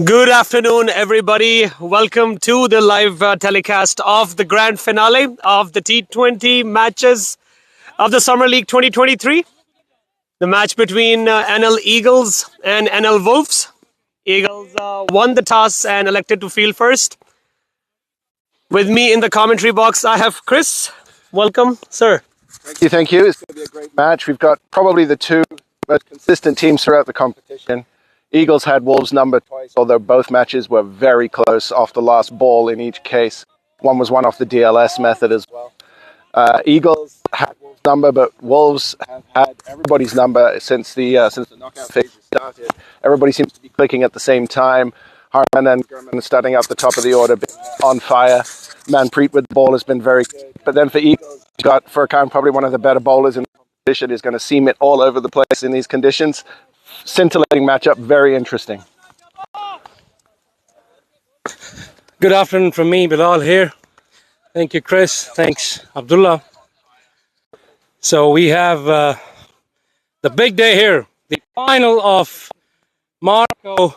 Good afternoon, everybody. Welcome to the live telecast of the grand finale of the T20 matches of the Summer League 2023. The match between NL Eagles and NL Wolves. Eagles won the toss and elected to field first. With me in the commentary box, I have Chris. Welcome, sir. Thank you. It's going to be a great match. We've got probably the two most consistent teams throughout the competition. Eagles had Wolves number twice, although both matches were very close off the last ball in each case. One was won off the DLS method as well. Eagles had Wolves number, but Wolves have had everybody's number since the knockout phase started. Everybody seems to be clicking at the same time. Harman and Gurman starting out the top of the order, being on fire. Manpreet with the ball has been very good. But then for Eagles, you've got Furkan, probably one of the better bowlers in the competition, is going to seam it all over the place in these conditions. Scintillating matchup, very interesting. Good afternoon from me, Bilal here. Thank you, Chris. Thanks, Abdullah. So we have the big day here, the final of Marco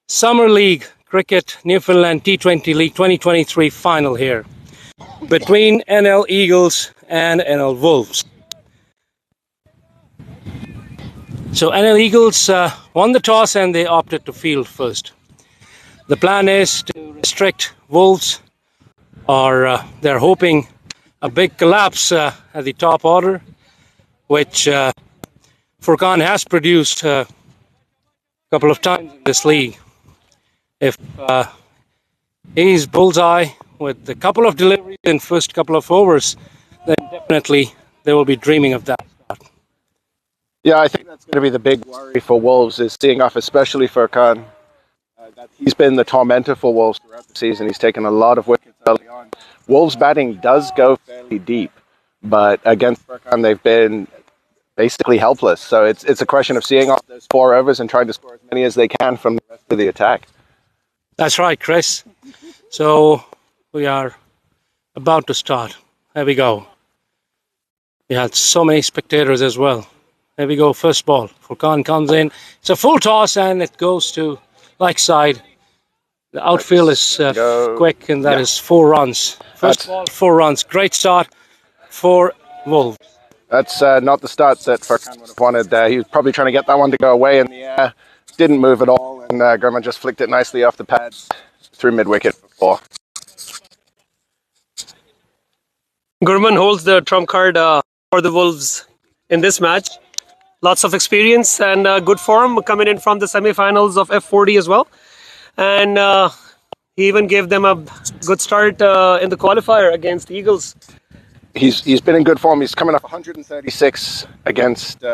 Summer League Cricket Newfoundland T20 League 2023 final here between NL Eagles and NL Wolves. So NL Eagles won the toss and they opted to field first. The plan is to restrict Wolves, or they're hoping a big collapse at the top order, which Furkan has produced a couple of times in this league. If he's bullseye with a couple of deliveries in first couple of overs, then definitely they will be dreaming of that. Yeah, I think that's going to be the big worry for Wolves, is seeing off, especially Furkan. That he's been the tormentor for Wolves throughout the season. He's taken a lot of wickets early on. Wolves' batting does go fairly deep, but against Furkan, they've been basically helpless. So it's a question of seeing off those 4 overs and trying to score as many as they can from the rest of the attack. That's right, Chris. So we are about to start. There we go. We had so many spectators as well. There we go, first ball. Furkan comes in. It's a full toss and it goes to like side. The outfield is quick, and that is 4 runs. First ball, 4 runs. Great start for Wolves. That's not the start that Furkan would have wanted there. He was probably trying to get that one to go away in the air. Didn't move at all, and Gurman just flicked it nicely off the pad through mid-wicket for 4. Gurman holds the trump card for the Wolves in this match. Lots of experience and good form coming in from the semi-finals of F40 as well. And he even gave them a good start in the qualifier against the Eagles. He's been in good form. He's coming off 136 against who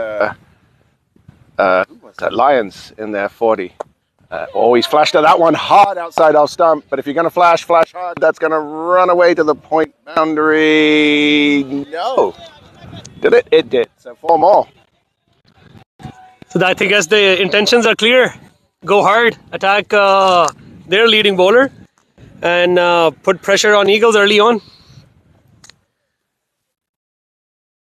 was that? Lions in their 40. He's flashed at that one hard outside off stump. But if you're going to flash hard, that's going to run away to the point boundary. No. Did it? It did. So 4 more. So I think as the intentions are clear, go hard, attack their leading bowler, and put pressure on Eagles early on.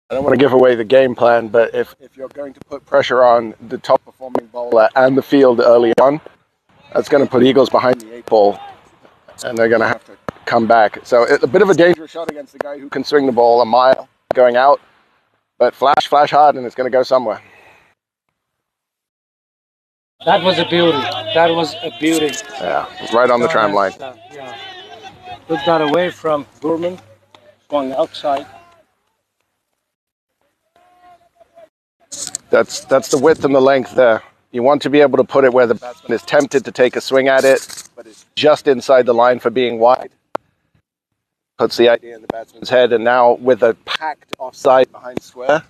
I don't want to give away the game plan, but if you're going to put pressure on the top performing bowler and the field early on, that's going to put Eagles behind the 8 ball, and they're going to have to come back. So it's a bit of a dangerous shot against the guy who can swing the ball a mile going out, but flash hard, and it's going to go somewhere. That was a beauty. That was a beauty. Yeah, right on the tram line. Yeah. Took that away from Gurman, going outside. That's the width and the length there. You want to be able to put it where the batsman is tempted to take a swing at it, but it's just inside the line for being wide. Puts the idea in the batsman's head, and now with a packed offside behind square,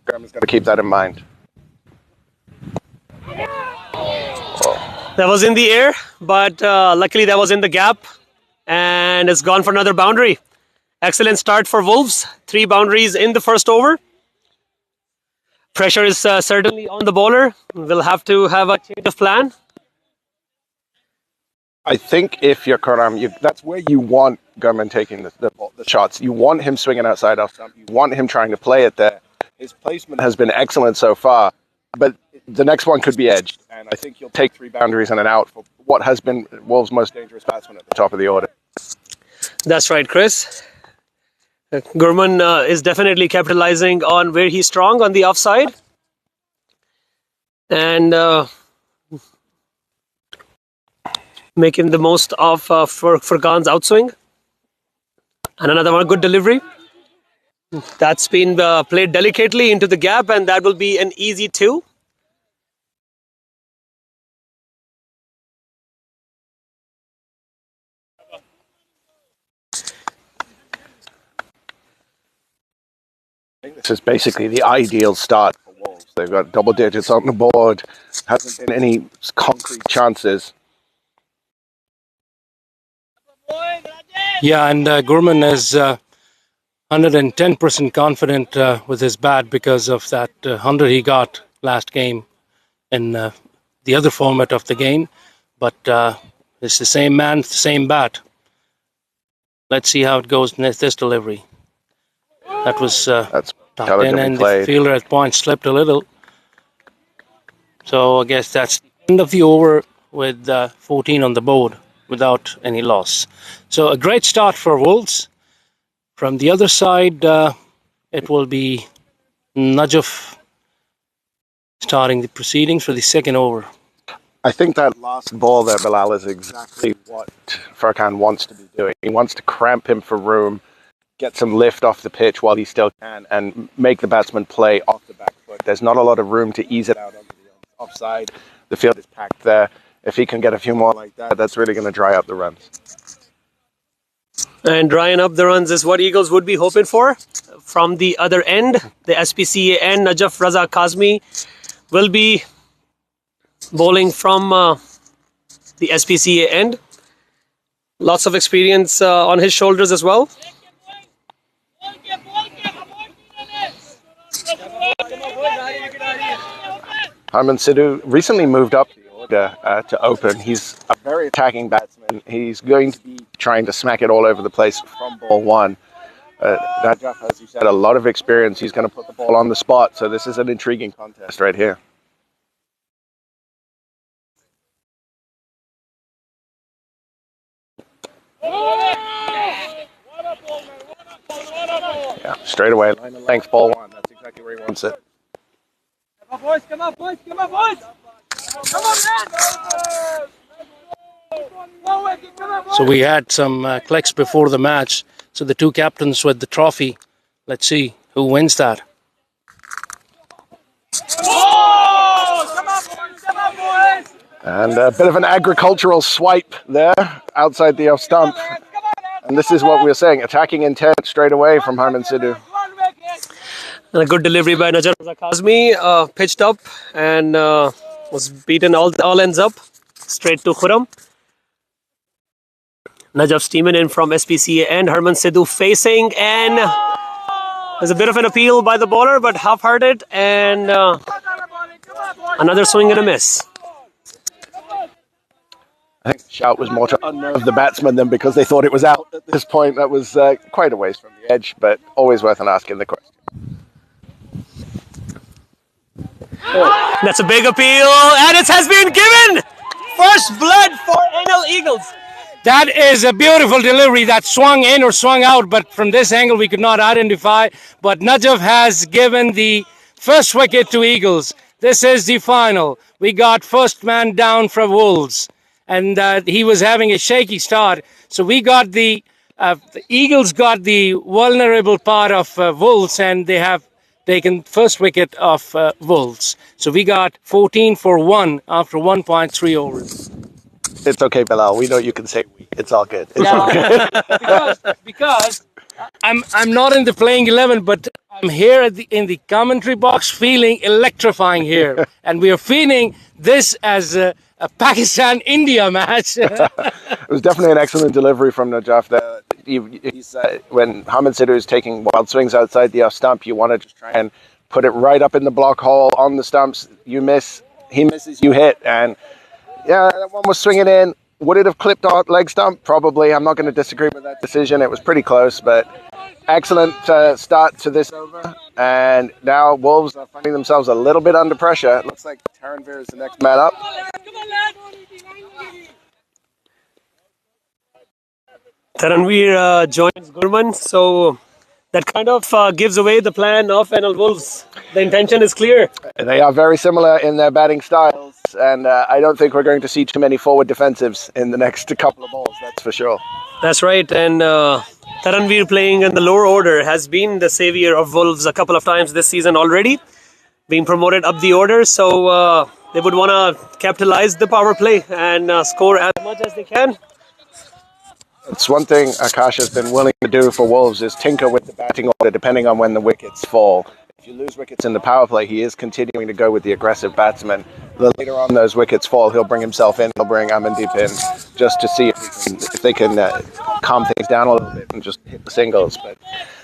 Gurman's got to keep that in mind. That was in the air, but luckily that was in the gap, and it's gone for another boundary. Excellent start for Wolves. 3 boundaries in the first over. Pressure is certainly on the bowler. We'll have to have a change of plan. I think if you're Karam, that's where you want Gurman taking the shots. You want him swinging outside off stump. You want him trying to play it there. His placement has been excellent so far. but the next one could be edged, and I think you'll take 3 boundaries and an out for what has been Wolves' most dangerous batsman at the top of the order. That's right, Chris. Gurman is definitely capitalizing on where he's strong on the offside. And making the most of Furkan's outswing. And another one, good delivery. That's been played delicately into the gap, and that will be an easy 2. This is basically the ideal start for Wolves. They've got double digits on the board. Hasn't been any concrete chances. Yeah, and Gurman is 110% confident with his bat because of that 100 he got last game in the other format of the game. But it's the same man, same bat. Let's see how it goes in this delivery. That was That's tucked in, and the fielder at point slipped a little. So I guess that's the end of the over with 14 on the board without any loss. So a great start for Wolves. From the other side, it will be Najaf starting the proceedings for the second over. I think that last ball there, Bilal, is exactly what Furkan wants to be doing. He wants to cramp him for room, get some lift off the pitch while he still can, and make the batsman play off the back foot. There's not a lot of room to ease it out on the offside. The field is packed there. If he can get a few more like that, that's really going to dry up the runs. And drying up the runs is what Eagles would be hoping for. From the other end, the SPCA end, Najaf Raza Kazmi will be bowling from the SPCA end. Lots of experience on his shoulders as well. Harman Sidhu recently moved up the order to open. He's a very attacking batsman. He's going to be trying to smack it all over the place from ball 1. Najaf, as you said, a lot of experience. He's going to put the ball on the spot. So this is an intriguing contest right here. Yeah, straight away, line of length, ball 1. That's exactly where he wants it. Come on, boys! Come on, boys! Come on, boys! Come on, man! So we had some clicks before the match. So the 2 captains with the trophy. Let's see who wins that. Oh! Come on, boys! Come on, boys! And a bit of an agricultural swipe there outside the off stump. And this is what we're saying, attacking intent straight away from Harman Sidhu. And a good delivery by Najaf Raza Kazmi, pitched up and was beaten all ends up, straight to Khurram. Najaf steaming in from SPCA and Harman Sidhu facing, and there's a bit of an appeal by the bowler, but half-hearted, and another swing and a miss. I think the shout was more to unnerve the batsman than because they thought it was out at this point. That was quite a ways from the edge, but always worth an asking the question. That's a big appeal, and it has been given! First blood for NL Eagles. That is a beautiful delivery that swung in or swung out, but from this angle we could not identify. But Najaf has given the first wicket to Eagles. This is the final. We got first man down for Wolves, and he was having a shaky start. So we got the Eagles got the vulnerable part of Wolves, and they have taken first wicket of Wolves. So we got 14 for 1 after 1.3 overs. It's okay, Bilal. We know you can say we. It's all good. It's all good. because I'm not in the playing 11, but I'm here in the commentary box feeling electrifying here. And we are feeling this as a Pakistan-India match. It was definitely an excellent delivery from Najaf there. When Harman Sidhu is taking wild swings outside the off stump, you want to just try and put it right up in the block hole on the stumps. You miss, he misses, you hit. And yeah, that one was swinging in. Would it have clipped our leg stump? Probably. I'm not going to disagree with that decision. It was pretty close, but excellent start to this over. And now Wolves are finding themselves a little bit under pressure. It looks like Taranvir is the next man up. Taranvir joins Gurman, so that kind of gives away the plan of NL Wolves. The intention is clear. They are very similar in their batting styles, and I don't think we're going to see too many forward defensives in the next couple of balls, that's for sure. That's right, and Taranvir playing in the lower order has been the savior of Wolves a couple of times this season already, being promoted up the order, so they would want to capitalize the power play and score as much as they can. It's one thing Akash has been willing to do for Wolves is tinker with the batting order depending on when the wickets fall. If you lose wickets in the power play, he is continuing to go with the aggressive batsman. The later on those wickets fall, he'll bring himself in, he'll bring Amandeep in, just to see if they can calm things down a little bit and just hit the singles. But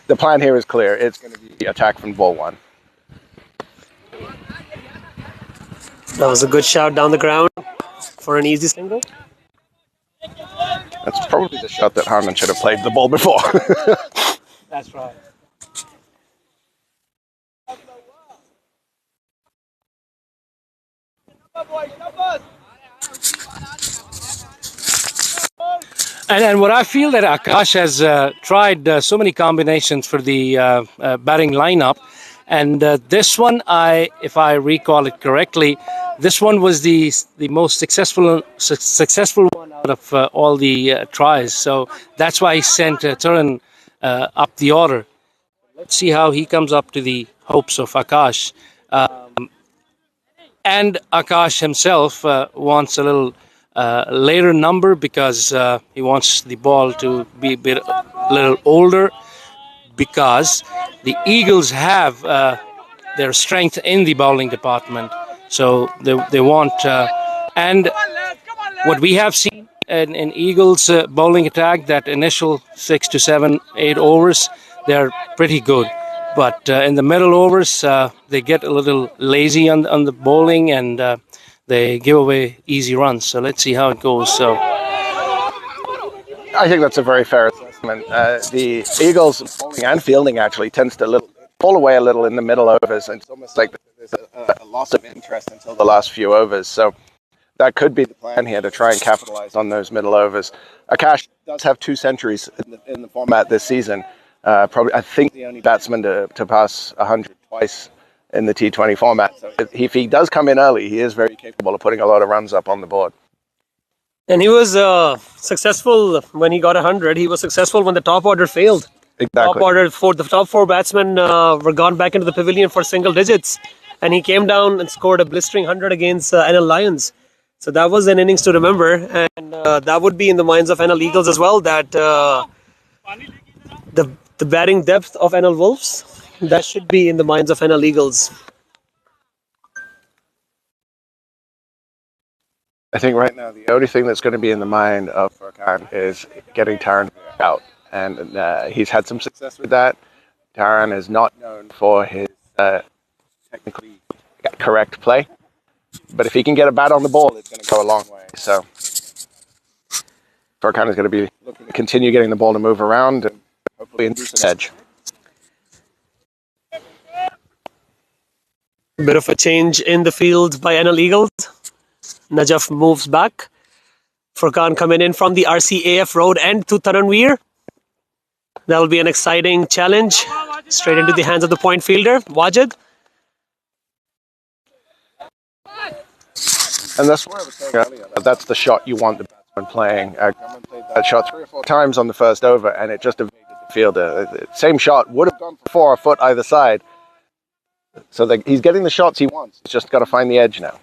the plan here is clear. It's going to be attack from ball one. That was a good shout down the ground for an easy single. That's probably the shot that Harman should have played the ball before. That's right. And what I feel that Akash has tried so many combinations for the batting lineup, and this one, if I recall it correctly, this one was the most successful one out of all the tries. So that's why he sent Turan up the order. Let's see how he comes up to the hopes of Akash. And Akash himself wants a little later number because he wants the ball to be a little older, because the Eagles have their strength in the bowling department. So they want, and what we have seen in Eagles bowling attack, that initial 6 to 7, 8 overs, they're pretty good. But in the middle overs, they get a little lazy on the bowling, and they give away easy runs. So let's see how it goes. So I think that's a very fair assessment. The Eagles' bowling and fielding actually tends to pull away a little in the middle overs, and it's almost like there's a loss of interest until the last few overs. So that could be the plan here, to try and capitalize on those middle overs. Akash does have 2 centuries in the format this season. Probably, I think, the only batsman to pass 100 twice in the T20 format. So if he does come in early, he is very capable of putting a lot of runs up on the board. And he was successful when he got 100. He was successful when the top order failed. Exactly. The top 4 batsmen were gone back into the pavilion for single digits, and he came down and scored a blistering 100 against NL Lions. So that was an innings to remember, and that would be in the minds of NL Eagles as well, that the batting depth of NL Wolves, that should be in the minds of NL Eagles. I think right now the only thing that's going to be in the mind of Furkan is getting Taran out. And he's had some success with that. Taran is not known for his technically correct play. But if he can get a bat on the ball, it's going to go a long way. So Furkan is going to be looking to continue getting the ball to move around and hopefully induce an edge. Bit of a change in the field by NL Eagles. Najaf moves back. Furkan coming in from the RCAF road end to Taranvir. That will be an exciting challenge. Straight into the hands of the point fielder, Wajid. And that's what I was saying earlier. That's the shot you want the batsman playing. Gumman played that shot 3 or 4 times on the first over, and it just evaded the fielder. Same shot would have gone for 4 foot either side. So he's getting the shots he wants. He's just got to find the edge now.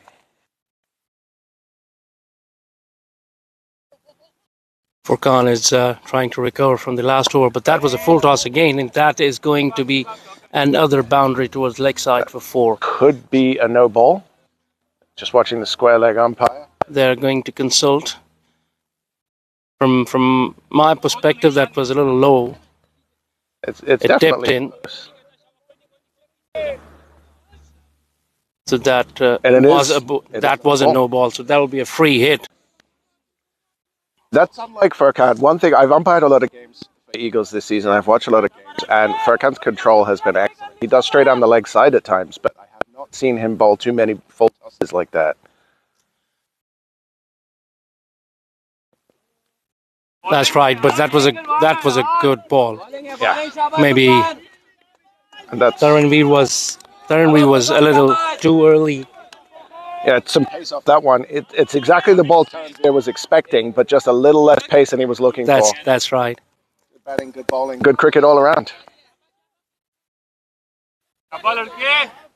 Furkan is trying to recover from the last over, but that was a full toss again, and that is going to be another boundary towards leg side for 4. Could be a no ball. Just watching the square leg umpire. They're going to consult. From my perspective, that was a little low. It's It definitely dipped in. close. So that And it was is- a it that is was a ball. no ball. So that will be a free hit. That's unlike Furkan. One thing, I've umpired a lot of games for Eagles this season. I've watched a lot of games, and Furkan's control has been excellent. He does straight down the leg side at times, but I have not seen him bowl too many full tosses like that. That's right, but that was a good ball. Yeah, Maybe and that's Taranveer was a little too early. yeah, it's some pace off that one. It's exactly the ball Taranveer was expecting, but just a little less pace than he was looking for. That's right. Good batting, good bowling, good cricket all around.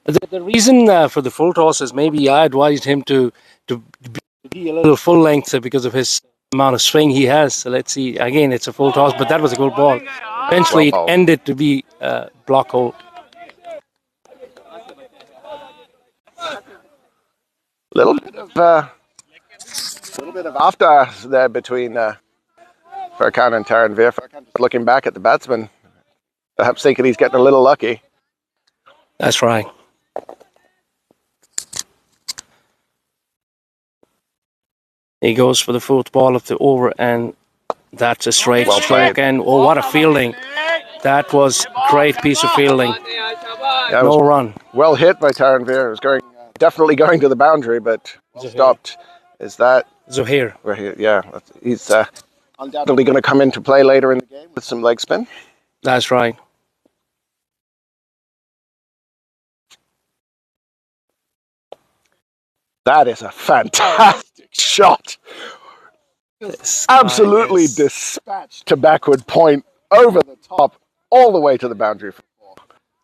The reason for the full toss is maybe I advised him to be a little full length because of his amount of swing he has. So let's see. Again, it's a full toss, but that was a good ball. Eventually, it ended to be a block hole. Little bit of after there between Furkan and Taranveer. Furkan just looking back at the batsman, perhaps thinking he's getting a little lucky. That's right. He goes for the fourth ball of the over, and that's a straight stroke. And oh, what a fielding! That was great piece of fielding. Yeah, No run. Well hit by Taranveer. It was going definitely going to the boundary, but stopped. Is that Zohair? Yeah, he's undoubtedly going to come into play later in the game with some leg spin. That's right. That is a fantastic shot. Absolutely dispatched to backward point over the top, all the way to the boundary.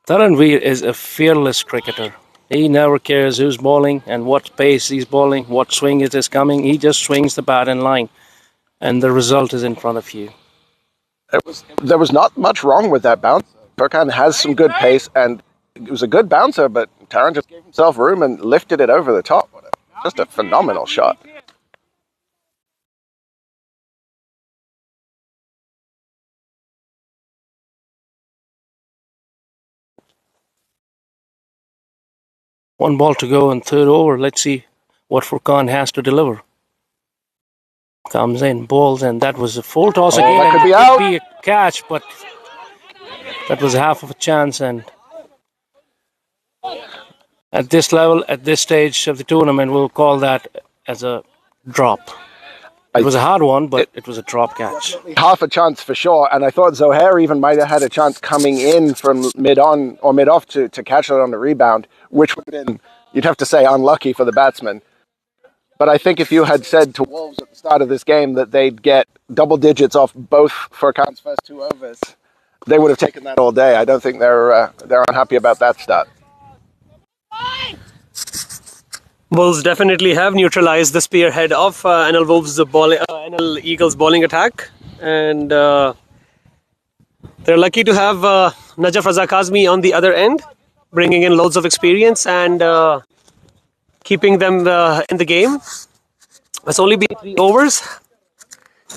Taranveer is a fearless cricketer. He never cares who's bowling and what pace he's bowling, what swing it is coming. He just swings the bat in line, and the result is in front of you. There was not much wrong with that bounce. Furkan has some good pace, and it was a good bouncer, but Taran just gave himself room and lifted it over the top. Just a phenomenal shot. One ball to go in third over. Let's see what Furkan has to deliver. Comes in, bowls, and that was a full toss again. That could be out. out. Could be a catch, but that was half of a chance. And at this level, at this stage of the tournament, we'll call that as a drop. It was a hard one, but it was a drop catch. Half a chance for sure, and I thought Zohair even might have had a chance coming in from mid-on or mid-off to catch it on the rebound, which would have been, you'd have to say, unlucky for the batsman. But I think if you had said to Wolves at the start of this game that they'd get double digits off both Furkan's first 2 overs, they would have taken that all day. I don't think they're unhappy about that start. Wolves definitely have neutralized the spearhead of NL Eagles bowling attack, and they're lucky to have Najaf Raza Kazmi on the other end, bringing in loads of experience and keeping them in the game. It's only been 3 overs,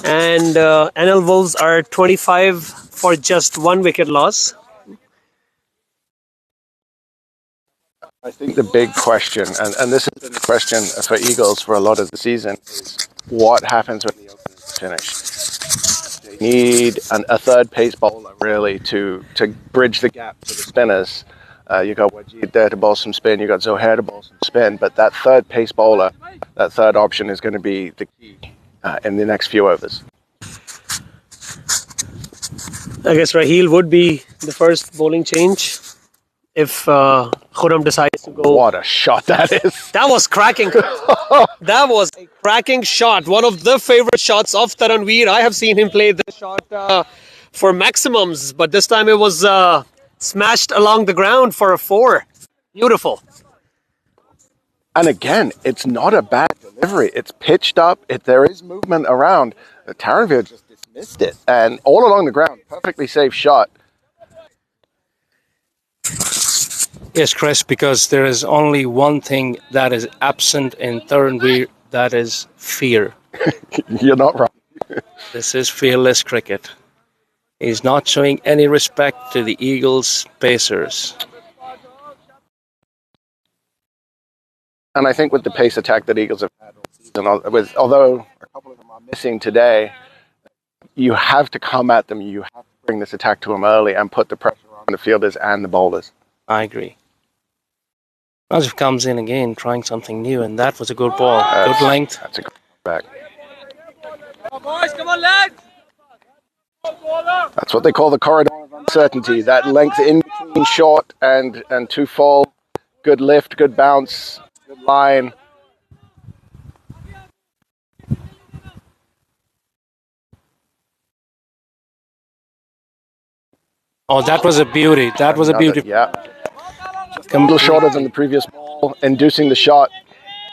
and NL Wolves are 25 for just 1 wicket loss. I think the big question, and this has been a question for Eagles for a lot of the season, is what happens when the openers finish? They need a third pace bowler, really, to bridge the gap to the spinners. You got Wajid there to bowl some spin, you got Zohair to bowl some spin, but that third pace bowler, that third option is going to be the key in the next few overs. I guess Raheel would be the first bowling change if Khurram decides to go. What a shot that is. That was cracking. That was a cracking shot. One of the favorite shots of Taranveer. I have seen him play this shot for maximums, but this time it was smashed along the ground for a 4. Beautiful. And again, it's not a bad delivery. It's pitched up. There is movement around. Taranveer just dismissed it. And all along the ground, perfectly safe shot. Yes, Chris, because there is only one thing that is absent in Taranveer, that is fear. You're not wrong. This is fearless cricket. He's not showing any respect to the Eagles' pacers. And I think with the pace attack that Eagles have had all season, although a couple of them are missing today, you have to come at them. You have to bring this attack to them early and put the pressure on the fielders and the bowlers. I agree. Rajif comes in again, trying something new, and that was a good ball. Good length. That's a good back. Come on, boys. Come on, lads. That's what they call the corridor of uncertainty. That length in between short and too full. Good lift, good bounce, good line. Oh, that was a beauty. That was a beauty. Yeah. A little shorter than the previous ball, inducing the shot.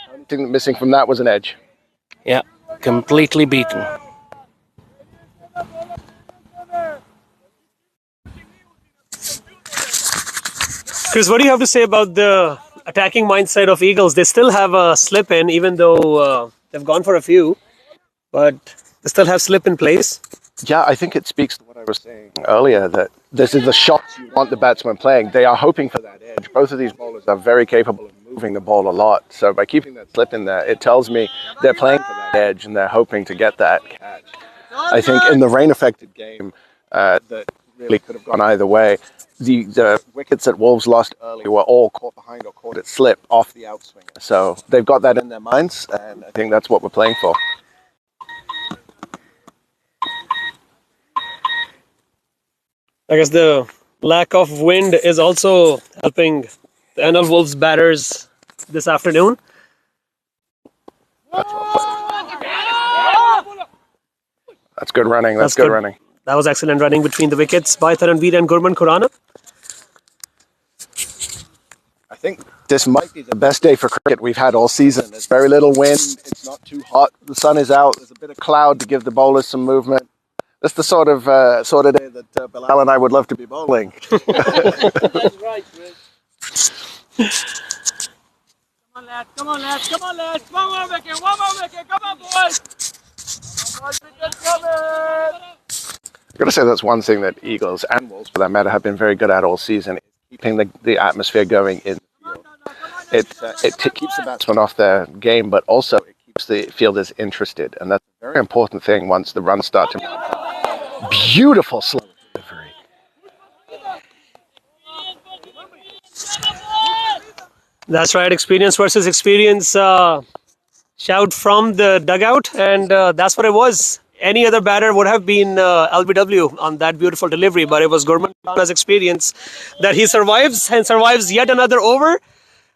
The only thing missing from that was an edge. Yeah, completely beaten. Chris, what do you have to say about the attacking mindset of Eagles? They still have a slip in, even though they've gone for a few, but they still have slip in place. Yeah, I think it speaks to what I was saying earlier, that this is the shots you want the batsman playing. They are hoping for that edge. Both of these bowlers are very capable of moving the ball a lot. So by keeping that slip in there, it tells me they're playing for that edge and they're hoping to get that catch. I think in the rain-affected game that really could have gone either way, the wickets that Wolves lost early were all caught behind or caught at slip off the outswinger. So they've got that in their minds, and I think that's what we're playing for. I guess the lack of wind is also helping the NL Wolves batters this afternoon. That's good running. That's good running. That was excellent running between the wickets by Taranveer and Gurman Khurana. I think this might be the best day for cricket we've had all season. There's very little wind. It's not too hot. The sun is out. There's a bit of cloud to give the bowlers some movement. That's the sort of day that Bilal and I would love to be bowling. That's right, Chris. Come on, lads. Come on, lads. Come on, lads. One more wicket. One more wicket. Come on, boys. One more wicket coming. I've got to say that's one thing that Eagles and Wolves, for that matter, have been very good at all season, is keeping the atmosphere going in the field. It keeps the batsmen off their game, but also it keeps the fielders interested, and that's a very important thing once the runs start to mount. Beautiful slow delivery. That's right, experience versus experience. Shout from the dugout, and that's what it was. Any other batter would have been LBW on that beautiful delivery, but it was Gurman Khurana's experience that he survives and survives yet another over.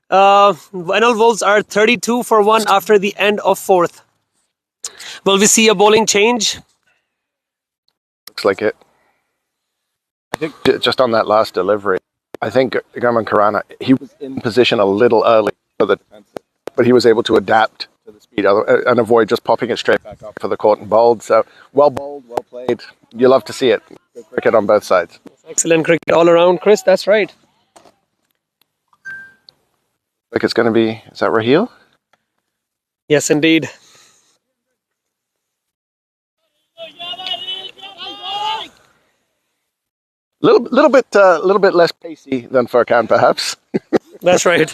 NL Wolves are 32 for 1 after the end of fourth. Will we see a bowling change? Looks like it. I think just on that last delivery, I think Gurman Khurana, he was in position a little early for the defensive, but he was able to adapt to the speed and avoid just popping it straight back up for the caught and bowled. So well bowled, well played. You love to see it. Good cricket on both sides. Excellent cricket all around, Chris. That's right. Look, it's going to be, is that Raheel? Yes, indeed. Little bit less pacey than Furkan, perhaps. That's right.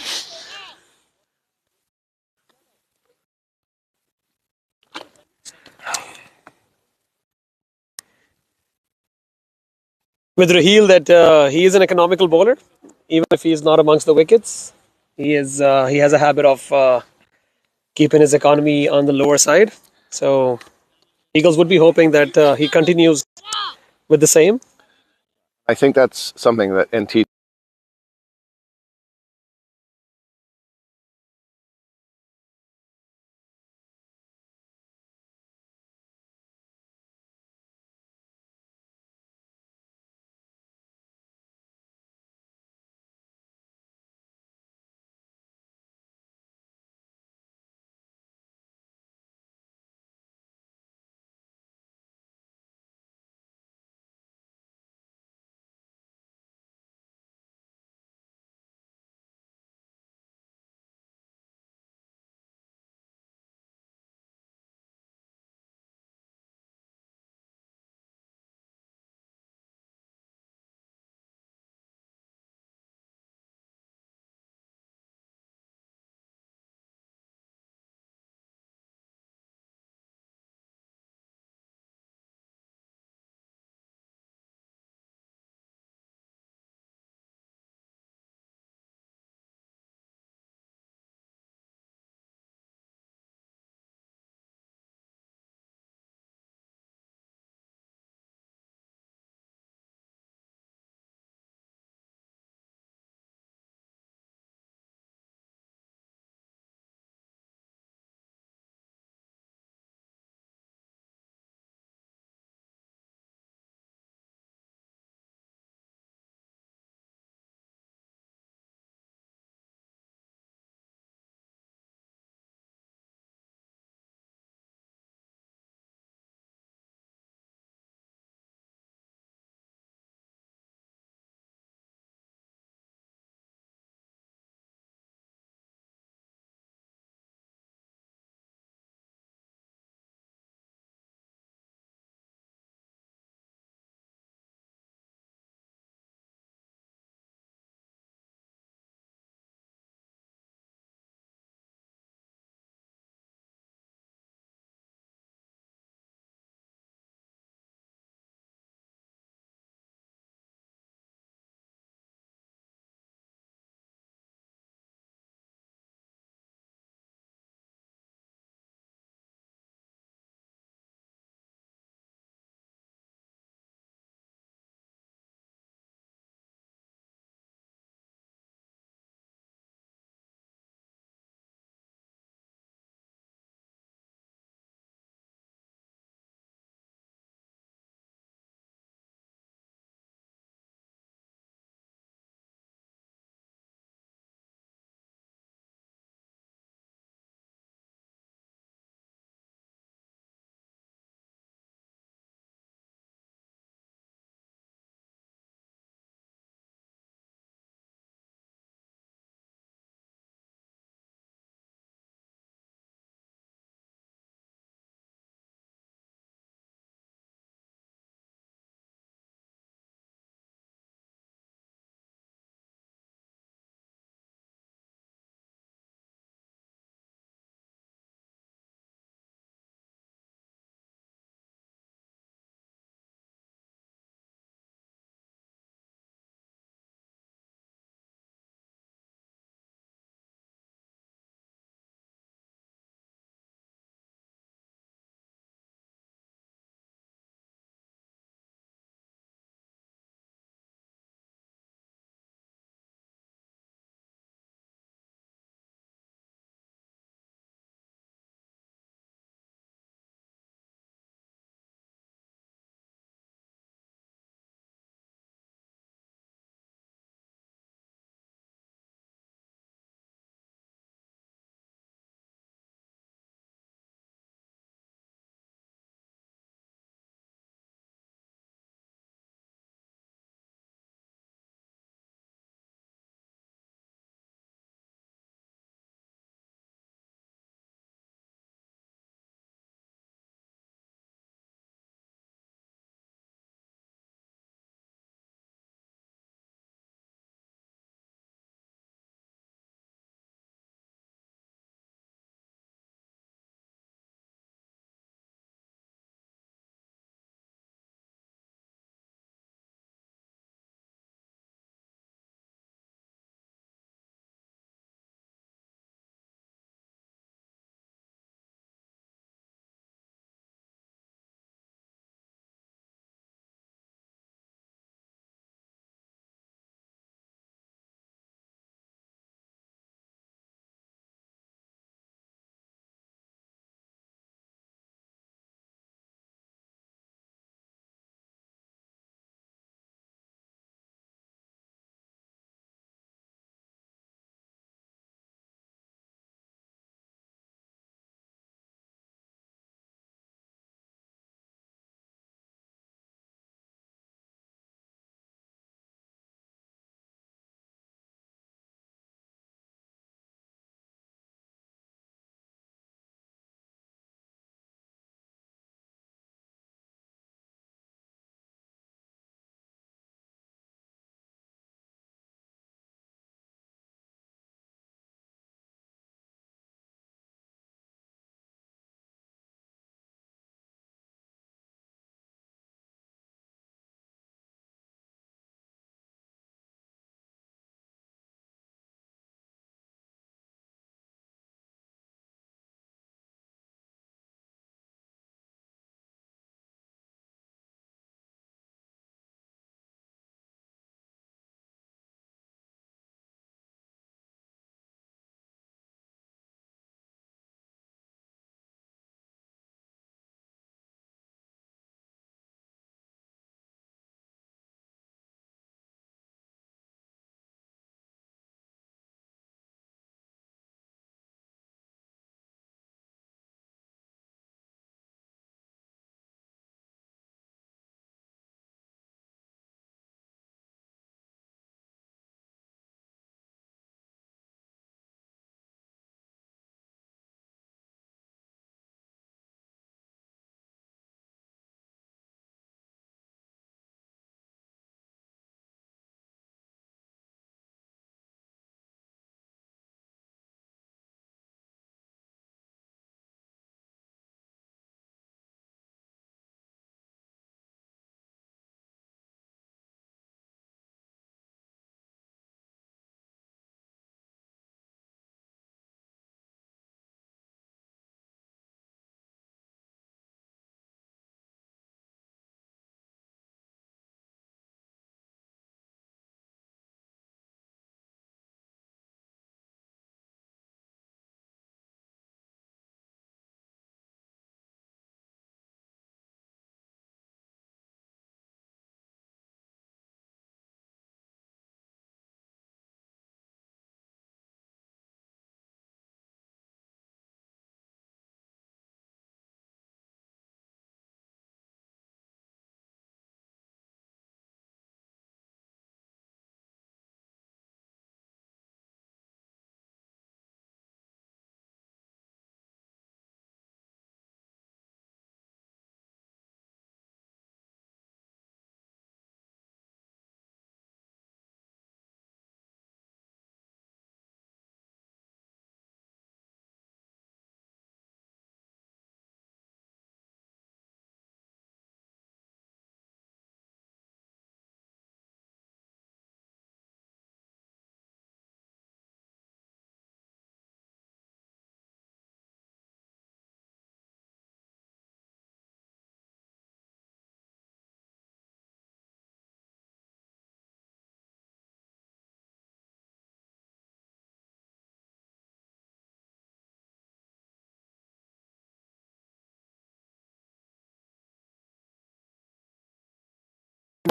With Raheel, that he is an economical bowler, even if he is not amongst the wickets. He has a habit of keeping his economy on the lower side. So Eagles would be hoping that he continues with the same. I think that's something that in T20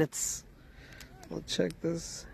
I'll check this.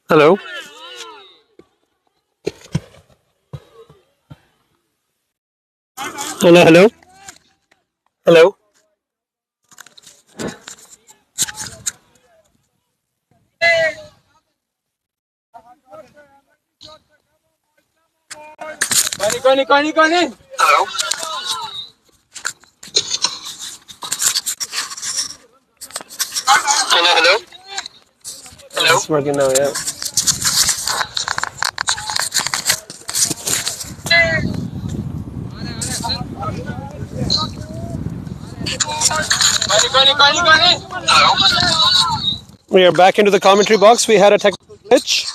Hello. Hello. Hello. Hello. Hello. Hello. Hello. It's working now. Yeah. We are back into the commentary box. We had a technical glitch.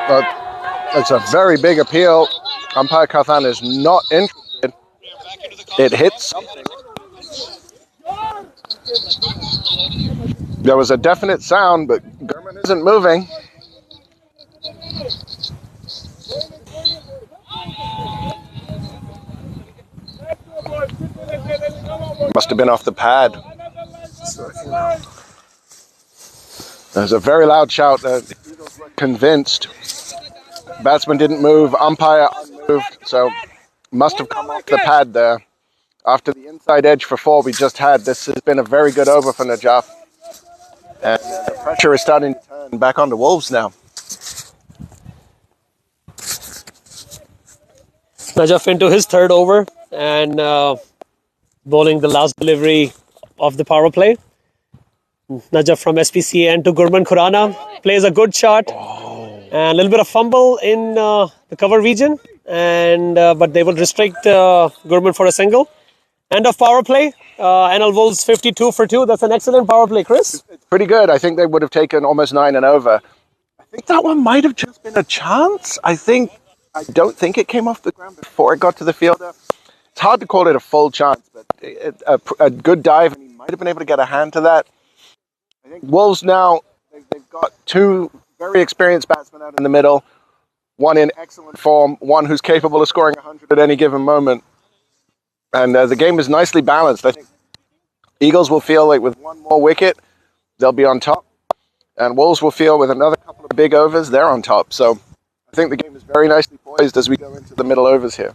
But it's a very big appeal. Umpire Kathan is not interested. It hits something. There was a definite sound, but Gurman isn't moving. Must have been off the pad. There's a very loud shout. The Eagles were convinced. Batsman didn't move, umpire unmoved, so must have come off the pad there. After the inside edge for 4 we just had, this has been a very good over for Najaf. And the pressure is starting to turn back on the Wolves now. Najaf into his third over and bowling the last delivery of the power play. Najaf from SPCN to Gurman Khurana plays a good shot and a little bit of fumble in the cover region, and but they will restrict Gurman for a single. End of power play. NL Wolves 52 for 2. That's an excellent power play, Chris. It's pretty good. I think they would have taken almost 9 and over. I think that one might have just been a chance. I don't think it came off the ground before it got to the fielder. It's hard to call it a full chance, but a good dive, and he might have been able to get a hand to that. I think Wolves now, they've got 2 very experienced batsmen out in the middle, one in excellent form, one who's capable of scoring 100 at any given moment. And the game is nicely balanced. I think Eagles will feel like with 1 more wicket, they'll be on top. And Wolves will feel with another couple of big overs, they're on top. So I think the game is very nicely poised as we go into the middle overs here.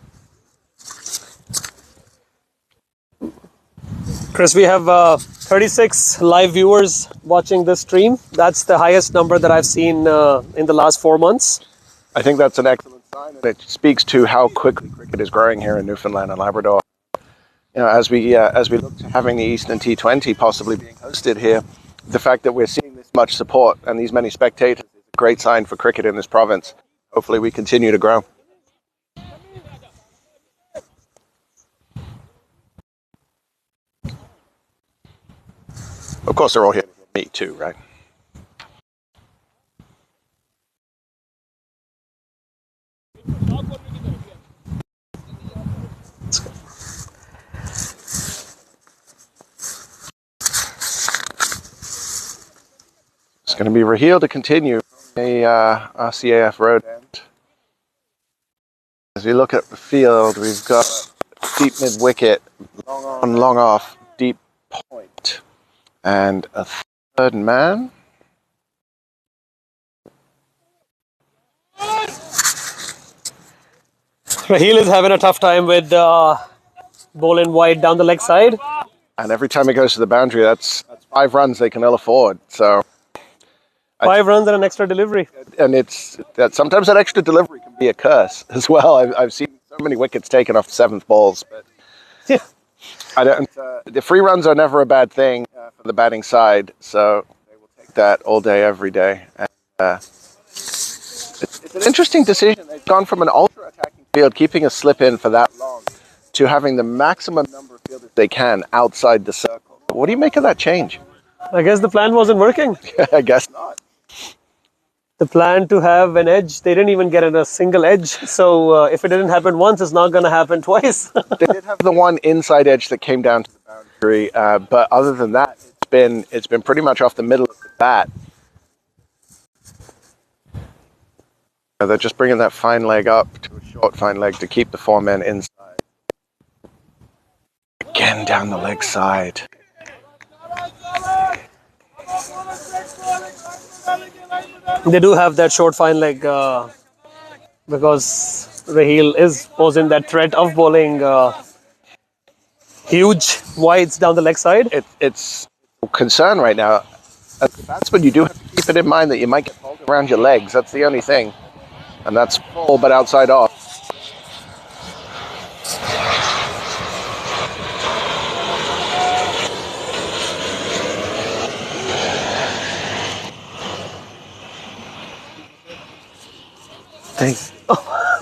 Chris, we have 36 live viewers watching this stream. That's the highest number that I've seen in the last 4 months. I think that's an excellent sign, and it speaks to how quickly cricket is growing here in Newfoundland and Labrador. You know, as we look to having the Eastern T20 possibly being hosted here, the fact that we're seeing this much support and these many spectators is a great sign for cricket in this province. Hopefully we continue to grow. Of course, they're all here to hear me too, right? It's going to be Raheel to continue the RCAF road end. As we look at the field, we've got deep mid-wicket, long on, long off, deep point, and a third man. Raheel is having a tough time with bowling wide down the leg side. And every time it goes to the boundary, that's 5 runs they can ill afford. So 5 runs and an extra delivery. And it's that sometimes that extra delivery can be a curse as well. I've seen so many wickets taken off 7th balls, but Yeah. I don't. The free runs are never a bad thing for the batting side, so they will take that all day, every day. And, it's an interesting decision. They've gone from an ultra-attacking field, keeping a slip in for that long, to having the maximum number of fielders they can outside the circle. What do you make of that change? I guess the plan wasn't working. I guess not. The plan to have an edge, they didn't even get a single edge. So if it didn't happen once, it's not going to happen twice. They did have the one inside edge that came down to the boundary, but other than that, it's been pretty much off the middle of the bat. They're just bringing that fine leg up to a short fine leg to keep the 4 men inside. Again down the leg side. They do have that short fine leg because Raheel is posing that threat of bowling huge wides down the leg side. It's a concern right now. As the batsman, you do have to keep it in mind that you might get bowled around your legs. That's the only thing. And that's full but outside off.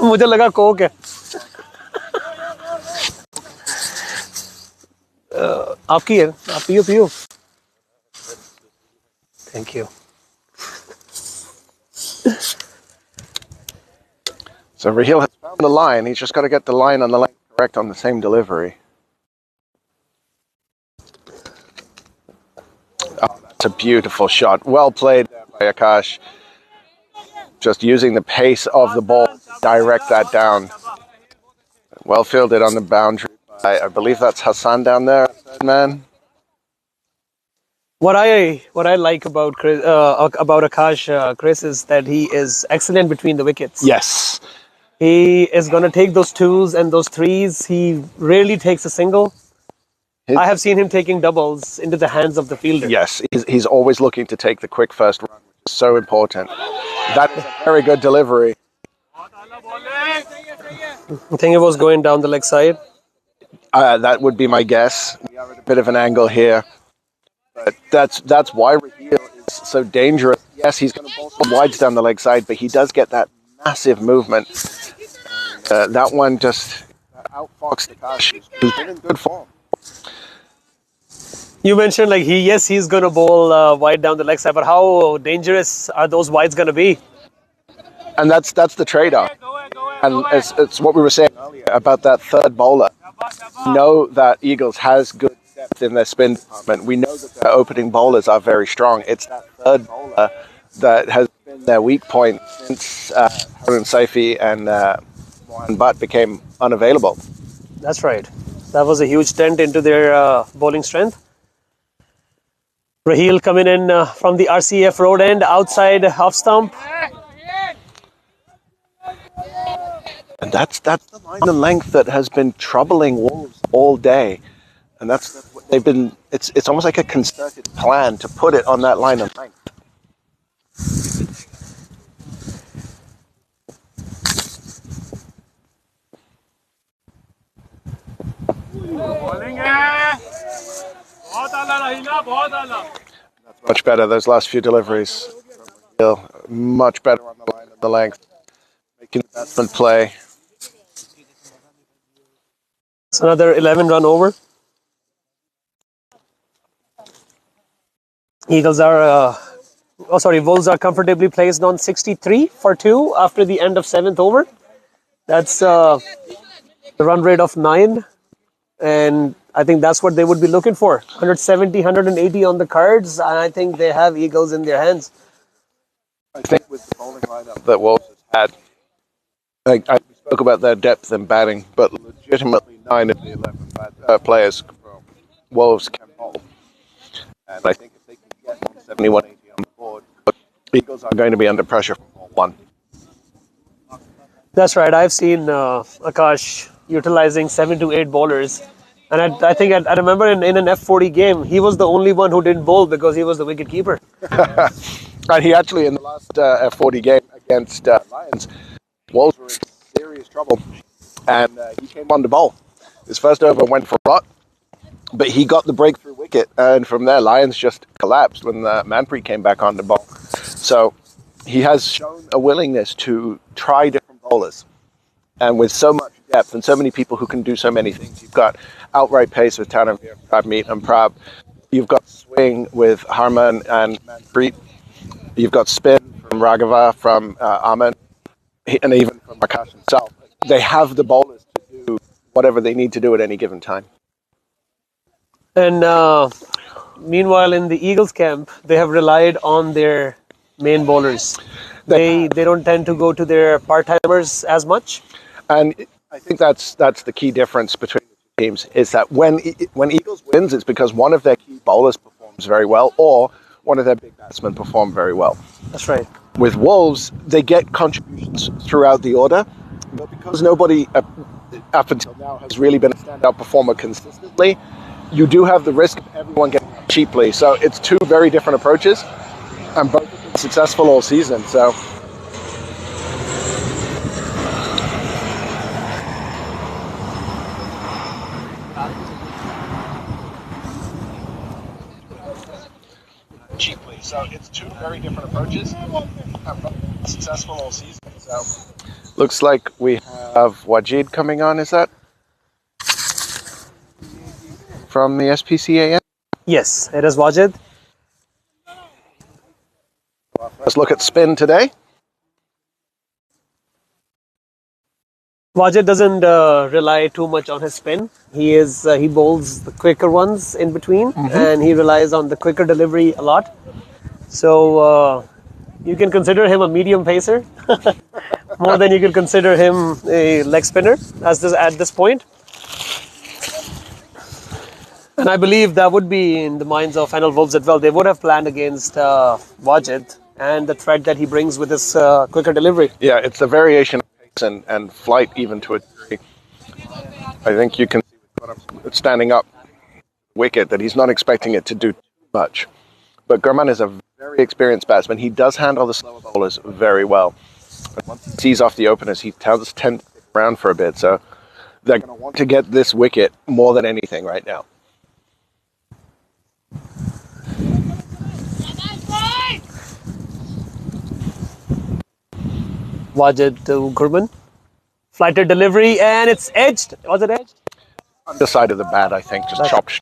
मुझे लगा Coke है आपकी है आप पियो पियो thank you So Raheel has found the line. He's just got to get the line on the length correct on the same delivery. Oh, that's a beautiful shot. Well played there by Akash. Just using the pace of the ball to direct that down. Well fielded on the boundary. I believe that's Hassan down there, third man. What I like about Akash, Chris, is that he is excellent between the wickets. Yes. He is going to take those 2s and those 3s. He rarely takes a single. I have seen him taking doubles into the hands of the fielder. Yes, he's always looking to take the quick first run, which is so important. That is a very good delivery. I think it was going down the leg side. That would be my guess. We are at a bit of an angle here. But that's why Raheel is so dangerous. Yes, he's going to bowl some wides down the leg side, but he does get that massive movement. That one just outfoxed Akash, who's been in good form. You mentioned he's going to bowl wide down the leg side, but how dangerous are those wides going to be? And that's the trade-off. And it's what we were saying earlier about that third bowler. We know that Eagles has good depth in their spin department. We know that their opening bowlers are very strong. It's that third bowler that has been their weak point since Harun Saifi and Mohan Butt became unavailable. That's right. That was a huge dent into their bowling strength. Raheel coming in from the RCF road end outside off stump. And that's the line and length that has been troubling Wolves all day. And that's what they've been. It's almost like a concerted plan to put it on that line and length. That's much better. Those last few deliveries, much better on the line and the length, making the batsman play. It's another 11 run over. Wolves are comfortably placed on 63 for 2 after the end of 7th over. That's the run rate of 9. And I think that's what they would be looking for. 170, 180 on the cards. And I think they have Eagles in their hands. I think with the bowling lineup that Wolves has had, I spoke about their depth in batting, but legitimately 9 of the 11 players from Wolves can bowl. And I think if they can get 170, 180 on the board, the Eagles are going to be under pressure from ball 1. That's right. I've seen Akash utilizing 7 to 8 bowlers. And I think I remember in an F40 game, he was the only one who didn't bowl because he was the wicket keeper. And he actually, in the last F40 game against Lions, Wolves were in serious trouble, and he came on the bowl. His first over went for rot, but he got the breakthrough wicket, and from there, Lions just collapsed when Manpreet came back on the ball. So he has shown a willingness to try different bowlers. And with so much depth and so many people who can do so many things, you've got outright pace with Tanavir, Prabmeet and Prab. You've got swing with Harman and Manpreet. You've got spin from Raghava, from Aman, and even from Akash himself. They have the bowlers to do whatever they need to do at any given time. And meanwhile, in the Eagles camp, they have relied on their main bowlers. They don't tend to go to their part timers as much. And I think that's the key difference between the two teams is that when Eagles wins, it's because one of their key bowlers performs very well, or one of their big batsmen perform very well. That's right. With Wolves, they get contributions throughout the order, but because nobody up until now has really been a standout performer consistently, you do have the risk of everyone getting out cheaply. So it's two very different approaches, and both have been successful all season. So. Cheaply. So it's two very different approaches. Successful all season. So looks like we have Wajid coming on. Is that from the SPCAN? Yes, it is Wajid. Let's look at spin today. Wajid doesn't rely too much on his spin. He bowls the quicker ones in between, and he relies on the quicker delivery a lot. So you can consider him a medium pacer more than you can consider him a leg spinner at this point. And I believe that would be in the minds of NL Wolves as well. They would have planned against Wajid and the threat that he brings with his quicker delivery. Yeah, it's the variation of pace and flight even to a degree. I think you can see with standing up wicket that he's not expecting it to do too much. But Gurman is a very experienced batsman. He does handle the slower bowlers very well. And once he sees off the openers, he does tend to stick around for a bit. So they're going to want to get this wicket more than anything right now. Wajid to Gurman. Flighted delivery, and it's edged. Was it edged? Underside of the bat, I think, just chopped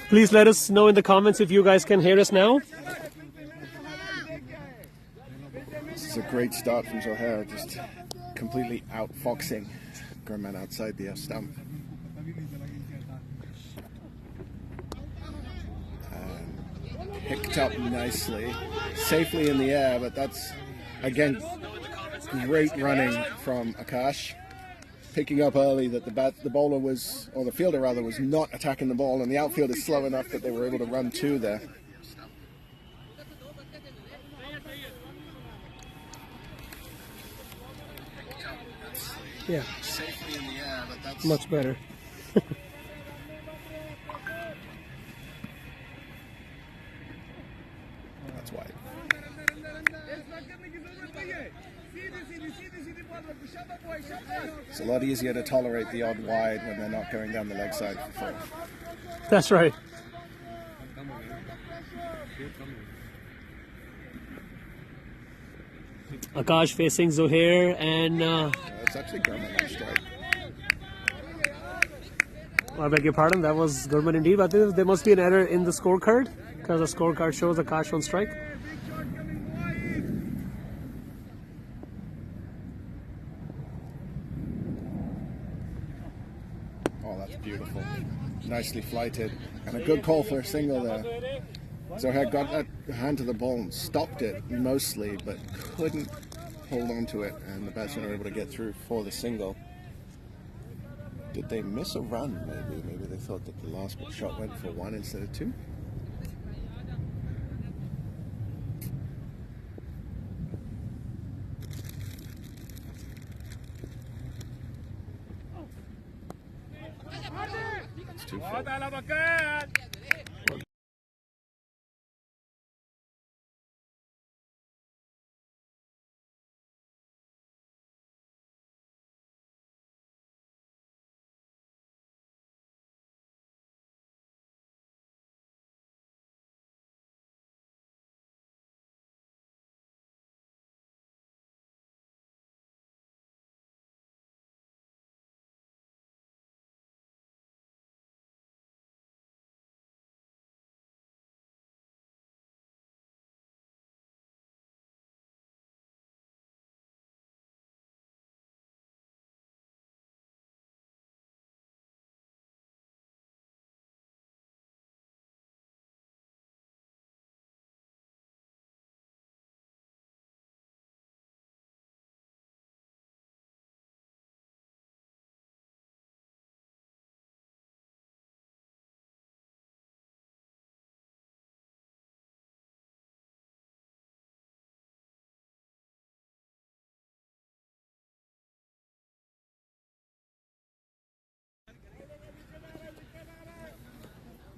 Please let us know in the comments if you guys can hear us now. This is a great start from Zohair, just completely outfoxing Gurman outside the stump. Picked up nicely, safely in the air, but that's, again, great running from Akash. Picking up early that the bowler was, or the fielder rather, was not attacking the ball, and the outfield is slow enough that they were able to run two there. Yeah, Safely in the air, but that's much better. That's wide. It's a lot easier to tolerate the odd wide when they're not going down the leg side for full. That's right. Akash facing Zohair, and It's actually Gurman on strike. I beg your pardon, that was Gurman indeed. But there must be an error in the scorecard, because the scorecard shows Akash on strike. Oh, that's beautiful. Nicely flighted. And a good call for a single there. Zohair got that hand to the ball and stopped it mostly, but couldn't hold on to it, and the batsmen were able to get through for the single. Did they miss a run, maybe? Maybe they thought that the last shot went for one instead of two? It's too full.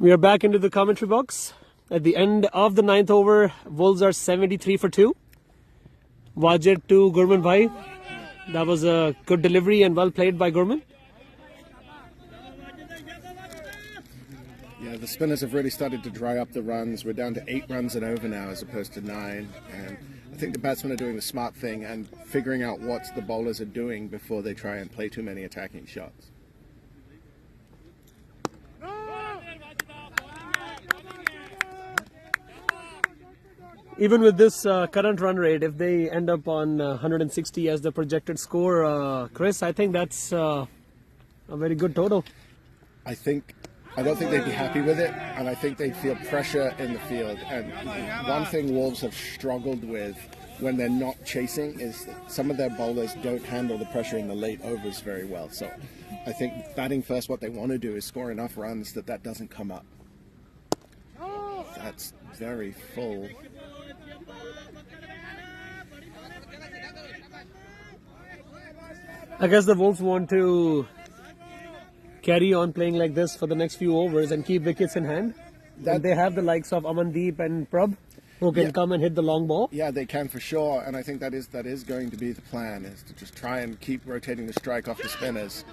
We are back into the commentary box. At the end of the 9th over, Wolves are 73 for 2. Wajid to Gurman Bhai. That was a good delivery and well played by Gurman. Yeah, the spinners have really started to dry up the runs. We're down to 8 runs and over now as opposed to 9. And I think the batsmen are doing the smart thing and figuring out what the bowlers are doing before they try and play too many attacking shots. Even with this current run rate, if they end up on 160 as the projected score, Chris, I think that's a very good total. I don't think they'd be happy with it, and I think they'd feel pressure in the field. And one thing Wolves have struggled with when they're not chasing is that some of their bowlers don't handle the pressure in the late overs very well. So I think batting first, what they want to do is score enough runs that doesn't come up. That's very full. I guess the Wolves want to carry on playing like this for the next few overs and keep wickets in hand. And they have the likes of Amandeep and Prabh who can come and hit the long ball. Yeah, they can for sure, and I think that is going to be the plan, is to just try and keep rotating the strike off the spinners,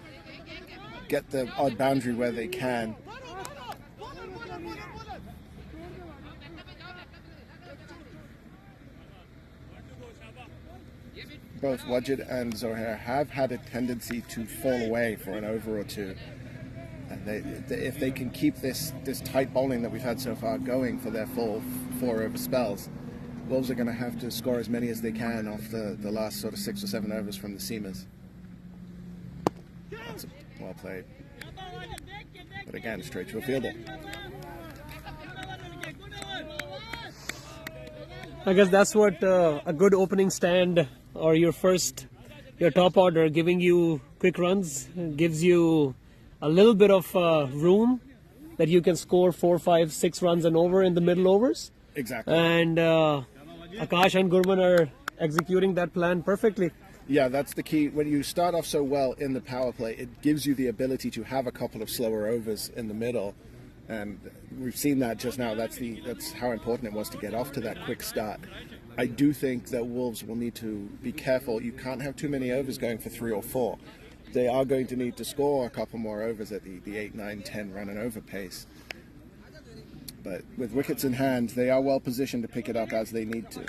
get the odd boundary where they can. Both Wajid and Zohair have had a tendency to fall away for an over or two. And if they can keep this tight bowling that we've had so far going for their full 4 over spells, Wolves are going to have to score as many as they can off the last sort of 6 or 7 overs from the seamers. That's well played. But again, straight to a fielder. I guess that's what a good opening stand or your top order giving you quick runs gives you a little bit of room that you can score 4, 5, 6 runs and over in the middle overs. Exactly. And Akash and Gurman are executing that plan perfectly. Yeah, that's the key. When you start off so well in the power play, it gives you the ability to have a couple of slower overs in the middle. And we've seen that just now. That's how important it was to get off to that quick start. I do think that Wolves will need to be careful. You can't have too many overs going for 3 or 4. They are going to need to score a couple more overs at the 8, 9, 10 run and over pace. But with wickets in hand, they are well positioned to pick it up as they need to.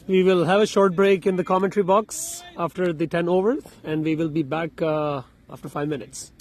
We will have a short break in the commentary box after the 10 overs, and we will be back after 5 minutes.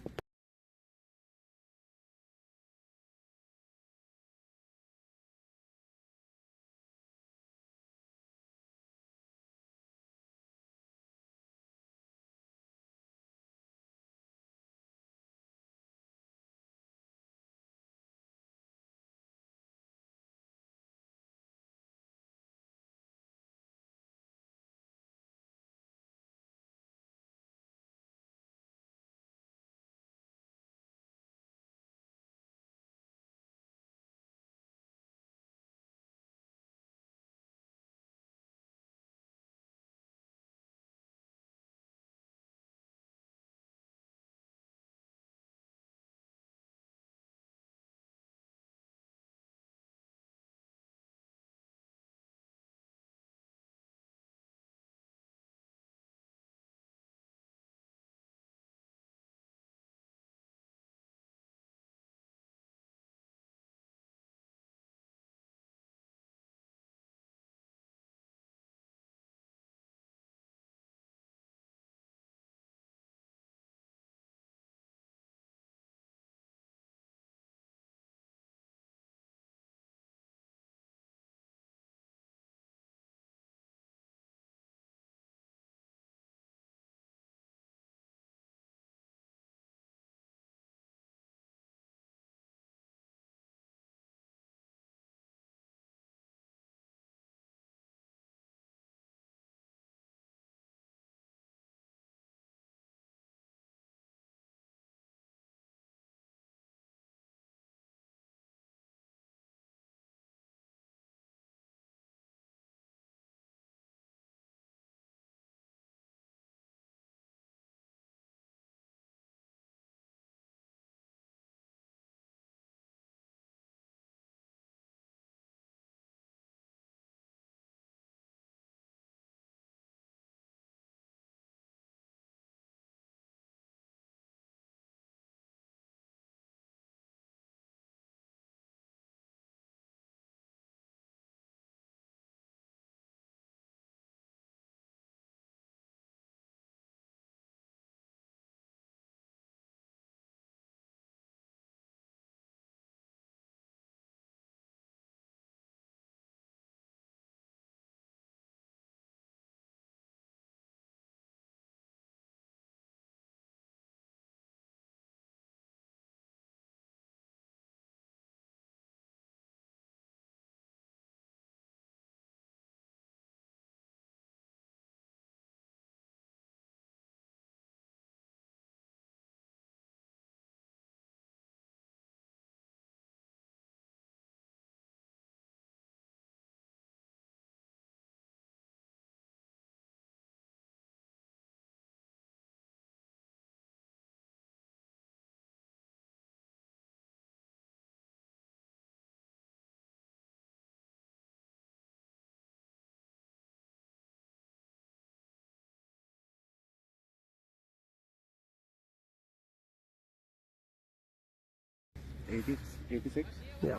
Eighty-six. Yeah.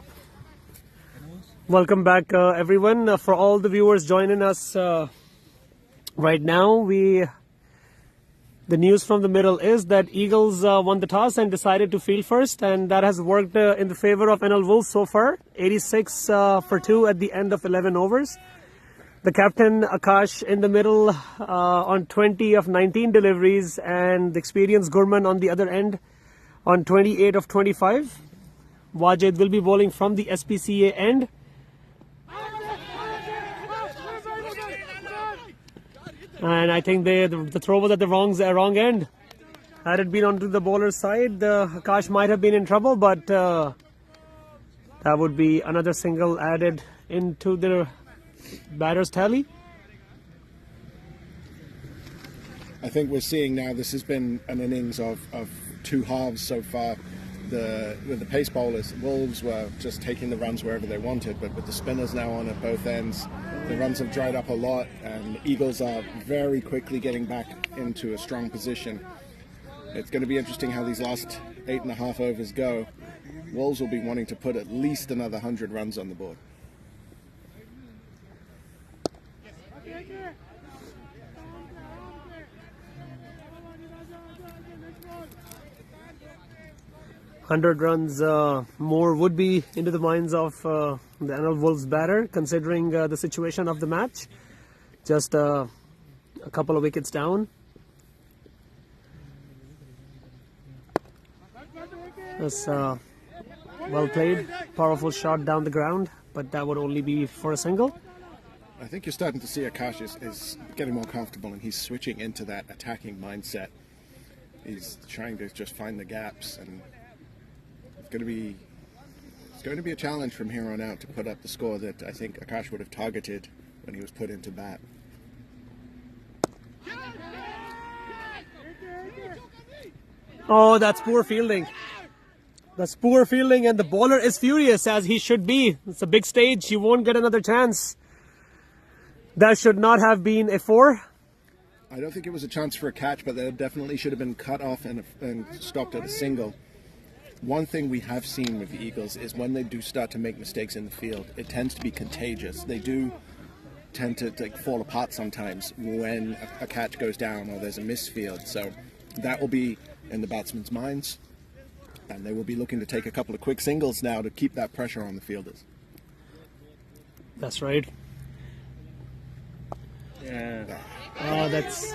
Welcome back, everyone. For all the viewers joining us right now, the news from the middle is that Eagles won the toss and decided to field first, and that has worked in the favor of NL Wolves so far. 86 for 2 at the end of 11 overs. The captain Akash in the middle on 20 of 19 deliveries, and the experienced Gurman on the other end on 28 of 25. Wajid will be bowling from the SPCA end. And I think the throw was at the wrong end. Had it been onto the bowler's side, Akash might have been in trouble, but that would be another single added into the batter's tally. I think we're seeing now this has been an innings of two halves so far. With the pace bowlers, Wolves were just taking the runs wherever they wanted, but with the spinners now on at both ends, the runs have dried up a lot, and Eagles are very quickly getting back into a strong position. It's going to be interesting how these last 8.5 overs go. Wolves will be wanting to put at least another 100 runs on the board. Hundred runs more would be into the minds of the NL Wolves batter, considering the situation of the match. Just a couple of wickets down. That's well played, powerful shot down the ground, but that would only be for a single. I think you're starting to see Akash is getting more comfortable, and he's switching into that attacking mindset. He's trying to just find the gaps, and it's going to be a challenge from here on out to put up the score that I think Akash would have targeted when he was put into bat. Oh, that's poor fielding. That's poor fielding, and the bowler is furious, as he should be. It's a big stage. He won't get another chance. That should not have been a 4. I don't think it was a chance for a catch, but that definitely should have been cut off and stopped at a single. One thing we have seen with the Eagles is when they do start to make mistakes in the field, it tends to be contagious. They do tend to fall apart sometimes when a catch goes down or there's a misfield. So that will be in the batsmen's minds, and they will be looking to take a couple of quick singles now to keep that pressure on the fielders. That's right. Yeah. Oh, that's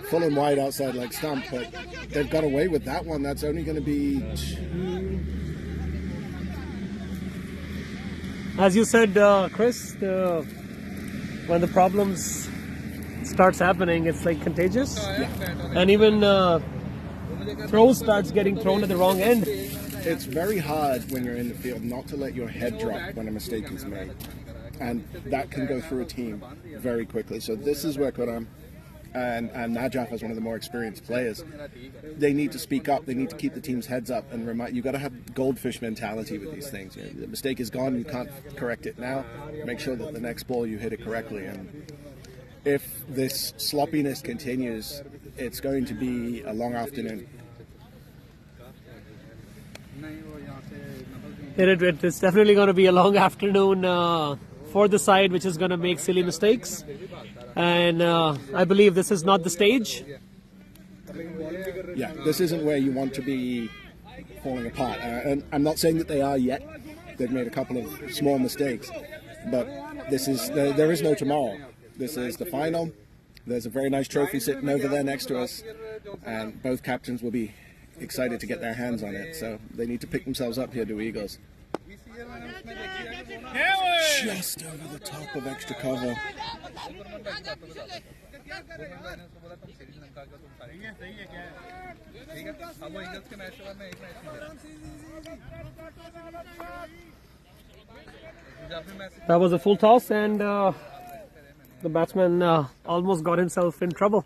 Full and wide outside leg stump, but they've got away with that one. That's only going to be 2. as you said, Chris. When the problems starts happening, it's like contagious, and even throw starts getting thrown at the wrong end. It's very hard when you're in the field not to let your head drop when a mistake is made, and that can go through a team very quickly. So this is where Quram and Najaf, as one of the more experienced players, they need to speak up. They need to keep the team's heads up and remind. You got to have goldfish mentality with these things. You know, the mistake is gone. You can't correct it now. Make sure that the next ball you hit it correctly. And if this sloppiness continues, it's going to be a long afternoon. It's definitely going to be a long afternoon for the side which is going to make silly mistakes, and I believe this is not the stage. Yeah, this isn't where you want to be falling apart. And I'm not saying that they are yet. They've made a couple of small mistakes, but this is there is no tomorrow. This is the final. There's a very nice trophy sitting over there next to us, and both captains will be excited to get their hands on it. So they need to pick themselves up here to Eagles. Just over the top of extra cover. That was a full toss, and the batsman almost got himself in trouble.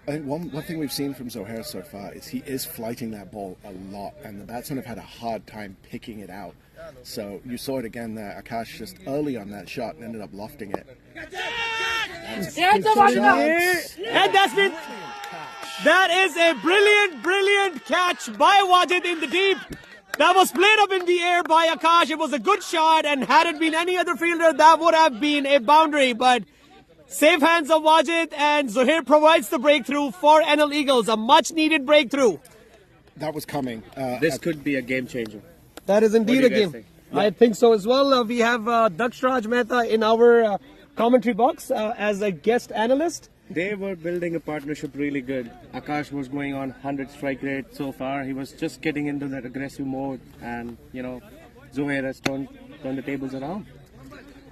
I think one thing we've seen from Zohair so far is he is flighting that ball a lot, and the batsmen have had a hard time picking it out. So you saw it again there. Akash just early on that shot and ended up lofting it. And that is a brilliant catch by Wajid in the deep. That was played up in the air by Akash. It was a good shot, and had it been any other fielder, that would have been a boundary. But safe hands of Wajid, and Zuhair provides the breakthrough for NL Eagles. A much-needed breakthrough. That was coming. This could be a game changer. That is indeed What a do you game. guys think? I think so as well. We have Dakshraj Mehta in our commentary box as a guest analyst. They were building a partnership really good. Akash was going on 100 strike rate so far. He was just getting into that aggressive mode, and Zuhair has turned the tables around.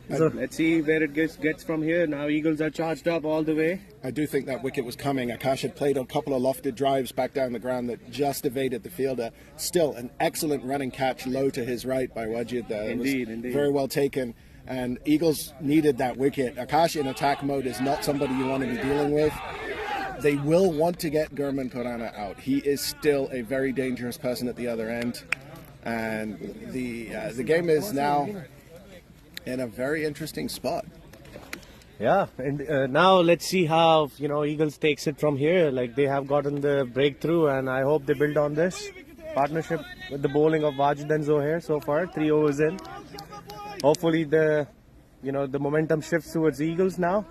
So let's see where it gets from here. Now Eagles are charged up all the way. I do think that wicket was coming. Akash had played a couple of lofted drives back down the ground that just evaded the fielder. Still, an excellent running catch low to his right by Wajid there. Indeed. Very well taken. And Eagles needed that wicket. Akash in attack mode is not somebody you want to be dealing with. They will want to get Gurman Khurana out. He is still a very dangerous person at the other end. And the game is now in a very interesting spot. Yeah, and now let's see how Eagles takes it from here. Like, they have gotten the breakthrough, and I hope they build on this partnership with the bowling of Wajid and Zuhair so far. 3 overs in. Hopefully the momentum shifts towards Eagles now.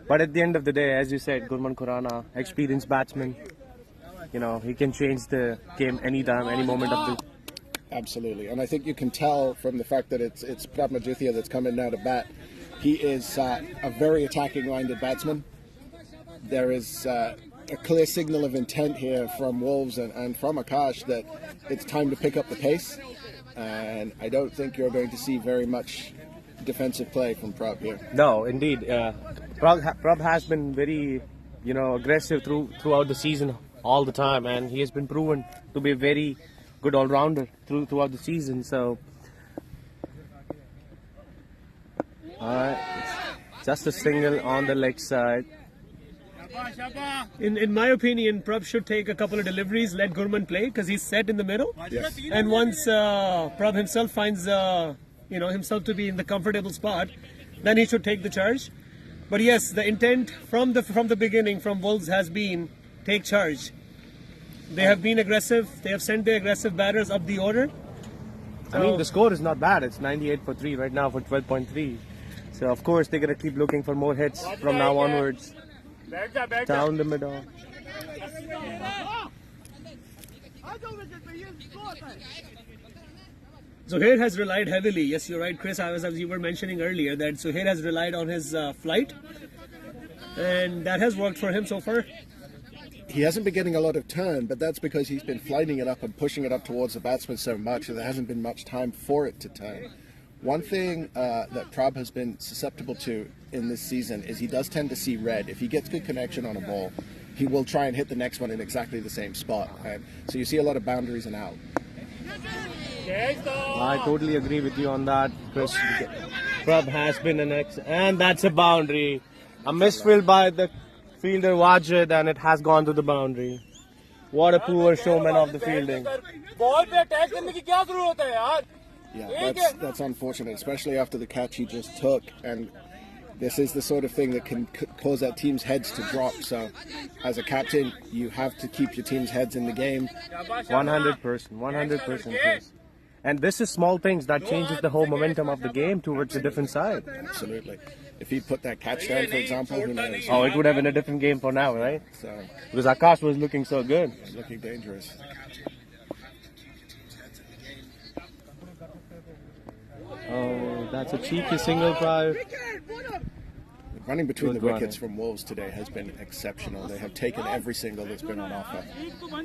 But at the end of the day, as you said, Gurman Khurana, experienced batsman. He can change the game anytime, any moment of the. Absolutely, and I think you can tell from the fact that it's Prabha Juthia that's come in now to bat. He is a very attacking-minded batsman. There is a clear signal of intent here from Wolves and from Akash that it's time to pick up the pace. And I don't think you're going to see very much defensive play from Prab here. No, indeed. Prab has been very, aggressive throughout the season all the time, and he has been proven to be a very good all-rounder throughout the season. So, just a single on the leg side. In my opinion, Prab should take a couple of deliveries, let Gurman play, because he's set in the middle. Yes. And once Prab himself finds himself to be in the comfortable spot, then he should take the charge. But yes, the intent from the beginning from Wolves has been take charge. They have been aggressive. They have sent their aggressive batters up the order. I mean, the score is not bad. It's 98 for 3 right now for 12.3. So of course they're gonna keep looking for more hits from now onwards. Down the middle. Zuhair has relied heavily. Yes, you're right, Chris. As you were mentioning earlier, that Zuhair has relied on his flight, and that has worked for him so far. He hasn't been getting a lot of turn, but that's because he's been flighting it up and pushing it up towards the batsman so much that there hasn't been much time for it to turn. One thing that Prab has been susceptible to in this season is he does tend to see red. If he gets good connection on a ball, he will try and hit the next one in exactly the same spot. And so you see a lot of boundaries and out. I totally agree with you on that, Chris. Prab has been and that's a boundary. A misfield by the fielder Wajid, and it has gone to the boundary. What a poor showman of the fielding. Yeah, that's unfortunate, especially after the catch he just took. And this is the sort of thing that can cause that team's heads to drop. So, as a captain, you have to keep your team's heads in the game. 100%, 100%, Chris. And this is small things that changes the whole momentum of the game towards a different side. Absolutely. If he put that catch down, for example, who knows? Oh, it would have been a different game for now, right? So, Because Akash was looking so good. looking dangerous. Oh, that's a cheeky single drive. Running between Good the running. wickets from Wolves today has been exceptional. They have taken every single that's been on offer.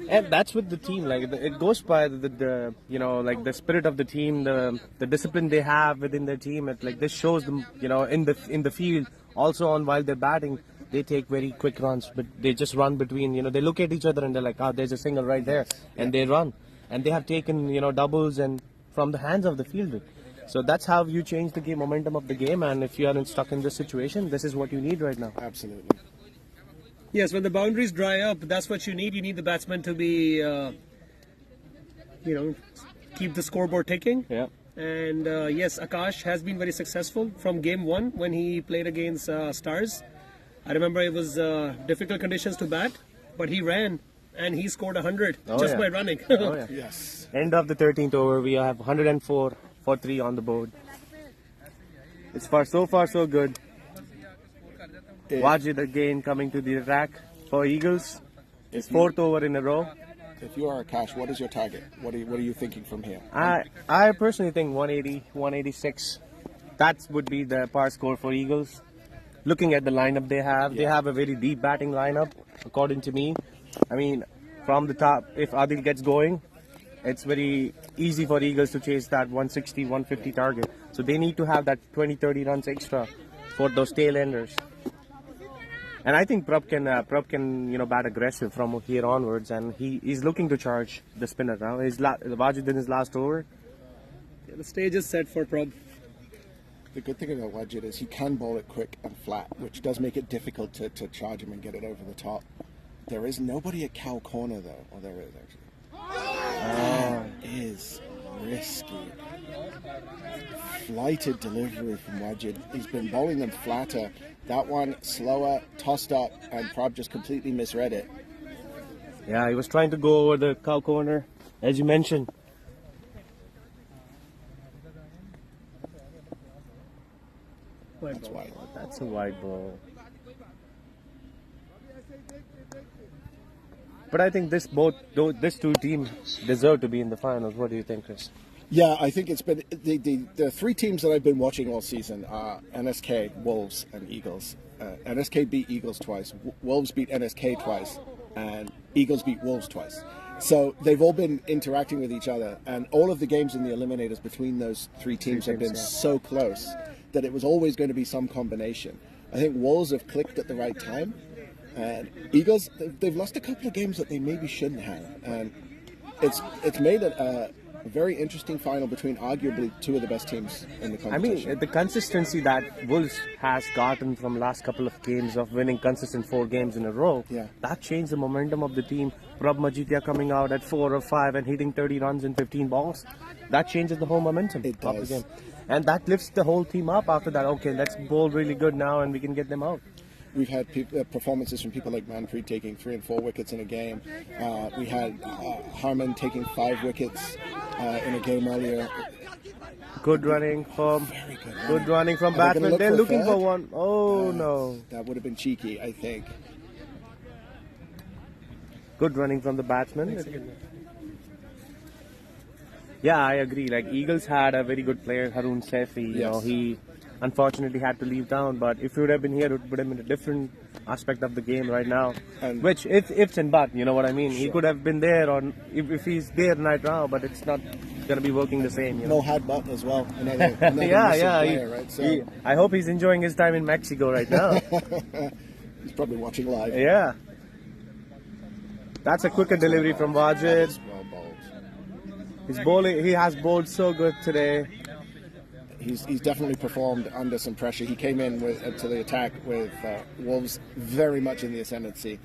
And that's with the team. Like, it goes by the like the spirit of the team, the discipline they have within their team. This shows them, in the field. Also, while they're batting, they take very quick runs, but they just run between. They look at each other and they're like, there's a single right there, and they run. And they have taken doubles and from the hands of the fielder. So that's how you change the game momentum of the game. And if you aren't stuck in this situation, this is what you need right now. Absolutely. Yes, when the boundaries dry up, that's what you need. You need the batsman to be, keep the scoreboard ticking. Yeah. And yes, Akash has been very successful from game one when he played against Stars. I remember it was difficult conditions to bat, but he ran and he scored 100 Oh, just yeah. by running. Oh, yeah. Yes. End of the 13th over, we have 104 for 3 on the board. It's so far so good. Wajid again coming to the attack for Eagles. It's 4th over in a row. If you are Akash, what is your target? What are you thinking from here? I personally think 180, 186. That would be the par score for Eagles. Looking at the lineup they have a very deep batting lineup, according to me. I mean, from the top, if Adil gets going, it's very easy for Eagles to chase that 160, 150 target. So they need to have that 20, 30 runs extra for those tail enders. And I think Prab can bat aggressive from here onwards, and he's looking to charge the spinner now. Wajid in his last over. The stage is set for Prob. The good thing about Wajid is he can bowl it quick and flat, which does make it difficult to charge him and get it over the top. There is nobody at cow corner though, or there is actually. That is risky. Flighted delivery from Wajid. He's been bowling them flatter. That one slower, tossed up, and Prab just completely misread it. Yeah, he was trying to go over the cow corner, as you mentioned. That's wide. That's a wide ball. But I think these two teams deserve to be in the finals. What do you think, Chris? Yeah, I think it's been the 3 teams that I've been watching all season are NSK, Wolves, and Eagles. NSK beat Eagles twice, Wolves beat NSK twice, and Eagles beat Wolves twice. So they've all been interacting with each other, and all of the games in the eliminators between those 3 teams have been so close that it was always going to be some combination. I think Wolves have clicked at the right time, and Eagles, they've lost a couple of games that they maybe shouldn't have, and it's made it a very interesting final between arguably 2 of the best teams in the competition. I mean, the consistency that Wolves has gotten from last couple of games of winning consistent 4 games in a row, that changed the momentum of the team. Prab Majitia coming out at 4 or 5 and hitting 30 runs in 15 balls. That changes the whole momentum It of the does. game. And that lifts the whole team up after that. Okay, let's bowl really good now and we can get them out. We've had performances from people like Manpreet taking 3 and 4 wickets in a game. We had Harman taking 5 wickets in a game earlier. Good running from Good running from Are they gonna batsmen. look They're for a looking third? for one. Oh no. That would have been cheeky, I think. Good running from the batsman. Yeah, I agree. Like Eagles had a very good player, Haroon Saifi. You know, he unfortunately had to leave town. But if he would have been here, it would have been a different aspect of the game right now. And Which ifs and buts, you know what I mean. He could have been there, or if he's there right now, but it's not gonna be working the same. You know. No had butt as well. Another yeah, missing yeah. player, right? So I hope he's enjoying his time in Mexico right now. he's probably watching live. Yeah. That's a quicker delivery from Wajid. That's well bowled. He's bowling. He has bowled so good today. He's definitely performed under some pressure. He came in to the attack with Wolves very much in the ascendancy.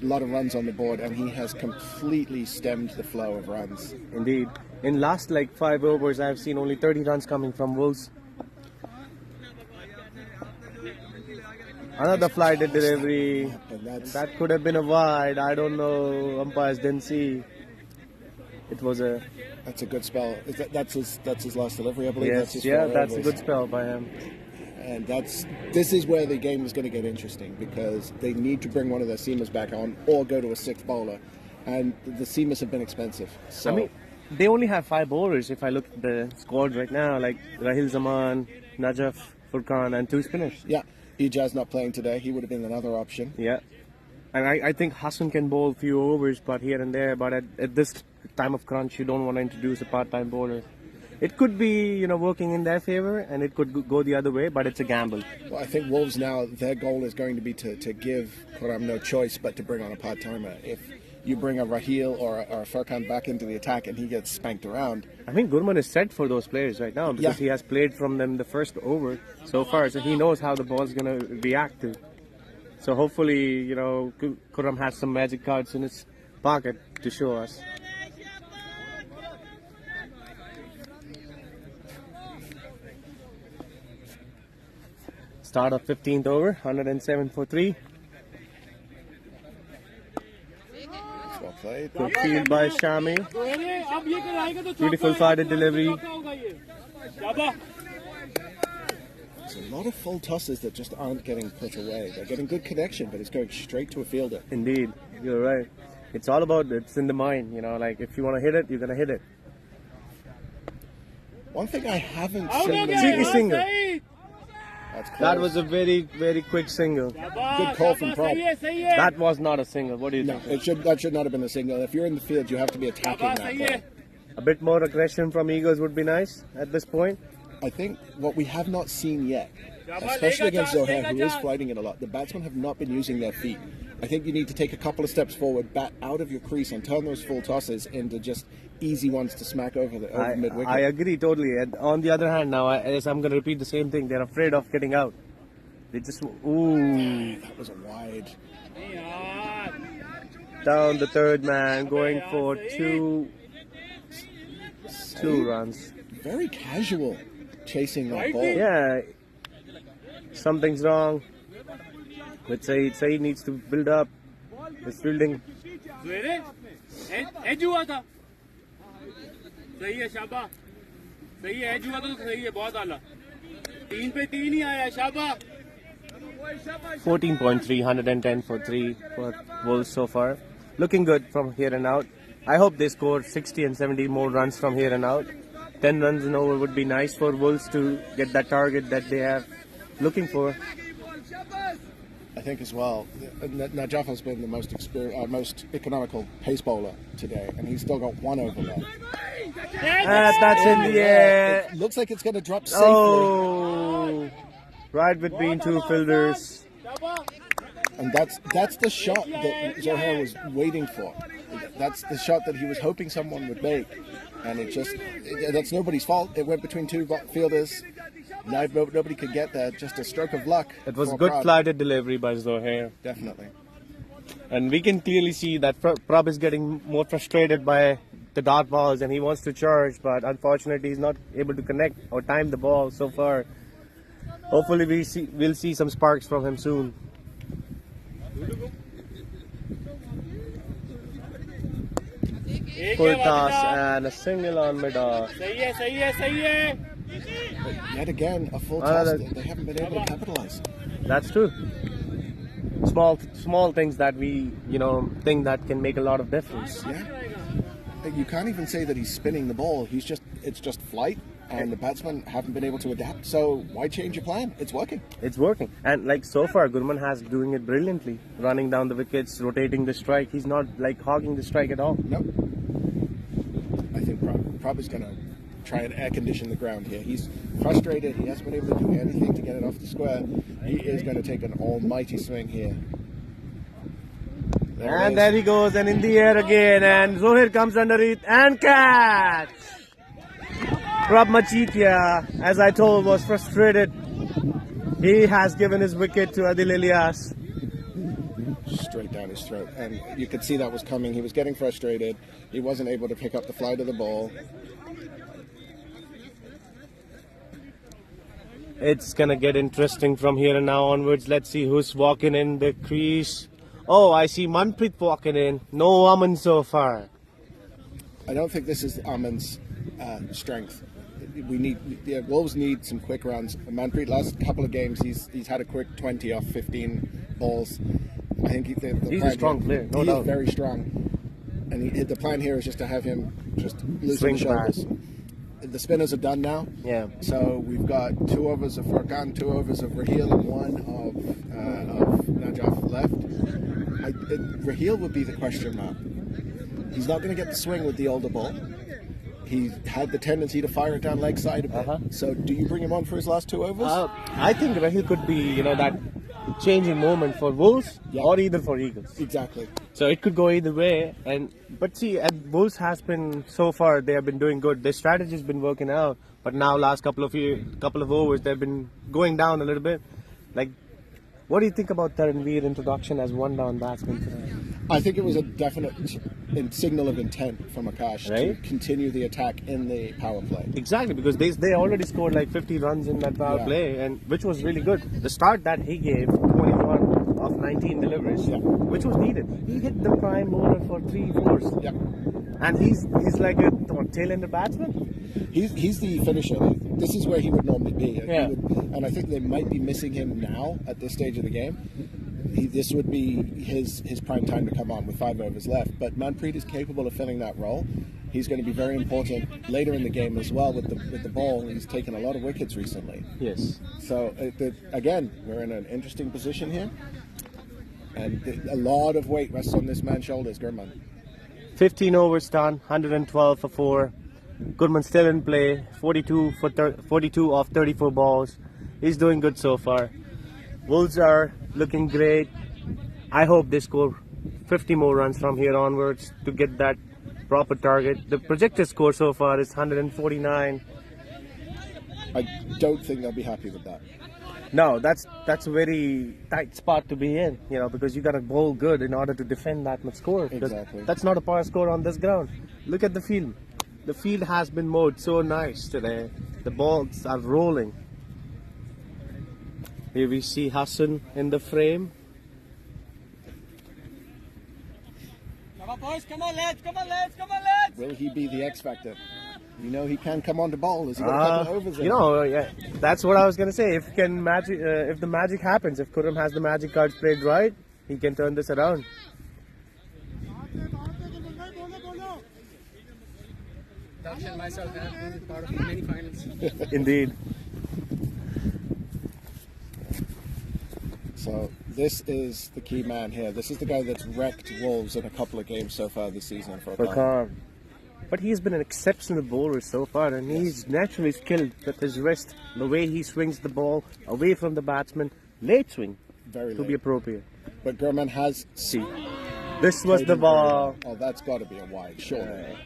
A lot of runs on the board, and he has completely stemmed the flow of runs. Indeed. In last 5 overs, I've seen only 30 runs coming from Wolves. Another flighted delivery. And That could have been a wide. I don't know. Umpires didn't see. It was a that's a good spell. That's his last delivery, I believe. yes. That's his Yeah, 4 that's a overs. good spell by him. And this is where the game is going to get interesting, because they need to bring one of their seamers back on or go to a 6th bowler, and the seamers have been expensive. So I mean, they only have 5 bowlers. If I look at the squad right now, like Rahil Zaman, Najaf, Furkan, and 2 spinners. yeah, Ijaz not playing today. He would have been another option. Yeah. And I think Hassan can bowl a few overs, but here and there. But at this time of crunch, you don't want to introduce a part-time bowler. It could be, working in their favor, and it could go the other way, but it's a gamble. Well, I think Wolves now, their goal is going to be to give Quram no choice but to bring on a part-timer. If you bring a Rahil or a Furkan back into the attack and he gets spanked around. I think Gurman is set for those players right now because he has played from them the first over so far, so he knows how the ball is going to react to. So hopefully, Quram has some magic cards in his pocket to show us. Start of 15th over, 107 for 3. Well Well played. Good field by Shami. Beautiful flighted delivery. There's a lot of full tosses that just aren't getting put away. They're getting good connection, but it's going straight to a fielder. Indeed, you're right. It's all about it's in the mind, you know, like if you want to hit it, you're going to hit it. One thing I haven't seen... Cheeky single. That's close. That was a very, very quick single. Good call from Prop. That was not a single. What do you No, think? that should not have been a single. If you're in the field, you have to be attacking that ball. A bit more aggression from Eagles would be nice at this point. I think what we have not seen yet, especially against Zohair, who is flighting it a lot, the batsmen have not been using their feet. I think you need to take a couple of steps forward, bat out of your crease, and turn those full tosses into just easy ones to smack over the mid-wicket. I agree totally. And on the other hand, now, I'm going to repeat the same thing. They're afraid of getting out. They just, ooh. That was a wide. Down the third man, going for two runs. Very casual chasing that ball. Yeah, something's wrong with Saeed. Saeed needs to build up his fielding. Edge हुआ था सही है शाबाश सही है as हुआ तो सही है बहुत आला 3 पे 3 ही आया शाबाश 14.3, 110 for 3 for Wolves so far. Looking good from here and out. I hope they score 60 and 70 more runs from here and out. 10 runs and over would be nice for Wolves to get that target that they have looking for. I think as well. Najaf has been the most economical pace bowler today, and he's still got one over left. That's in the air. It looks like it's going to drop safely. Oh, right between two fielders. And that's the shot that Zohair was waiting for. That's the shot that he was hoping someone would make. And that's nobody's fault. It went between two fielders. Nobody could get there. Just a stroke of luck. It was good flighted delivery by Zohair. Definitely. And we can clearly see that Prab is getting more frustrated by the dot balls and he wants to charge, but unfortunately he's not able to connect or time the ball so far. Hopefully we'll see some sparks from him soon. Full toss and a single on mid-off. Yet again, a full toss that they haven't been able to capitalize. That's true. Small things that we, think that can make a lot of difference. Yeah. You can't even say that he's spinning the ball. It's just flight, and the batsmen haven't been able to adapt. So why change your plan? It's working. It's working. And so far, Gurman has doing it brilliantly. Running down the wickets, rotating the strike. He's not hogging the strike at all. Nope. I think Prab is going to try and air condition the ground here. He's frustrated. He hasn't been able to do anything to get it off the square. He is going to take an almighty swing here. There he goes, and in the air again, and Zohair comes underneath and catch. Prab Machitia, as I told, was frustrated. He has given his wicket to Adil Ilyas. Straight down his throat, and you could see that was coming. He was getting frustrated. He wasn't able to pick up the flight of the ball. It's gonna get interesting from here and now onwards. Let's see who's walking in the crease. Oh, I see Manpreet walking in. No Aman so far. I don't think this is Aman's strength. Wolves need some quick runs. Manpreet, last couple of games, he's had a quick 20 off 15 balls. I think he's a strong player, no doubt. He is very strong. And the plan here is just to have him just loosen the shoulders. The spinners are done now. Yeah. So we've got 2 overs of Furkan, 2 overs of Raheel, and 1 of Najaf left. Raheel would be the question mark. He's not going to get the swing with the older ball. He had the tendency to fire it down leg side a bit. So do you bring him on for his last 2 overs? I think Raheel could be, that changing moment for Wolves or either for Eagles. Exactly. So it could go either way. But see, Wolves has been so far they have been doing good. Their strategy has been working out. But now last couple of overs they've been going down a little bit. What do you think about Taranveer introduction as one down batsman today? I think it was a definite signal of intent from Akash to continue the attack in the power play. Exactly, because they already scored 50 runs in that power play, and which was really good. The start that he gave, 21 off 19 deliveries, Yeah. which was needed. He hit the prime mover for 3 fours, Yeah. and he's like a tail-ender batsman. He's the finisher. This is where he would normally be. Yeah. And I think they might be missing him now at this stage of the game. This would be his prime time to come on with 5 overs left. But Manpreet is capable of filling that role. He's going to be very important later in the game as well with the ball. He's taken a lot of wickets recently. Yes. So again, we're in an interesting position here, and a lot of weight rests on this man's shoulders, Gurman. 15 overs done, 112 for 4. Goodman still in play, 42 off 34 balls. He's doing good so far. Wolves are looking great. I hope they score 50 more runs from here onwards to get that proper target. The projected score so far is 149. I don't think they'll be happy with that. No, that's a very tight spot to be in, because you got to bowl good in order to defend that much score. Exactly. That's not a power score on this ground. Look at the field. The field has been mowed so nice today. The balls are rolling. Here we see Hassan in the frame. Come on, boys. Come on, lads. Come on, lads. Come on, lads. Will he be the X factor? He can come on to bowl. Has he got a couple of overs in? Yeah, that's what I was gonna say. If the magic happens, if Khurram has the magic cards played right, he can turn this around. Darshan myself have been part of many finals. Indeed. So this is the key man here. This is the guy that's wrecked Wolves in a couple of games so far this season for Khan. But he's been an exceptional bowler so far, and he's naturally skilled with his wrist, the way he swings the ball away from the batsman, late swing, Very to late. be appropriate. But Gurman has See, this was the ball. Oh, that's got to be a wide, surely.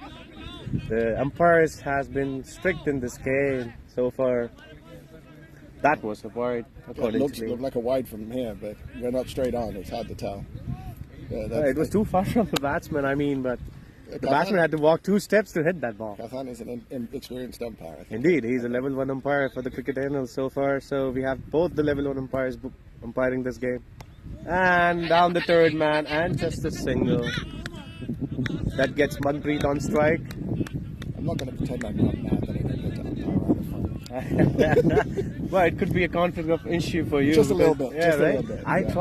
The umpires has been strict in this game so far. That was a wide, It according looks to me. like a wide from here, but we're not straight on. It's hard to tell. It was too far from the batsman, but the Kathan- batsman had to walk 2 steps to hit that ball. Kathan is an experienced umpire, I think. Indeed, he's a level 1 umpire for the cricket annals so far. So we have both the level 1 umpires umpiring this game. And down the third man, and just a single. That gets Manpreet on strike. I'm not going to pretend I'm not mad that I didn't get to umpire on the phone. Well, it could be a conflict of issue for you. Just a little because- bit, Yeah, just a right? little bit, I yeah.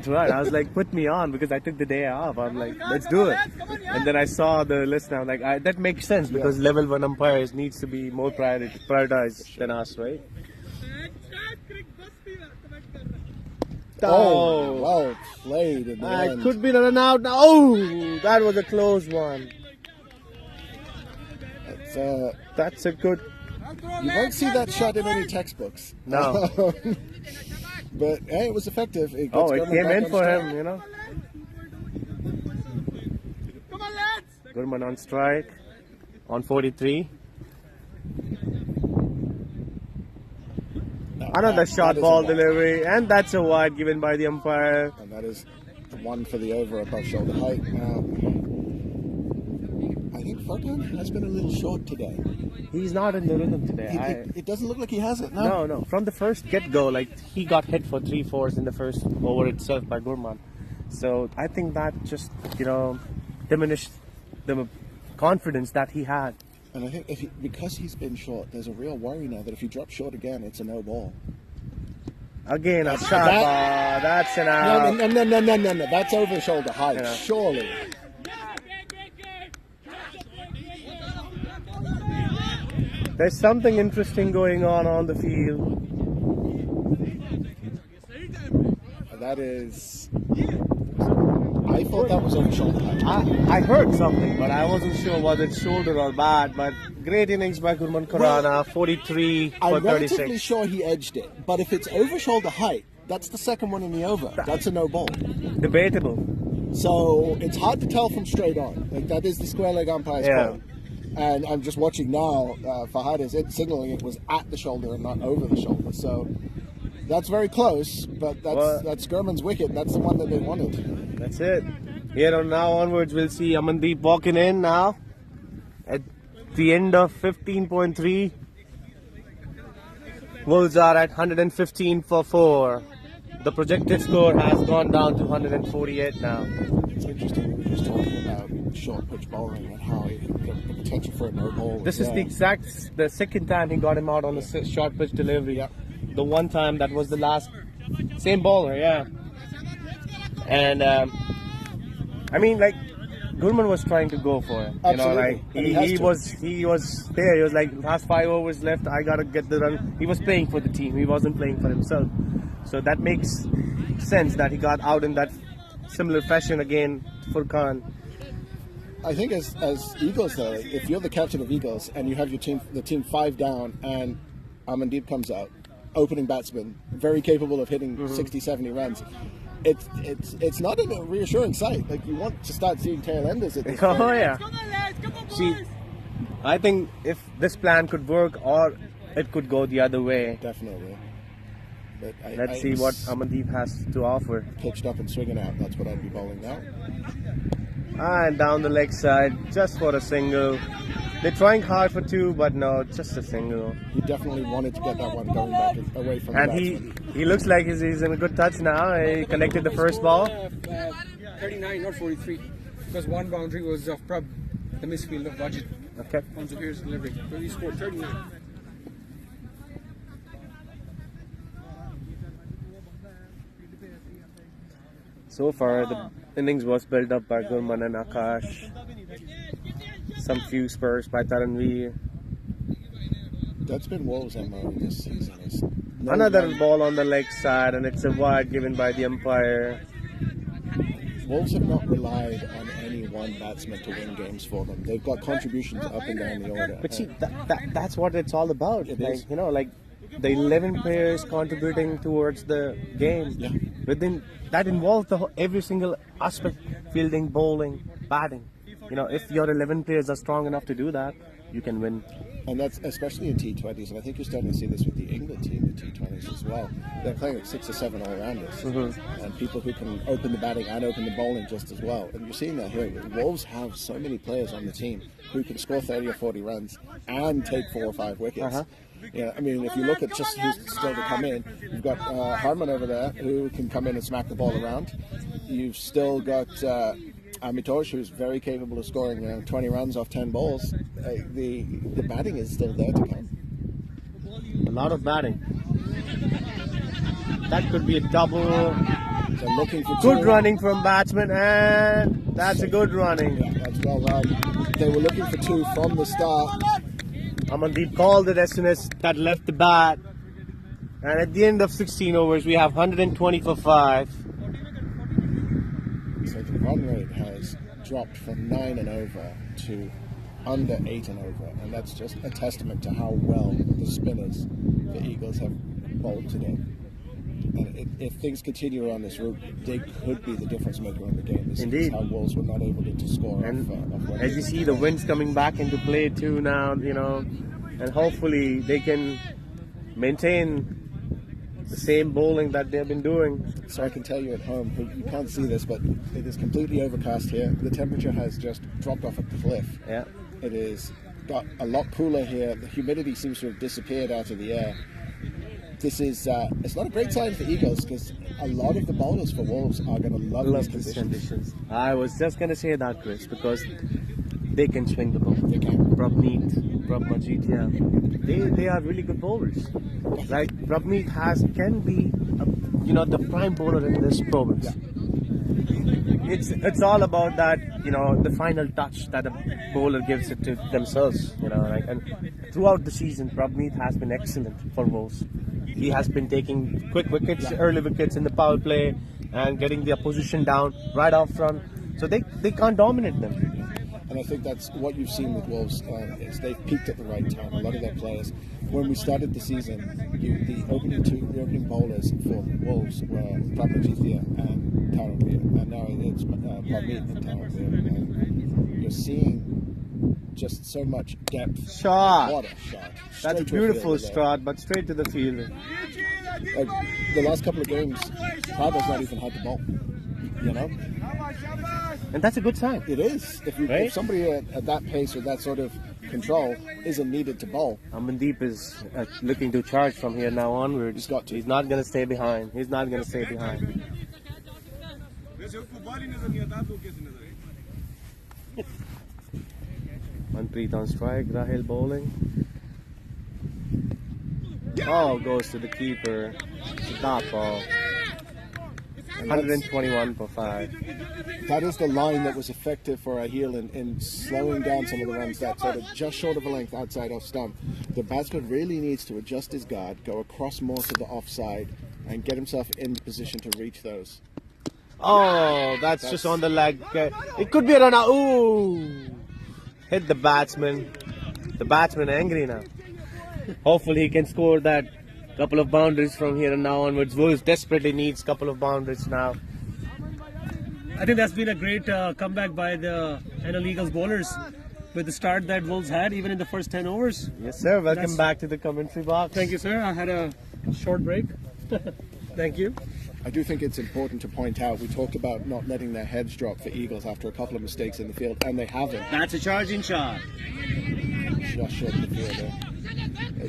tried. I was like, put me on because I took the day off. I'm like, let's do it. And then I saw the list and I'm like, that makes sense because level 1 umpires needs to be more prioritized than us, right? Oh, well played in the end. Could be the run out. Oh, that was a close one. That's a good. You won't see that shot in any textbooks. No. But hey, it was effective. It Oh, gets it Gurman came back in on for strike. him, Come on, lads. Gurman on strike, on 43. No, Another that short is a ball wide. delivery, and that's a wide given by the umpire. And that is one for the over above shoulder height. I think Furkan has been a little short today. He's not in the rhythm today. It doesn't look like he has it. No. No. From the first get-go, he got hit for 3-4s in the first over itself by Gurman. So I think that just, diminished the confidence that he had. And I think because he's been short, there's a real worry now that if he drops short again, it's a no ball. Again, a shot ball. That's an out. No. That's over shoulder height. Yeah. Surely. There's something interesting going on the field. That is. I thought that was over shoulder height. I heard something, but I wasn't sure was it shoulder or bat. But great innings by Gurman Khurana, 43 for I'm relatively 36. sure he edged it, but if it's over shoulder height, that's the second one in the over. That's a no ball. Debatable. So it's hard to tell from straight on. That is the square leg umpire's call. And I'm just watching now. Fahad is signaling it was at the shoulder and not over the shoulder. So that's very close, but that's Gurman's wicket. That's the one that they wanted. That's it. Here on now onwards, we'll see Amandeep walking in now at the end of 15.3. Wolves are at 115 for 4. the projected score has gone down to 148 now. It's interesting. We were just talking about short pitch bowling and how the potential for a no ball. This is the second time he got him out on the short pitch delivery. Yeah. The one time that was the last same bowler, yeah. And I mean, like Gurman was trying to go for it. You know, Absolutely. like And he was there. He was like, last 5 overs left. I gotta get the run. He was playing for the team. He wasn't playing for himself. So that makes sense that he got out in that similar fashion again for Khan. I think as Eagles though, if you're the captain of Eagles and you have the team 5 down and Amandeep comes out, opening batsman, very capable of hitting 60, 70 runs. It's not a reassuring sight. Like you want to start seeing tail enders at this point. Oh yeah. See, I think if this plan could work or it could go the other way. Definitely. But Let's see what Amandeep has to offer. Pitched up and swinging out. That's what I'd be bowling now. And down the leg side, just for a single. They're trying hard for 2, but no, just a single. He definitely wanted to get that one going back away from And the batsman. he looks like he's in a good touch now. He connected the first ball. 39, not 43. Because one boundary was off Prab, the misfield of budget. Okay. On Zahir's delivery. So he scored 39. So far, the innings was built up by Gurman and Akash. Some few spurs by Taranveer. That's been Wolves' MO this season. Is no Another one- ball on the leg side, and it's a wide given by the umpire. Wolves have not relied on any one batsman to win games for them. They've got contributions up and down the order. But see, that's what it's all about. It Like is. you know, like the 11 players contributing towards the game. Yeah. Within that involves every single aspect: fielding, bowling, batting. You know, if your 11 players are strong enough to do that, you can win. And that's especially in T20s, and I think you're starting to see this with the England team in T20s as well. They're playing with 6 or 7 all-rounders, and people who can open the batting and open the bowling just as well. And you're seeing that here. Wolves have so many players on the team who can score 30 or 40 runs and take 4 or 5 wickets. Yeah, I mean, if you look at just who's still to come in, you've got Harman over there who can come in and smack the ball around. You've still got Amitosh, who's very capable of scoring 20 runs off 10 balls. The batting is still there to come. A lot of batting. That could be a double. So looking for Good two. running from batsman, and that's a good running. Yeah, that's well run. They were looking for 2 from the start. Amandeep called it as soon as that left the bat. And at the end of 16 overs, we have 120 for 5. So the run rate has dropped from 9 and over to under 8 and over, and that's just a testament to how well the spinners, the Eagles, have bowled today. And if things continue on this route, they could be the difference maker in the game. This Indeed. is how Wolves were not able to score. And off as you see, the wind's coming back into play too now, you know, and hopefully they can maintain the same bowling that they've been doing. So I can tell you at home, you can't see this, but it is completely overcast here. The temperature has just dropped off a cliff. Yeah. It is got a lot cooler here. The humidity seems to have disappeared out of the air. This is it's not a great sign for Eagles because a lot of the bowlers for Wolves are going to love these These conditions. conditions. I was just going to say that, Chris, because they can swing the ball. They can. Prabmeet, Prabmajit, yeah. They are really good bowlers. Like Prabmeet can be, the prime bowler in this province. It's all about that, the final touch that a bowler gives it to themselves, and throughout the season, Prabmeet has been excellent for Wolves. He has been taking quick wickets, early wickets in the power play, and getting the opposition down right off front, so they can't dominate them. And I think that's what you've seen with Wolves is they've peaked at the right time. A lot of their players, when we started the season, the opening bowlers for Wolves were Prabhajithia and Taranveer, and now it's Prabmeet and Taranveer. And you're seeing just so much depth. Shot. What a shot! That's a Straight to beautiful fielder there. shot, but straight to the field. Like, the last couple of games, Prabha's not even had the ball. And that's a good sign. It is. If Right? somebody at that pace with that sort of control isn't needed to bowl. Amandeep is looking to charge from here now onwards. He's got to. He's not going to stay behind. He's not going to stay behind. Manpreet on strike. Rahil bowling. Oh, goes to the keeper. It's a dot ball. 121 for 5. That is the line that was effective for Rahil in slowing down some of the runs that sort of just short of a length outside off stump. The batsman really needs to adjust his guard, go across more to the offside, and get himself in position to reach those. Oh, that's just on the leg. It could be a run out. Ooh! Hit the batsman. The batsman angry now. Hopefully he can score that couple of boundaries from here and now onwards. Wolves desperately needs couple of boundaries now. I think that's been a great comeback by the NL Eagles bowlers with the start that Wolves had, even in the first 10 overs. Yes, sir. Welcome back to the commentary box. Thank you, sir. I had a short break. Thank you. I do think it's important to point out, we talked about not letting their heads drop for Eagles after a couple of mistakes in the field, and they haven't. That's a charging shot. Just short of the field there.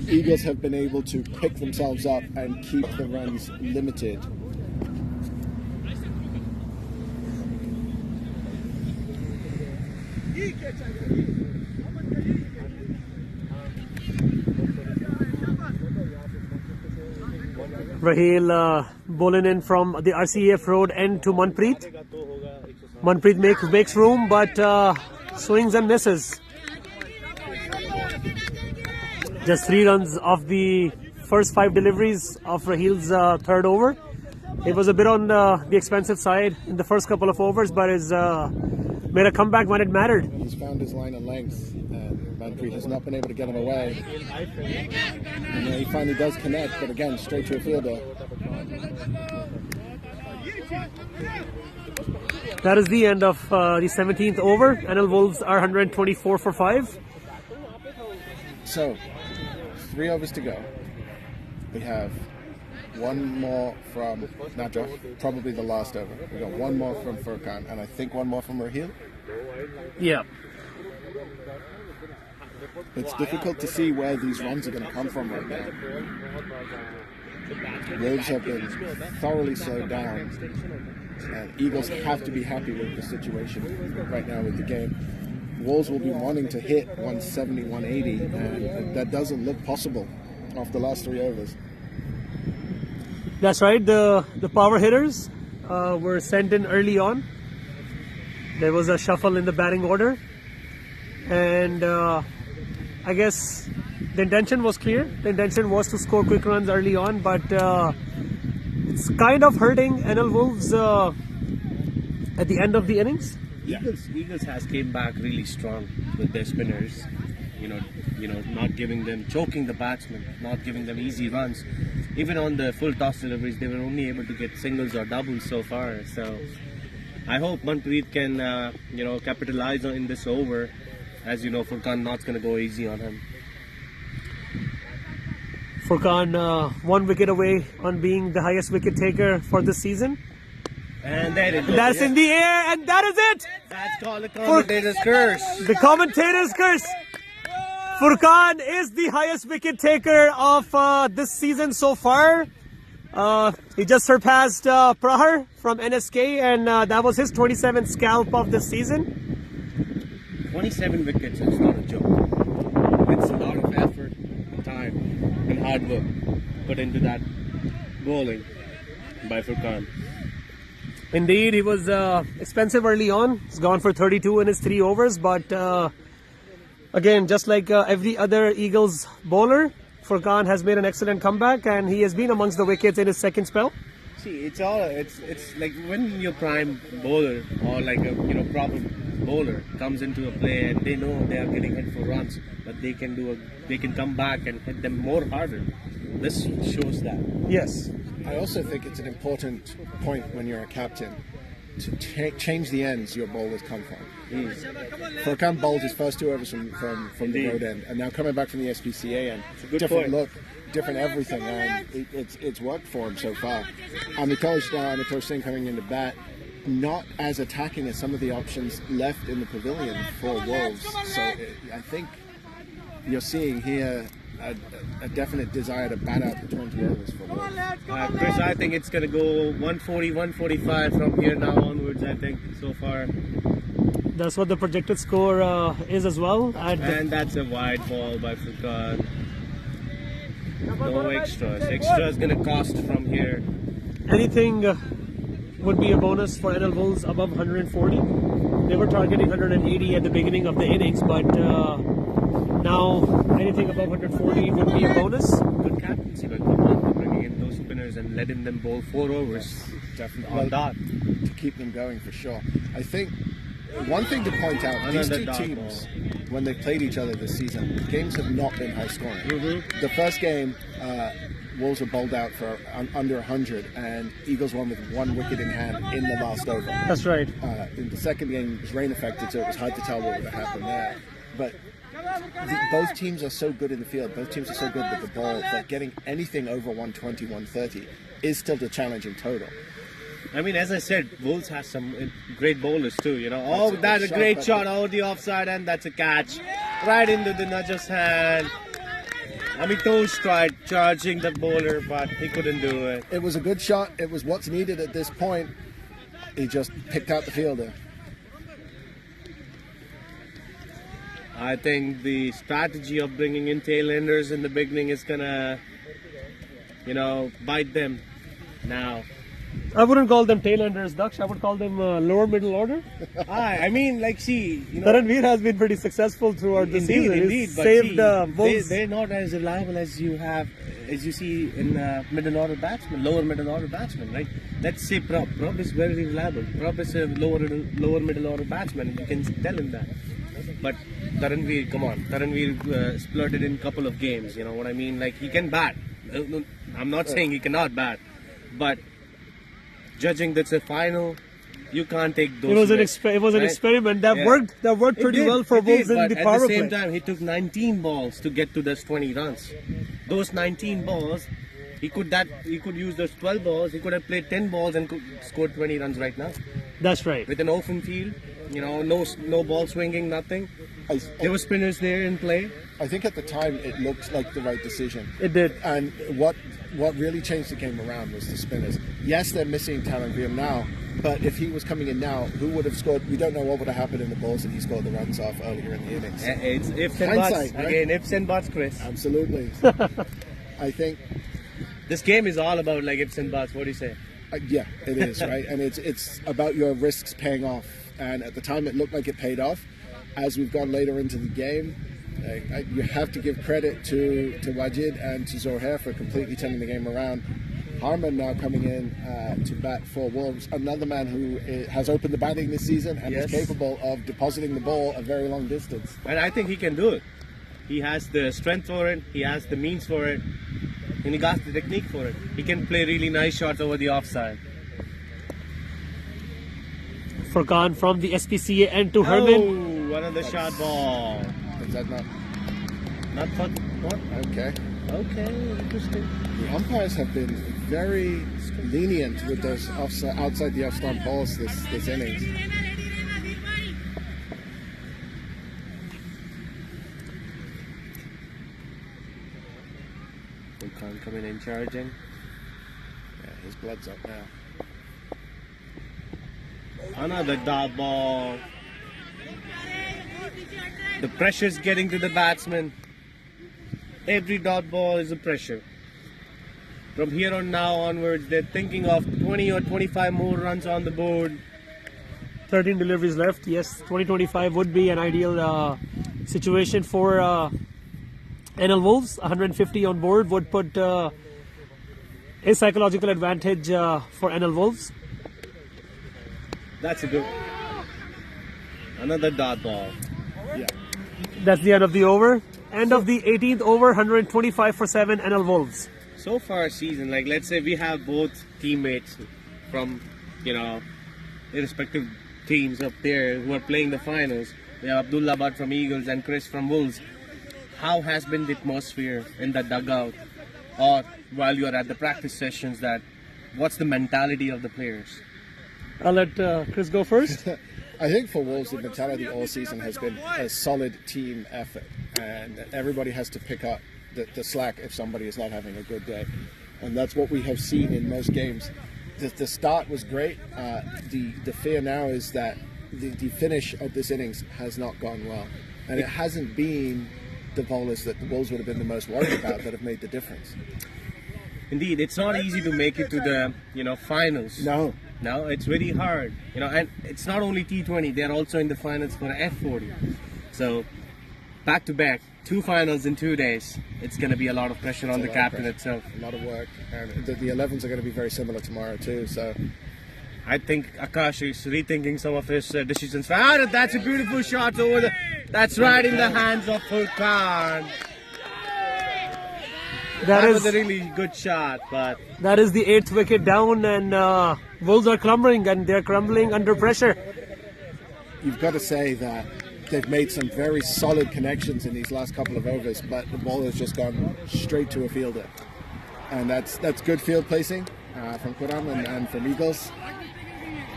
Eagles have been able to pick themselves up and keep the runs limited. Rahil bowling in from the RCEF road end to Manpreet. Manpreet makes room, but swings and misses. Just 3 runs off the first 5 deliveries of Rahil's third over. It was a bit on the expensive side in the first couple of overs, but has made a comeback when it mattered. He's found his line of length, and Manpreet has not been able to get him away. And he finally does connect, but again, straight to a fielder. That is the end of the 17th over. NL Wolves are 124 for 5. So, 3 overs to go. We have one more from Najaf, probably the last over. We got one more from Furkan, and I think one more from Rahil. Yeah. It's difficult to see where these runs are going to come from right now. Wolves have been thoroughly slowed down, and Eagles have to be happy with the situation right now with the game. Wolves will be wanting to hit 170, 180, and that doesn't look possible off the last 3 overs. That's right. The power hitters were sent in early on. There was a shuffle in the batting order, and I guess the intention was clear. The intention was to score quick runs early on, but it's kind of hurting NL Wolves at the end of the innings. Eagles has came back really strong with their spinners. You know, not giving them, choking the batsmen, not giving them easy runs. Even on the full toss deliveries, they were only able to get singles or doubles so far. So I hope Manpreet can, capitalize on in this over. As you know, Furkan not going to go easy on him. Furkan 1 wicket away on being the highest wicket taker for this season. And there it is. That's in the air, and that is it. That's called the commentator's curse. The commentator's curse. Furkan is the highest wicket taker of this season so far. He just surpassed Prahar from NSK, and that was his 27th scalp of this season. 27 wickets, it's not a joke. It's a lot of effort, time, and hard work put into that bowling by Furkan. Indeed, he was expensive early on. He's gone for 32 in his 3 overs, but again, just like every other Eagles bowler, Furkan has made an excellent comeback, and he has been amongst the wickets in his second spell. See, it's like when your prime bowler or like a proper bowler comes into a play and they know they are getting hit for runs, but they can come back and hit them more harder. This shows that. Yes. I also think it's an important point when you're a captain to change the ends your bowlers come from. Furkan bowled his first 2 overs from the road end, and now coming back from the SPCA end, different look, different everything, and it's worked for him so far. Amitosh Singh coming into bat, not as attacking as some of the options left in the pavilion for Wolves. So I think you're seeing here a definite desire to bat out the 20 overs for Wolves. Chris, I think it's going to go 140, 145 from here now onwards, I think, so far. That's what the projected score is as well. And that's a wide ball by Furkan. No extras. Extra is going to cost from here. Anything would be a bonus for NL Wolves above 140. They were targeting 180 at the beginning of the innings, but now anything above 140 would be a bonus. Good captaincy, but come on, bringing in those spinners and letting them bowl 4 overs. Definitely. On dot. To keep them going for sure. I think one thing to point out, these two teams, when they played each other this season, the games have not been high scoring. The first game, Wolves were bowled out for under 100, and Eagles won with 1 wicket in hand in the last over. That's right. In the second game, it was rain affected, so it was hard to tell what would have happened there. But both teams are so good in the field, both teams are so good with the ball, that getting anything over 120, 130 is still a challenging total. I mean, as I said, Wolves has some great bowlers too, you know. Oh, That's that's a a shot, great but- shot over the offside, and that's a catch. Right into the nudger's hand. Amitosh tried charging the bowler, but he couldn't do it. It was a good shot. It was what's needed at this point. He just picked out the fielder. I think the strategy of bringing in tailenders in the beginning is gonna, you know, bite them now. I wouldn't call them tailenders, Daksh. I would call them lower middle order. I mean, like, see, you know, Taranveer has been pretty successful throughout the season. indeed, He's but saved see, Wolves. they're not as reliable as you see in middle order batsmen, lower middle order batsmen, right? Let's say Prab is very reliable. Prab is a lower middle order batsman. You can tell him that. But Taranveer, come on, Taranveer splurted in a couple of games. You know what I mean? Like, he can bat. I'm not saying he cannot bat, but judging that's a final, you can't take those. It was an risks, an right? experiment that Yeah. worked. That worked It pretty did, well for it Wolves did, in but the power at the play. same time, he took 19 balls to get to those 20 runs. Those 19 balls, he could use those 12 balls. He could have played 10 balls and could scored 20 runs right now That's right. with an open field. You know, no ball swinging, nothing. There were spinners there in play. I think at the time it looked like the right decision. It did. And what really changed the game around was the spinners. Yes, they're missing Taranveer now, but if he was coming in now, who would have scored? We don't know what would have happened in the balls that he scored the runs off earlier in the innings. It's ifs and buts. Hindsight, right? Again, ifs and buts, Chris. Absolutely. I think, This game is all about like ifs and buts. What do you say? yeah, it is, right? And it's about your risks paying off. And at the time, it looked like it paid off. As we've gone later into the game, you have to give credit to Wajid and to Zohair for completely turning the game around. Harman now coming in to bat for Wolves, another man who has opened the batting this season and Yes. is capable of depositing the ball a very long distance. And I think he can do it. He has the strength for it. He has the means for it. And he got the technique for it. He can play really nice shots over the offside. Furkan from the SPCA end to Herman. Oh, another shot ball. Is that not Not for what? okay? Okay, interesting. The umpires have been very lenient with those outside the off-stump balls this innings. We can't come in and charging. Yeah, his blood's up now. Another dot ball. The pressure's getting to the batsman. Every dot ball is a pressure. From here on now onwards, they're thinking of 20 or 25 more runs on the board. 13 deliveries left. Yes, 2025 would be an ideal situation for NL Wolves. 150 on board would put a psychological advantage for NL Wolves. That's a good. Another dot ball. Yeah. That's the end of the over. End of the 18th over, 125 for 7 NL Wolves. So far season, like let's say we have both teammates from, you know, irrespective teams up there who are playing the finals. We have Abdullah Bhatt from Eagles and Chris from Wolves. How has been the atmosphere in the dugout or while you are at the practice sessions? That what's the mentality of the players? I'll let Chris go first. I think for Wolves, the mentality all season has been a solid team effort, and everybody has to pick up the slack if somebody is not having a good day, and that's what we have seen in most games. The start was great. The fear now is that the finish of this innings has not gone well, and it hasn't been the bowlers that the Wolves would have been the most worried about that have made the difference. Indeed, it's not easy to make it to the finals. No. No, it's very hard. And it's not only T20; they're also in the finals for F40. So, back to back, 2 finals in 2 days. It's going to be a lot of pressure on the captain itself. A lot of work, and the 11s are going to be very similar tomorrow too. So, I think Akash is rethinking some of his decisions. That's a beautiful shot over the. That's right in the hands of Furkan. That was a really good shot, but that is the 8th wicket down, and Wolves are crumbling, and they're crumbling under pressure. you've got to say that they've made some very solid connections in these last couple of overs, but the ball has just gone straight to a fielder, and that's good field placing from Kuram and from Eagles.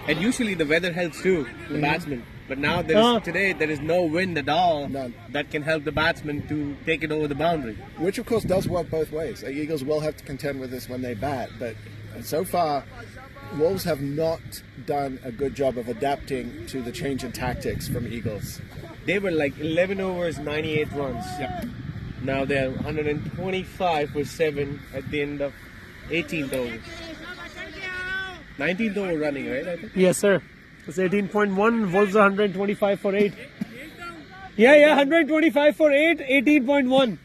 And usually the weather helps too, the batsman. But now today there is no wind at all. None. That can help the batsman to take it over the boundary. Which of course does work both ways. The Eagles will have to contend with this when they bat, but so far Wolves have not done a good job of adapting to the change in tactics from Eagles. They were like 11 overs, 98 runs. Yep. Now they're 125 for 7 at the end of 18th over. 19th over running, right? I think. Yes, sir. It's 18.1. Wolves are 125 for 8. Yeah, 125 for 8, 18.1.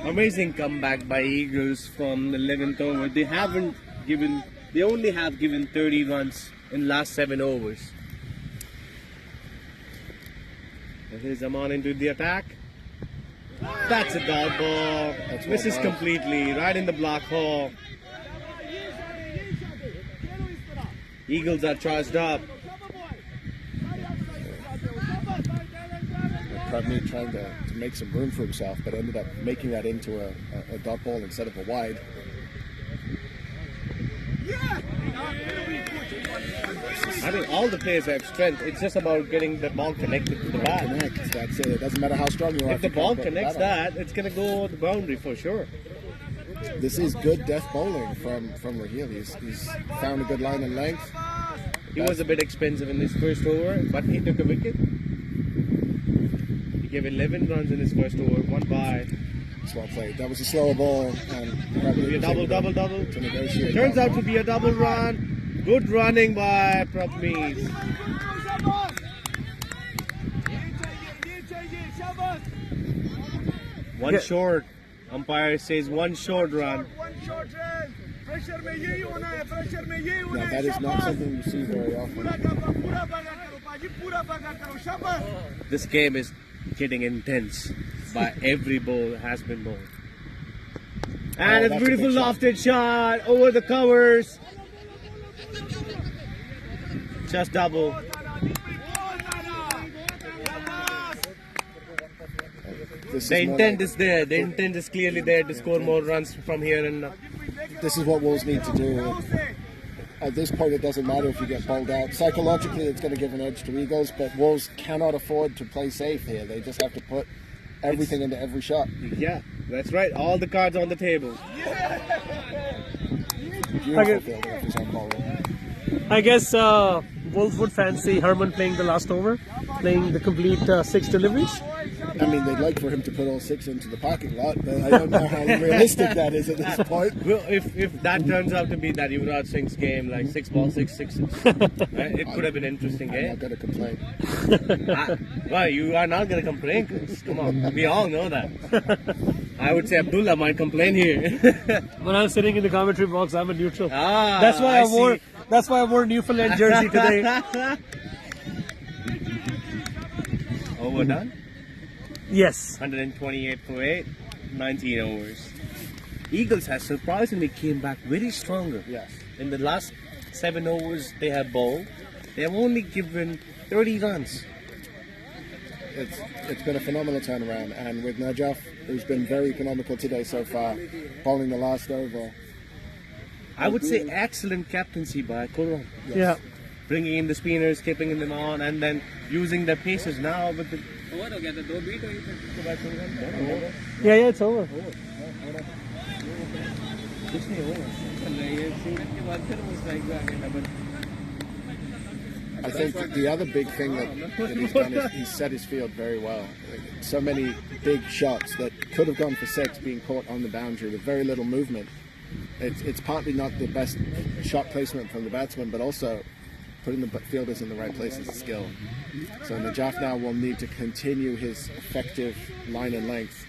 Amazing comeback by Eagles from the 11th over. They only have given 30 runs in last 7 overs. And here's Aman into the attack. That's a dot ball. Misses completely, right in the black hole. Eagles are charged up. Probably trying to make some room for himself, but ended up making that into a dot ball instead of a wide. I think all the players have strength. It's just about getting the ball connected to the bat. Connect, that's it. It doesn't matter how strong you are. If the ball connects that, it's going to go over the boundary for sure. This is good death bowling from Raheel. He's found a good line and length. He was a bit expensive in his first over, but he took a wicket. He gave 11 runs in his first over, 1 by. That's well played. That was a slower ball. And Probably a double. To negotiate. Turns out to be a double run. Good running by Prabmeet. One short. Umpire says 1 short run. Now, that is not something you see very often. This game is getting intense by every ball has been bowled. And it's a beautiful lofted shot over the covers. Just double. The intent is there. The intent is clearly there to score more runs from here and this is what Wolves need to do. At this point, it doesn't matter if you get bowled out. Psychologically, it's going to give an edge to Eagles, but Wolves cannot afford to play safe here. They just have to put everything into every shot. Yeah, that's right. All the cards on the table. Beautiful fielding of his own bowler. I guess Wolves would fancy Herman playing the last over, playing the complete 6 deliveries. I mean, they'd like for him to put all 6 into the parking lot, but I don't know how realistic that is at this point. Well, if that turns out to be that Yuvraj Singh's game, like 6 balls, 6 sixes, it could have been an interesting game. I'm not going to complain. Well, you are not going to complain, Chris. Come on, we all know that. I would say Abdullah might complain here. When I'm sitting in the commentary box, I'm a neutral. That's why I wore Newfoundland jersey today. Overdone. Yes. 128 for 8, 19 overs. Eagles has surprisingly came back very stronger. Yes. In the last 7 overs they have bowled, they have only given 30 runs. It's been a phenomenal turnaround, and with Najaf, who's been very economical today so far, bowling the last over. I would say excellent captaincy by Kuram. Yeah. bringing in the spinners, keeping them on, and then using their paces now with the. Yeah, it's over. I think the other big thing that he's done is he's set his field very well. So many big shots that could have gone for 6 being caught on the boundary with very little movement. It's partly not the best shot placement from the batsman, but also putting the fielders in the right place is a skill. So Najaf now will need to continue his effective line and length.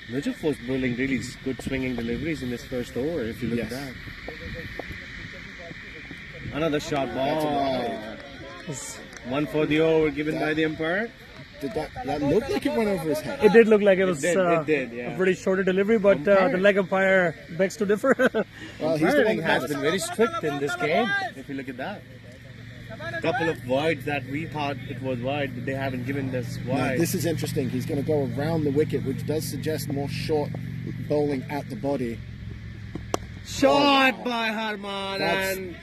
Najaf was bowling really good swinging deliveries in this first over, if you look Yes. at that. Another shot ball. One for the over given by the umpire. Did that look like it went over his head? It did look like it was It did, yeah. a pretty shorter delivery, but the leg umpire begs to differ. Well, he's the one Umpiring that has has been very strict in this game, if you look at that. Couple of wides that we thought it was wide, but they haven't given this Now, wide. this is interesting. He's going to go around the wicket, which does suggest more short bowling at the body. Shot by Harman, That's- and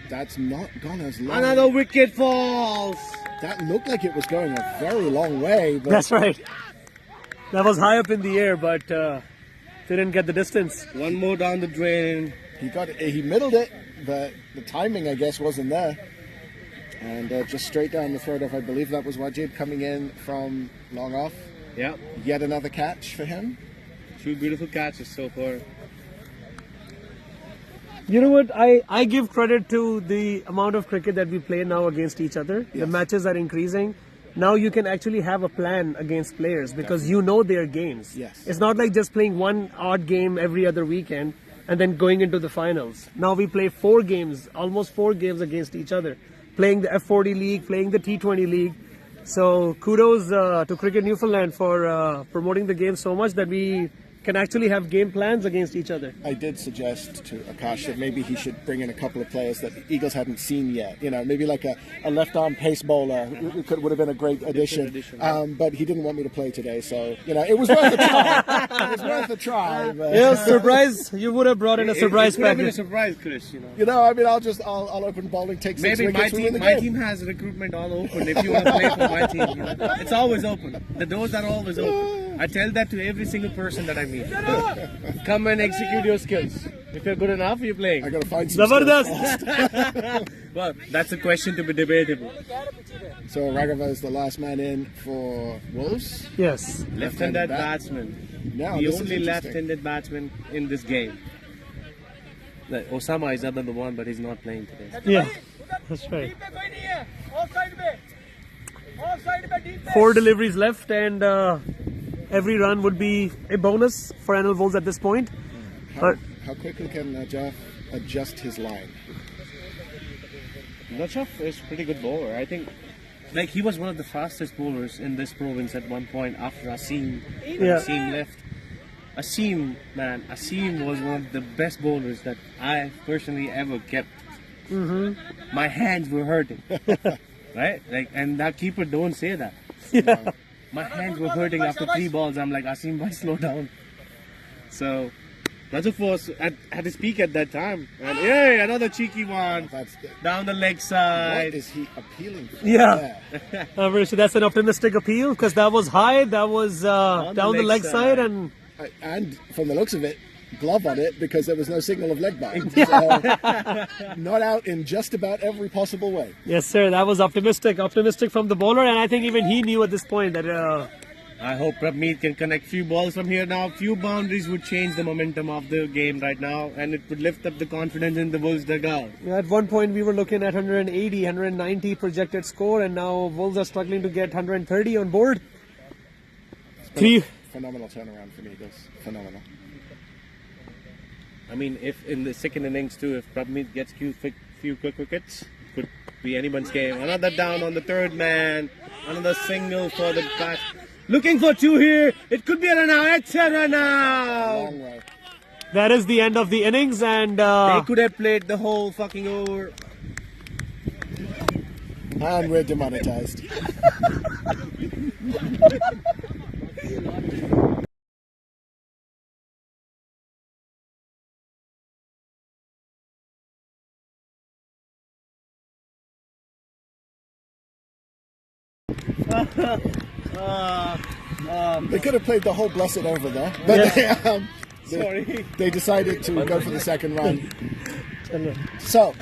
That's not gone as long. another wicket falls. That looked like it was going a very long way, but That's right. That was high up in the air, but didn't get the distance. One more down the drain. he middled it, but the timing, I guess, wasn't there. And just straight down the throat of, I believe that was Wajid coming in from long off. Yep, Yet another catch for him. 2 beautiful catches so far. You know what? I give credit to the amount of cricket that we play now against each other. The matches are increasing. Now you can actually have a plan against players because you know their games. Yes. It's not like just playing one odd game every other weekend and then going into the finals. Now we play 4 games, almost 4 games against each other, playing the F40 League, playing the T20 League. So kudos to Cricket Newfoundland for promoting the game so much that we can actually have game plans against each other. I did suggest to Akash that maybe he should bring in a couple of players that the Eagles hadn't seen yet. You know, maybe like a left-arm pace bowler would have been a great addition. But he didn't want me to play today, so you know it was worth a try. It was worth a try. But, Yeah, surprise! You would have brought in a surprise It would have been a package. surprise, Chris. I mean, I'll open bowling, take 6 Maybe wickets, we win the my game. team has recruitment all open. If you want to play for my team, it's always open. The doors are always open. I tell that to every single person that I meet. Come and execute your skills. If you're good enough, you're playing. I got to find some. Zabardast! Well, that's a question to be debatable. So Raghava is the last man in for Wolves. Yes. Left-handed batsman. Now, The this is only interesting. left-handed batsman in this game. Osama is another one, but he's not playing today. Yeah, that's right. Offside पे, offside पे deep पे. 4 deliveries left, and every run would be a bonus for NL Wolves at this point. But How quickly can Najaf adjust his line? Najaf is a pretty good bowler. I think he was one of the fastest bowlers in this province at one point after Asim. Yeah. Asim left. Asim was one of the best bowlers that I personally ever kept. My hands were hurting. Right? And that keeper don't say that. yeah, My hands were hurting after 3 balls. I'm like, Asim, why slow down? So, Najaf was at his peak at that time. And hey, another cheeky one. That's Down the leg what side. is he appealing for? Yeah. So that's an optimistic appeal because that was high, that was down the leg side, and And from the looks of it, glove on it because there was no signal of leg bind. So, not out in just about every possible way. yes, sir, that was optimistic from the bowler, and I think even he knew at this point that I hope Prabmeet can connect few balls from here now. Few boundaries would change the momentum of the game right now, and it would lift up the confidence in the Wolves dugout. at one point we were looking at 180, 190 projected score, and now Wolves are struggling to get 130 on board. Three. Phenomenal turnaround from Eagles. Phenomenal. I mean, if in the second innings too, if Prabmeet gets few quick wickets, could be anyone's game. Another down on the third man. Another single for the bat. Looking for 2 here. It could be a run out. It's a run out. Long way. That is the end of the innings, and They could have played the whole fucking over. And we're demonetized. They could have played the whole blessed over there, but they decided to go for the second run. So,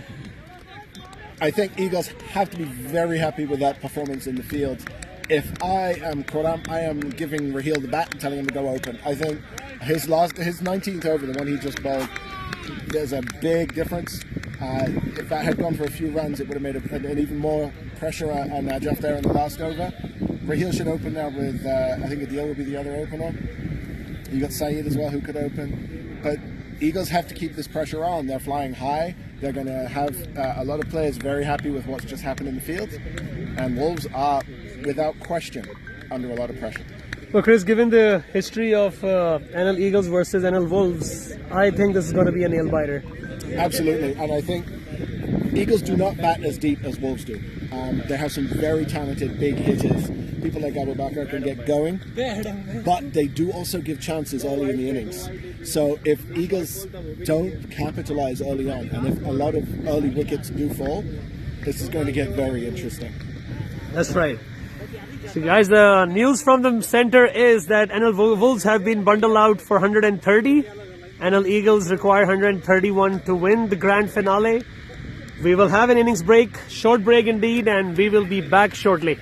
I think Eagles have to be very happy with that performance in the field. If I am Koram, I am giving Raheel the bat and telling him to go open. I think his 19th over, the one he just bowled, there's a big difference. If that had gone for a few runs, it would have made an even more pressure on Najaf there in the last over. Raheel should open now with, I think Adil will be the other opener. You got Saeed as well who could open. But Eagles have to keep this pressure on. They're flying high. They're going to have a lot of players very happy with what's just happened in the field. And Wolves are, without question, under a lot of pressure. Well, Chris, given the history of NL Eagles versus NL Wolves, I think this is going to be a nail-biter. Absolutely. And I think Eagles do not bat as deep as Wolves do. They have some very talented big hitters. People like Abu Bakr can get going, but they do also give chances early in the innings. So if Eagles don't capitalize early on, and if a lot of early wickets do fall, this is going to get very interesting. That's right. So guys, the news from the center is that NL Wolves have been bundled out for 130. NL Eagles require 131 to win the grand finale. We will have an innings break, short break indeed, and we will be back shortly.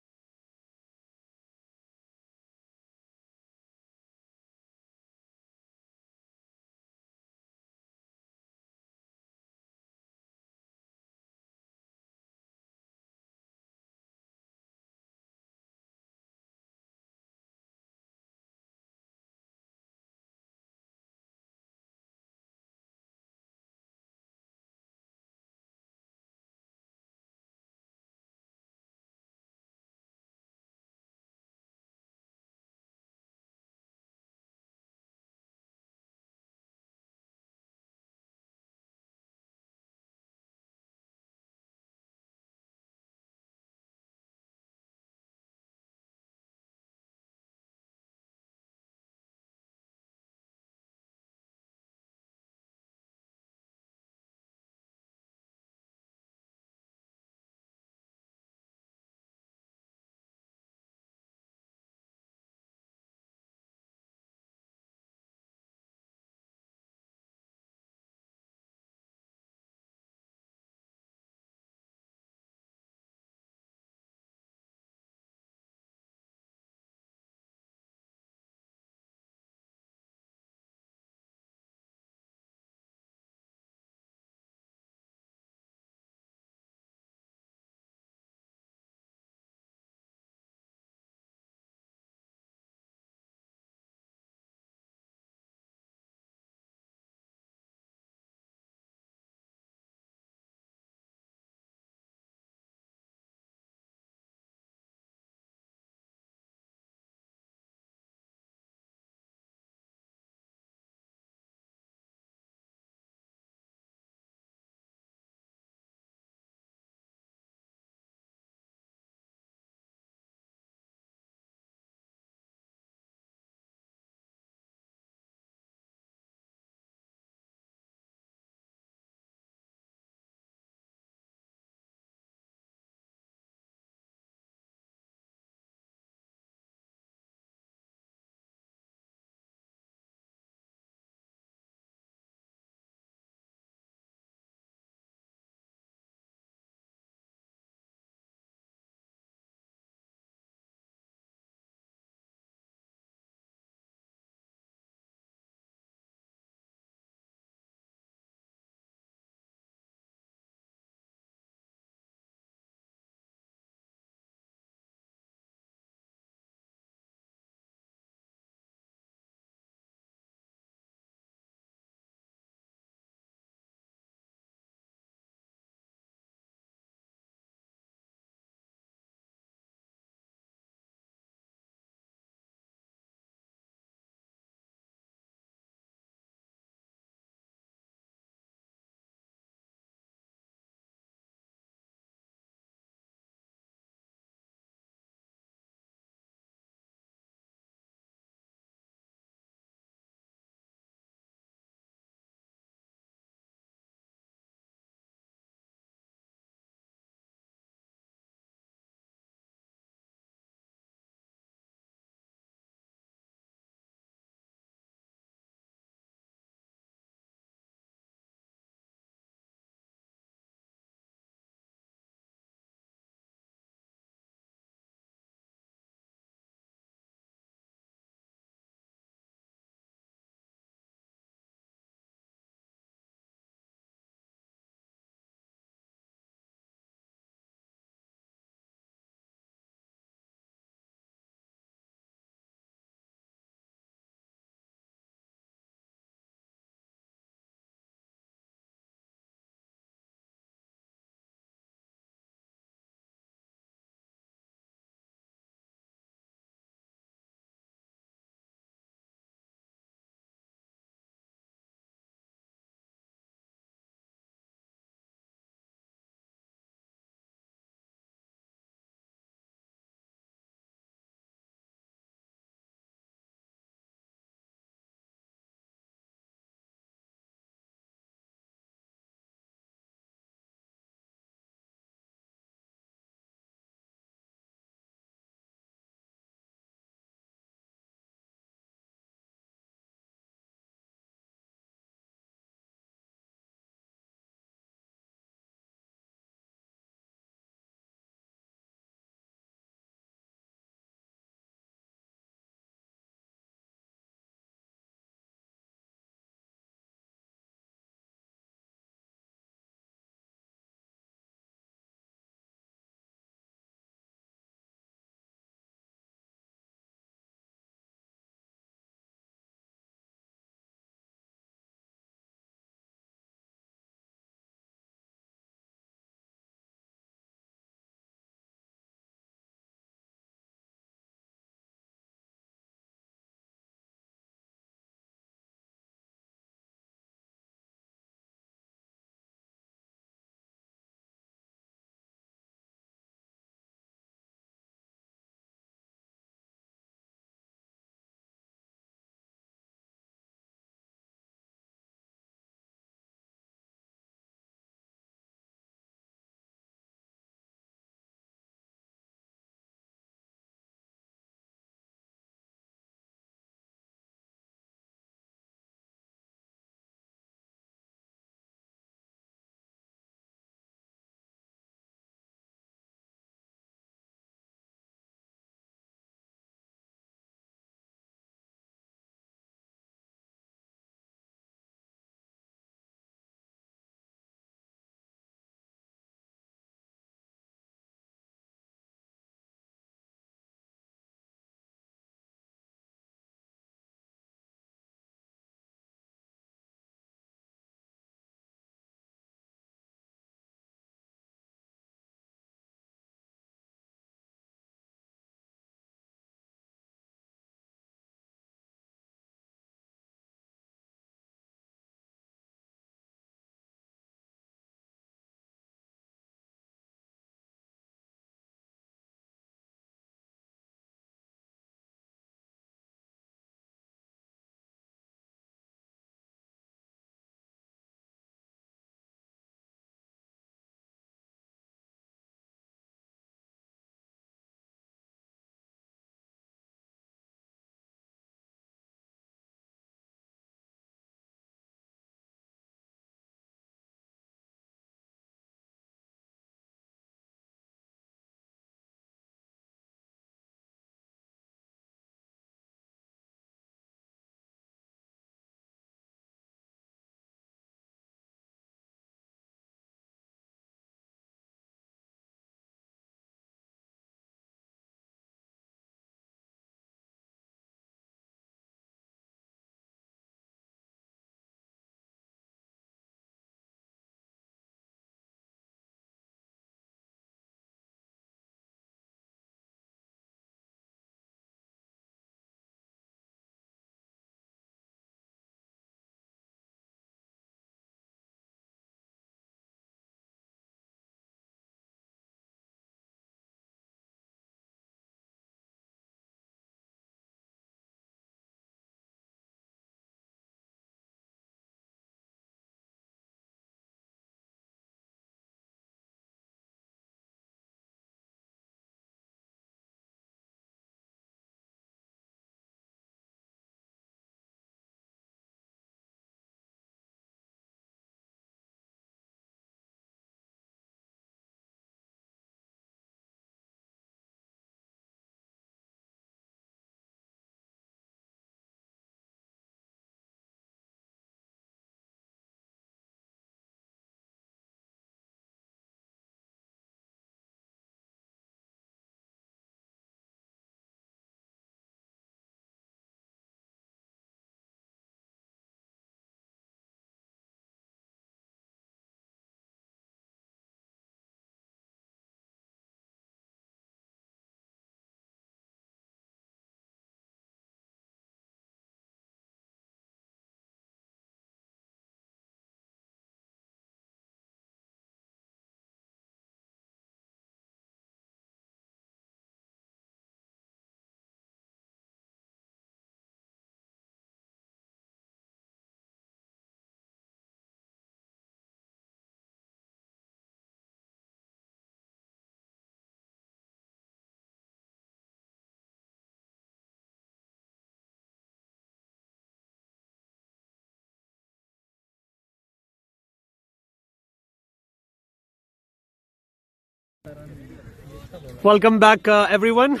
Welcome back, everyone.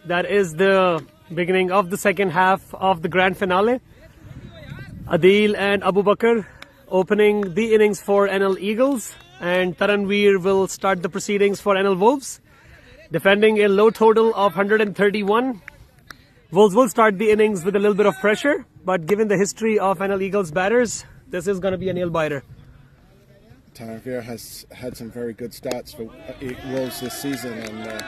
That is the beginning of the second half of the grand finale. Adil and Abu Bakr opening the innings for NL Eagles, and Taranveer will start the proceedings for NL Wolves, defending a low total of 131. Wolves will start the innings with a little bit of pressure, but given the history of NL Eagles batters, this is going to be a nail-biter. Taranveer has had some very good starts for Wolves this season, and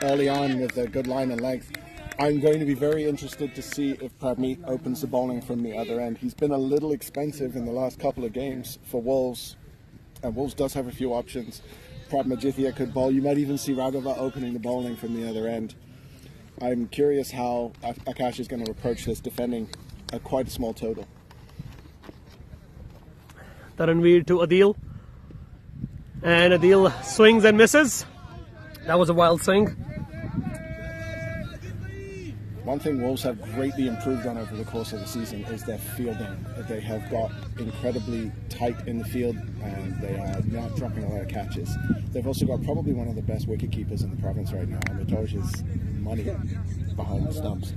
early on with a good line and length. I'm going to be very interested to see if Pradmeet opens the bowling from the other end. He's been a little expensive in the last couple of games for Wolves, and Wolves does have a few options. Pradmajithia could bowl. You might even see Raghava opening the bowling from the other end. I'm curious how Akash is going to approach this, defending quite a small total. Taranveer to Adil, and Adil swings and misses. That was a wild swing. One thing Wolves have greatly improved on over the course of the season is their fielding. They have got incredibly tight in the field, and they are not dropping a lot of catches. They've also got probably one of the best wicket keepers in the province right now. Amitoj is money behind the stumps.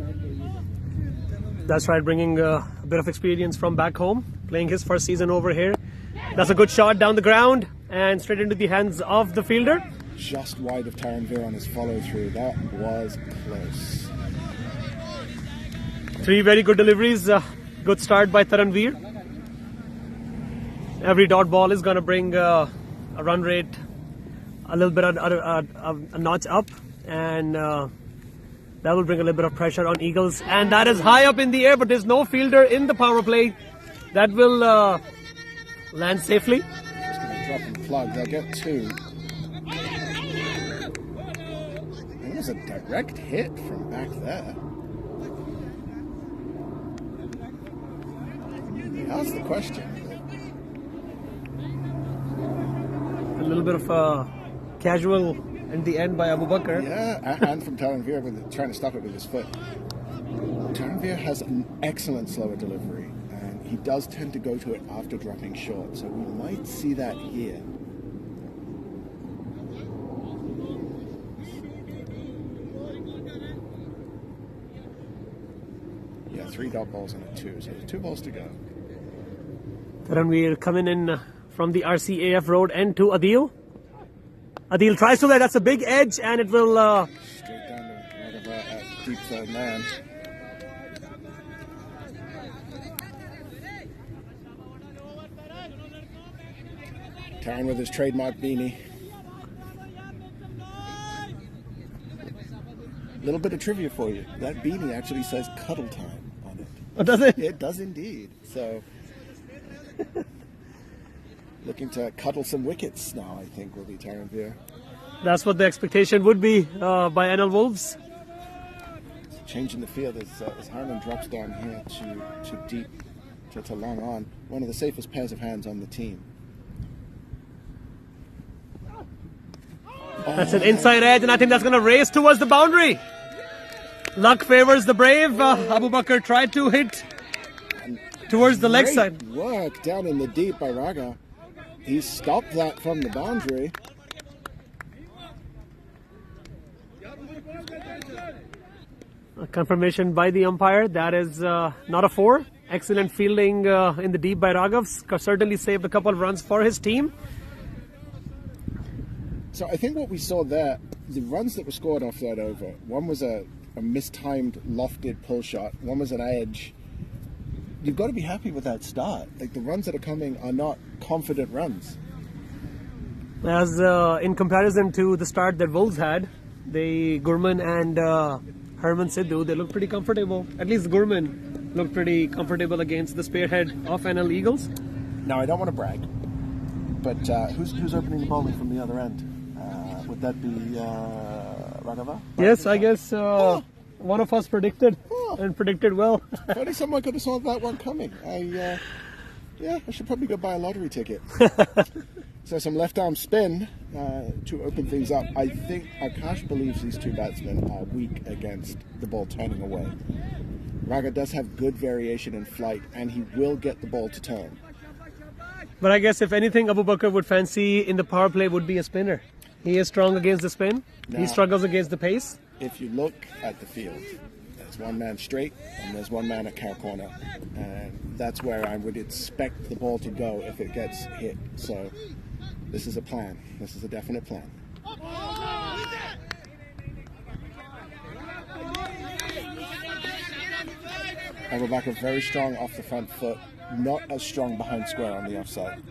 That's right, bringing a bit of experience from back home, playing his first season over here. That's a good shot down the ground and straight into the hands of the fielder. Just wide of Taranveer on his follow-through. That was close. Three very good deliveries. Good start by Taranveer. Every dot ball is going to bring a run rate a little bit a notch up, and that will bring a little bit of pressure on Eagles. And that is high up in the air, but there's no fielder in the power play. That will land safely. Just going to drop and plug. They'll get two. It was a direct hit from back there. That's the question. A little bit of a casual in the end by Abu Bakr. Yeah, and from Taranveer with trying to stop it with his foot. Taranveer has an excellent slower delivery, and he does tend to go to it after dropping short, so we might see that here. Yeah, 3 dot balls and a 2, so there's 2 balls to go. Taranveer coming in from the RCAF road and to Adil. Adil tries to let, that's a big edge, and it will... Straight down to Raghava at deep third man. Taran with his trademark beanie. Little bit of trivia for you. That beanie actually says cuddle time on it. Oh, does it? It does indeed. So, looking to cuddle some wickets now, I think, will be Taranveer. That's what the expectation would be by NL Wolves. Change in the field as Harman drops down here to deep, to long on. One of the safest pairs of hands on the team. That's an inside edge, and I think that's going to race towards the boundary. Luck favors the brave. Abu Bakr tried to hit towards the leg side. Great work down in the deep by Raga. He stopped that from the boundary. A confirmation by the umpire. That is not a 4. Excellent fielding in the deep by Raghav. Certainly saved a couple of runs for his team. So I think what we saw there, the runs that were scored off that over, one was a mistimed lofted pull shot, one was an edge. You've got to be happy with that start. Like, the runs that are coming are not confident runs. As in comparison to the start that Wolves had, the Gurman and Herman Sidhu, they look pretty comfortable. At least Gurman looked pretty comfortable against the spearhead of NL Eagles. Now, I don't want to brag, but who's opening the bowling from the other end? Would that be Raghava? Yes, I guess one of us predicted and predicted well. Funny, someone could have saw that one coming. I should probably go buy a lottery ticket. So some left arm spin to open things up. I think Akash believes these two batsmen are weak against the ball turning away. Raga does have good variation in flight, and he will get the ball to turn. But I guess if anything Abu Bakr would fancy in the power play would be a spinner. He is strong against the spin. Now, He struggles against the pace. if you look at the field, there's one man straight and there's one man at cow corner, and that's where I would expect the ball to go if it gets hit. So this is a plan. This is a definite plan. Abubakar very strong off the front foot, not as strong behind square on the offside.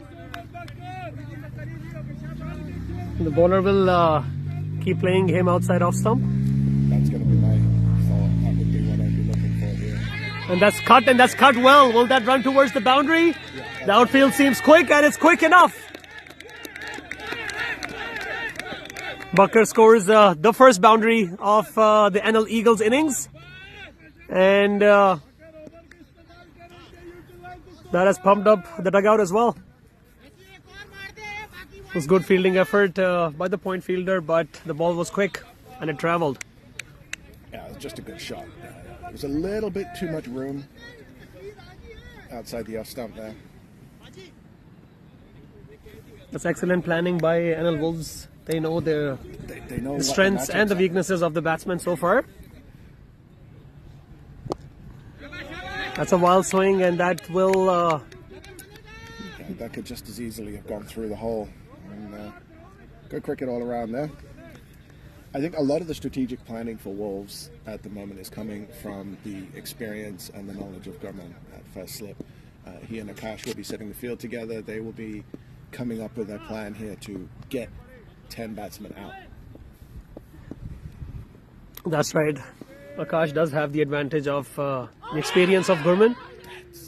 The bowler will keep playing him outside off stump. That's going to be my thought. That would be what I'd be looking for here. And that's cut well. Will that run towards the boundary? The outfield seems quick, and it's quick enough. Bucker scores the first boundary of the NL Eagles innings. And that has pumped up the dugout as well. It was good fielding effort by the point fielder, but the ball was quick and it traveled. Yeah, it was just a good shot. There was a little bit too much room outside the off stump there. That's excellent planning by NL Wolves. They know their They know the strengths and the weaknesses of the batsman so far. That's a wild swing, and that will... that could just as easily have gone through the hole. And, good cricket all around there. I think a lot of the strategic planning for Wolves at the moment is coming from the experience and the knowledge of Gurman at first slip. He and Akash will be setting the field together. They will be coming up with a plan here to get 10 batsmen out. That's right. Akash does have the advantage of the experience of Gurman.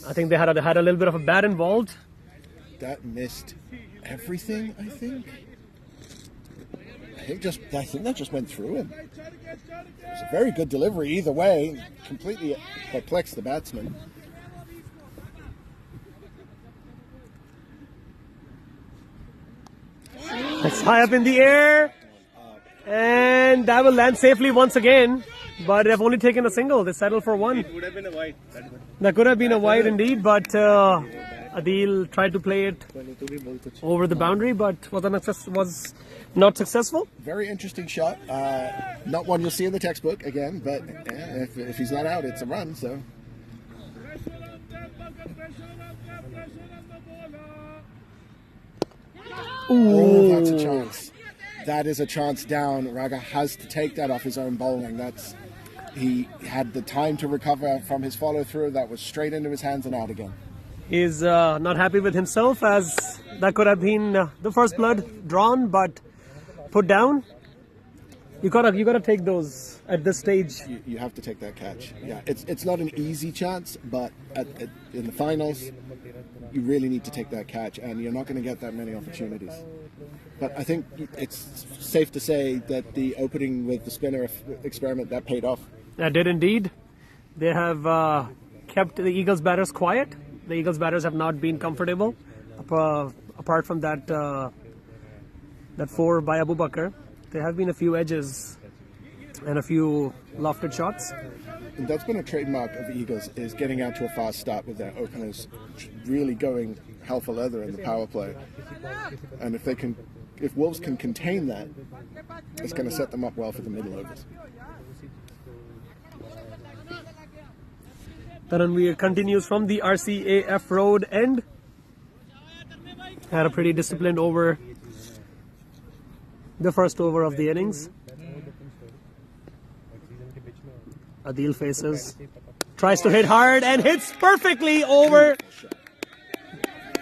I think they had a little bit of a bat involved. That missed everything, I think. I think that just went through him. It was a very good delivery either way. Completely perplexed the batsman. It's high up in the air. And that will land safely once again. But they've only taken a single. They settled for one. It would have been a wide. That could have been a wide indeed, but Adil tried to play it over the boundary, but was not successful. Very interesting shot. Not one you'll see in the textbook again, but if he's not out, it's a run. So. Oh, that's a chance. That is a chance down. Raga has to take that off his own bowling. He had the time to recover from his follow through. That was straight into his hands and out again. He's not happy with himself, as that could have been the first blood drawn, but put down. You gotta take those at this stage. You have to take that catch. Yeah, it's not an easy chance, but in the finals, you really need to take that catch, and you're not going to get that many opportunities. But I think it's safe to say that the opening with the spinner experiment, that paid off. That did indeed. They have kept the Eagles batters quiet. The Eagles batters have not been comfortable, apart from that four by Abubakar. There have been a few edges and a few lofted shots. And that's been a trademark of the Eagles, is getting out to a fast start with their openers really going hell for leather in the power play. And if Wolves can contain that, it's going to set them up well for the middle overs. Taranveer continues from the RCAF road end. Had a pretty disciplined over, the first over of the innings. Adil faces, tries to hit hard and hits perfectly over.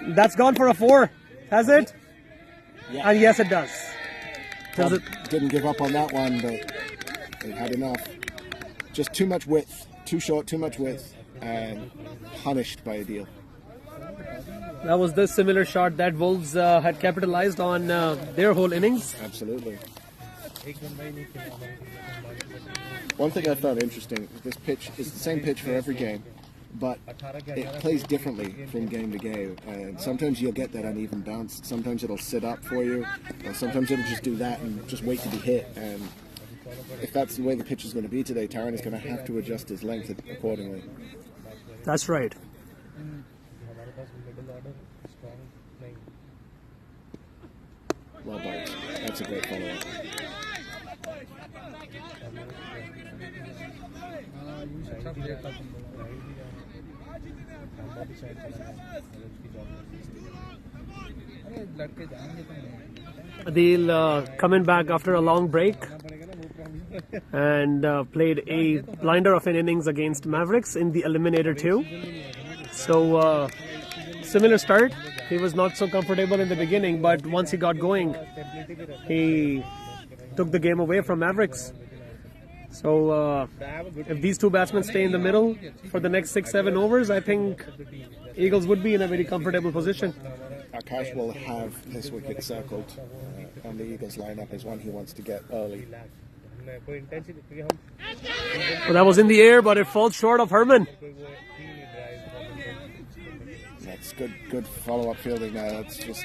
That's gone for a 4, has it? Yeah. And yes, it does. Didn't give up on that one, but they had enough. Just too much width, too short, too much width, and punished by Adil. That was the similar shot that Wolves had capitalized on their whole innings. Absolutely. One thing I found interesting, this pitch is the same pitch for every game, but it plays differently from game to game. And sometimes you'll get that uneven bounce. Sometimes it'll sit up for you. Or sometimes it'll just do that and just wait to be hit. And if that's the way the pitch is going to be today, Taran is going to have to adjust his length accordingly. That's right. Well done. That's a great follow-up. Adil coming back after a long break and played a blinder of an innings against Mavericks in the Eliminator 2. So similar start. He was not so comfortable in the beginning, but once he got going, he took the game away from Mavericks. So if these two batsmen stay in the middle for the next 6-7 overs, I think Eagles would be in a very comfortable position. Akash will have this wicket circled on the Eagles lineup as one he wants to get early. So that was in the air, but it falls short of Herman. That's good follow-up fielding there. That's just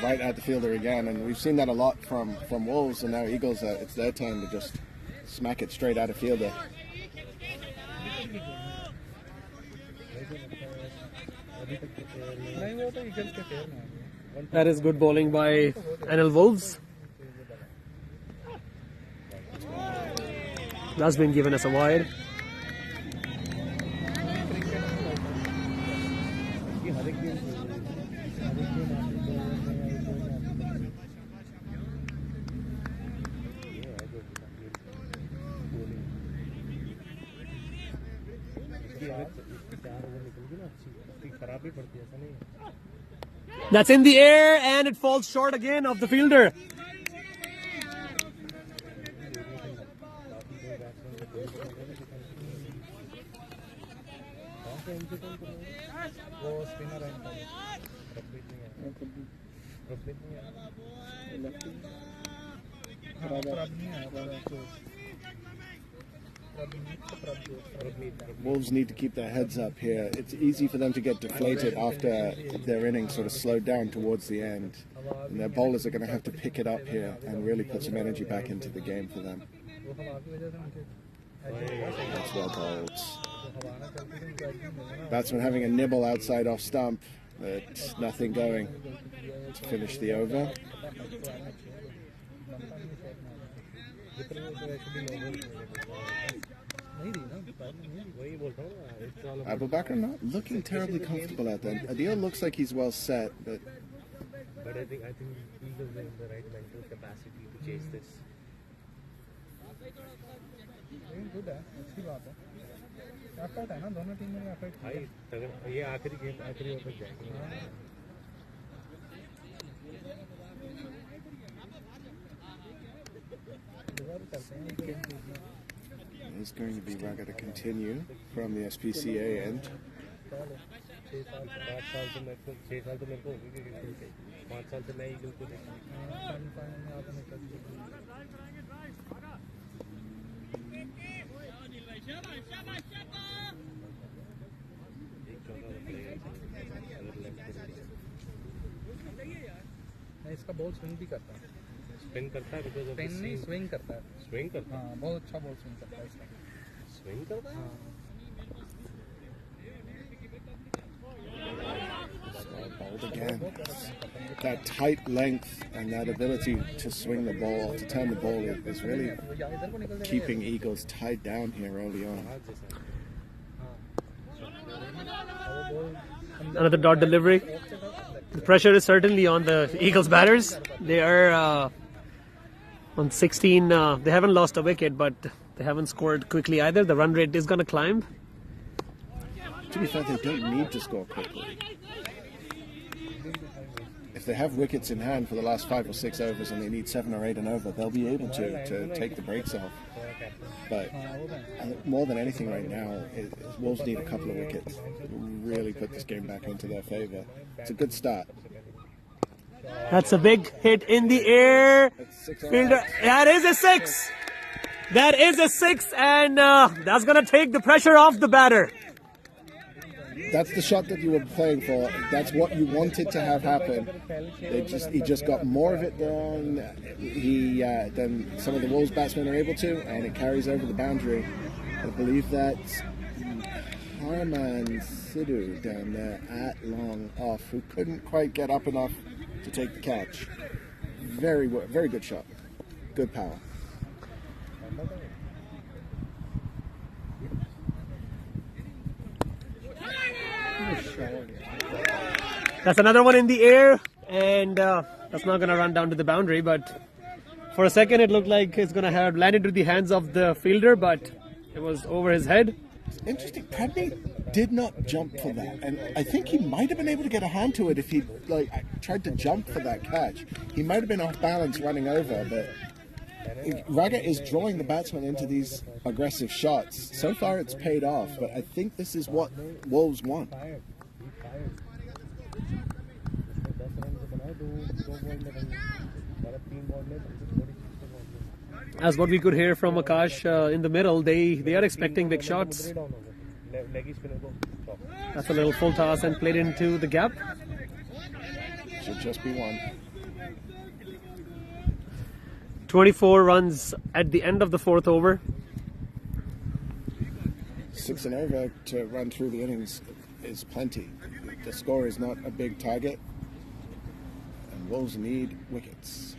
right at the fielder again, and we've seen that a lot from Wolves, and now Eagles. It's their turn to just smack it straight out of fielder. That is good bowling by NL Wolves. That's been given as a wide. That's in the air and it falls short again of the fielder. Wolves need to keep their heads up here. It's easy for them to get deflated after their innings sort of slowed down towards the end. And their bowlers are going to have to pick it up here and really put some energy back into the game for them. That's well bowled. Batsman having a nibble outside off stump, but nothing going to finish the over. Abu Bakr not looking terribly comfortable out there. Adil looks like he's well set, but I think Eagles are in the right mental capacity to chase this. ये आखिरी game आखिरी over जाएंगे. It's going to be Raga to continue from the SPCA end. इसका ball swing भी करता है. Spin करता है बिकॉज़ ऑफ स्पिन नहीं स्विंग करता है. स्विंग करता है. हाँ बहुत अच्छा बॉल स्विंग करता है इसका. स्विंग करता है. Bowled again. That tight length and that ability to swing the ball, to turn the ball, is really keeping Eagles tied down here early on. Another dot delivery. The pressure is certainly on the Eagles batters. They are on 16. They haven't lost a wicket, but they haven't scored quickly either. The run rate is going to climb. To be fair, they don't need to score quickly. If they have wickets in hand for the last 5 or 6 overs and they need 7 or 8 and over, they'll be able to take the breaks off. But more than anything right now, Wolves need a couple of wickets to really put this game back into their favour. It's a good start. That's a big hit in the air. Fielder, that is a 6. That is a 6, and that's going to take the pressure off the batter. That's the shot that you were playing for. That's what you wanted to have happen. He just got more of it than some of the Wolves batsmen are able to, and it carries over the boundary. I believe that's Harman Sidhu down there at long off, who couldn't quite get up enough to take the catch. very good shot. Good power. That's another one in the air, and that's not going to run down to the boundary. But for a second, it looked like it's going to have landed into the hands of the fielder, but it was over his head. Interesting. Padney did not jump for that, and I think he might have been able to get a hand to it if he tried to jump for that catch. He might have been off balance running over, but Raga is drawing the batsman into these aggressive shots. So far, it's paid off, but I think this is what Wolves want. As what we could hear from Akash in the middle, they are expecting big shots. That's a little full toss and played into the gap. Should just be one. 24 runs at the end of the fourth over. 6 and over to run through the innings is plenty. The score is not a big target, and Wolves need wickets.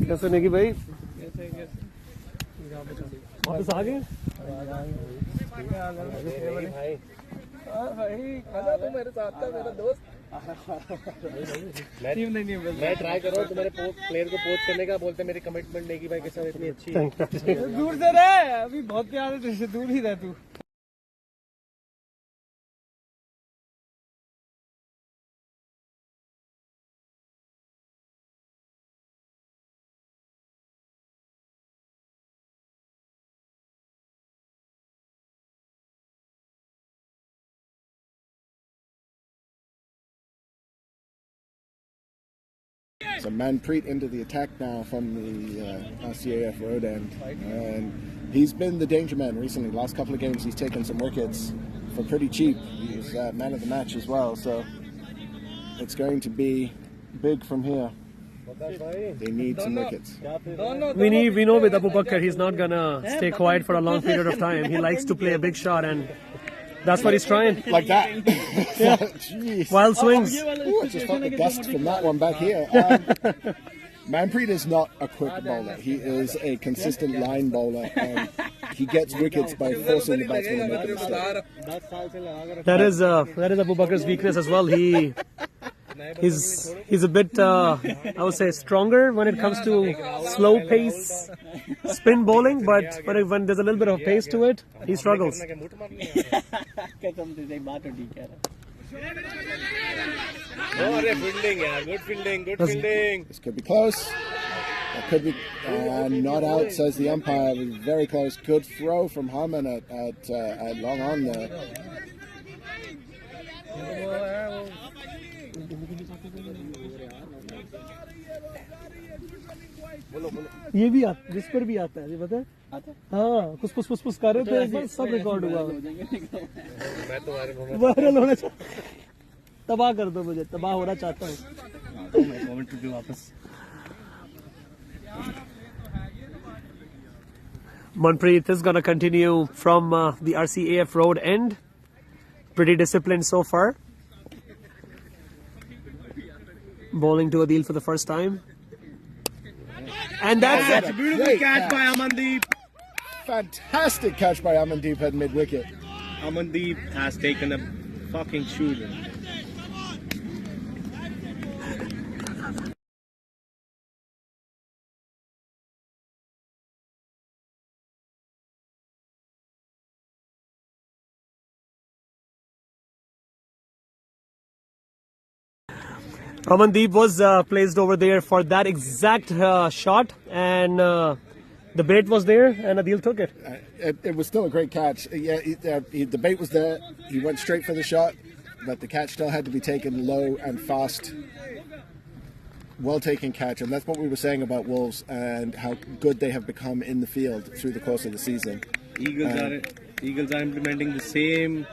कैसे नेगी भाई वापस आ गए मैं try कर रहा हूँ तुम्हारे player को पोच करने का, बोलते मेरी कमिटमेंट नेगी भाई के साथ इतनी अच्छी है। दूर से रह, अभी बहुत प्यार है तुझसे, दूर ही रह तू। So Manpreet into the attack now from the RCAF road end, and he's been the danger man recently. Last couple of games he's taken some wickets for pretty cheap. He was man of the match as well, so it's going to be big from here. They need some wickets. We know with Abu Bakr he's not gonna stay quiet for a long period of time. He likes to play a big shot, and that's what he's trying. Like that. Yeah. Jeez. Wild swings. Ooh, I just felt the gust from that one back here. Manpreet is not a quick bowler. He is a consistent line bowler, and he gets wickets by forcing the batsman to make a mistake. That is Abu Bakr's weakness as well. He's a bit I would say stronger when it comes to slow pace spin bowling, but when there's a little bit of pace to it, he struggles. Good fielding. This could be close. That could be not out, says the umpire. It was very close. Good throw from Harman at long on there. ये भी whisper भी आता है, ये पता है? हाँ, फुस कर रहे थे, एक बार सब रिकॉर्ड हुआ। वायरल होना चाहता, तबाह कर दो मुझे, तबाह होना चाहता हूँ। Manpreet is going to continue from the RCAF road end. Pretty disciplined so far. Bowling to Adil for the first time. And that's a beautiful catch by Amandeep. Fantastic catch by Amandeep at mid-wicket. Amandeep has taken a fucking shooter. Amandeep was placed over there for that exact shot, and the bait was there, and Adil took it. It was still a great catch. Yeah, the bait was there. He went straight for the shot, but the catch still had to be taken low and fast. Well taken catch, and that's what we were saying about Wolves and how good they have become in the field through the course of the season. Eagles got it. Eagles are implementing the same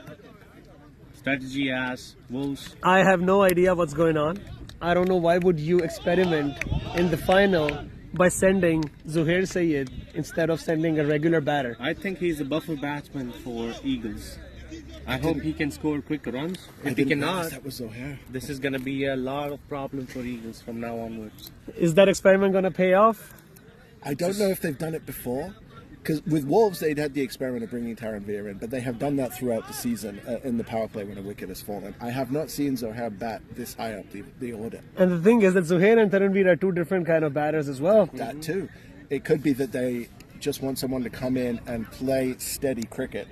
strategy as Wolves. I have no idea what's going on. I don't know why would you experiment in the final by sending Zuhair Sayed instead of sending a regular batter. I think he's a buffer batsman for Eagles. I hope he can score quick runs. If he cannot, That was O'Hare. this is going to be a lot of problem for Eagles from now onwards. Is that experiment going to pay off? I don't know if they've done it before. Because with Wolves, they'd had the experiment of bringing Taran Veer in, but they have done that throughout the season in the power play when a wicket has fallen. I have not seen Zohair bat this high up the order. And the thing is that Zuhair and Taranveer are two different kind of batters as well. That too. It could be that they just want someone to come in and play steady cricket,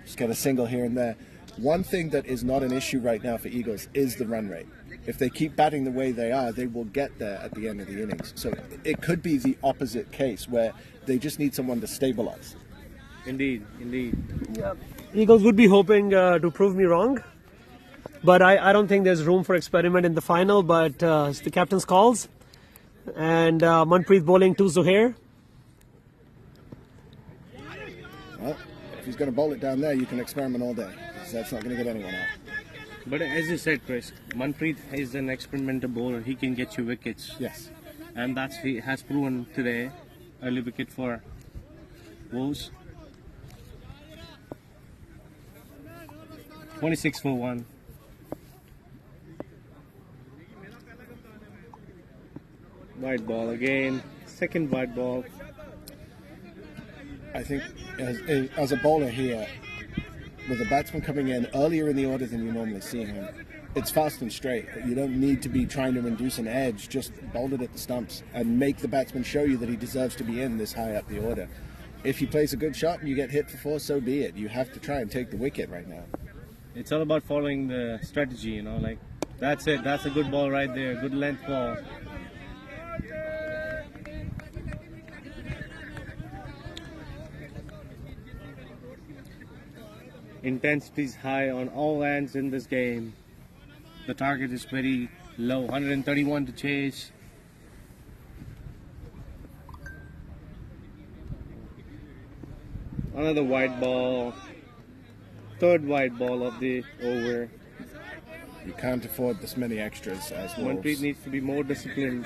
just get a single here and there. One thing that is not an issue right now for Eagles is the run rate. If they keep batting the way they are, they will get there at the end of the innings. So it could be the opposite case where they just need someone to stabilize. Indeed, indeed. Eagles would be hoping to prove me wrong. But I don't think there's room for experiment in the final. But it's the captain's calls. And Manpreet bowling to Zuhair. Well, if he's going to bowl it down there, you can experiment all day. 'Cause that's not going to get anyone out. But as you said, Chris, Manpreet is an experimental bowler. He can get you wickets. Yes. And that's he has proven today. Early wicket for Wolves. 26 for 1. White ball again. Second white ball. I think as a bowler here, with a batsman coming in earlier in the order than you normally see him, it's fast and straight. You don't need to be trying to induce an edge. Just bowl it at the stumps and make the batsman show you that he deserves to be in this high up the order. If he plays a good shot and you get hit for 4, so be it. You have to try and take the wicket right now. It's all about following the strategy, you know, like that's it. That's a good ball right there. Good length ball. Intensity is high on all ends in this game. The target is very low, 131 to chase. Another white ball. Third white ball of the over. You can't afford this many extras as Wolves. Manpreet needs to be more disciplined.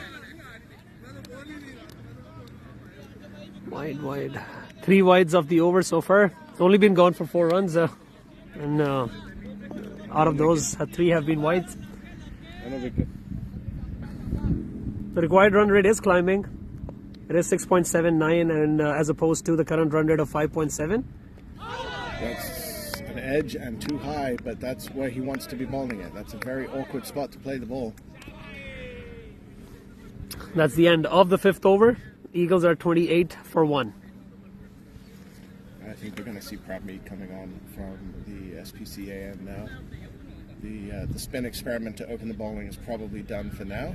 Wide. 3 wides of the over so far. It's only been gone for 4 runs. And out of those, 3 have been wides. And a wicket. The required run rate is climbing. It is 6.79 and as opposed to the current run rate of 5.7. That's an edge and too high, but that's where he wants to be bowling it. That's a very awkward spot to play the ball. That's the end of the 5th over. Eagles are 28 for 1. I think we're going to see Prabmeet coming on from the SPCA end now. The spin experiment to open the bowling is probably done for now.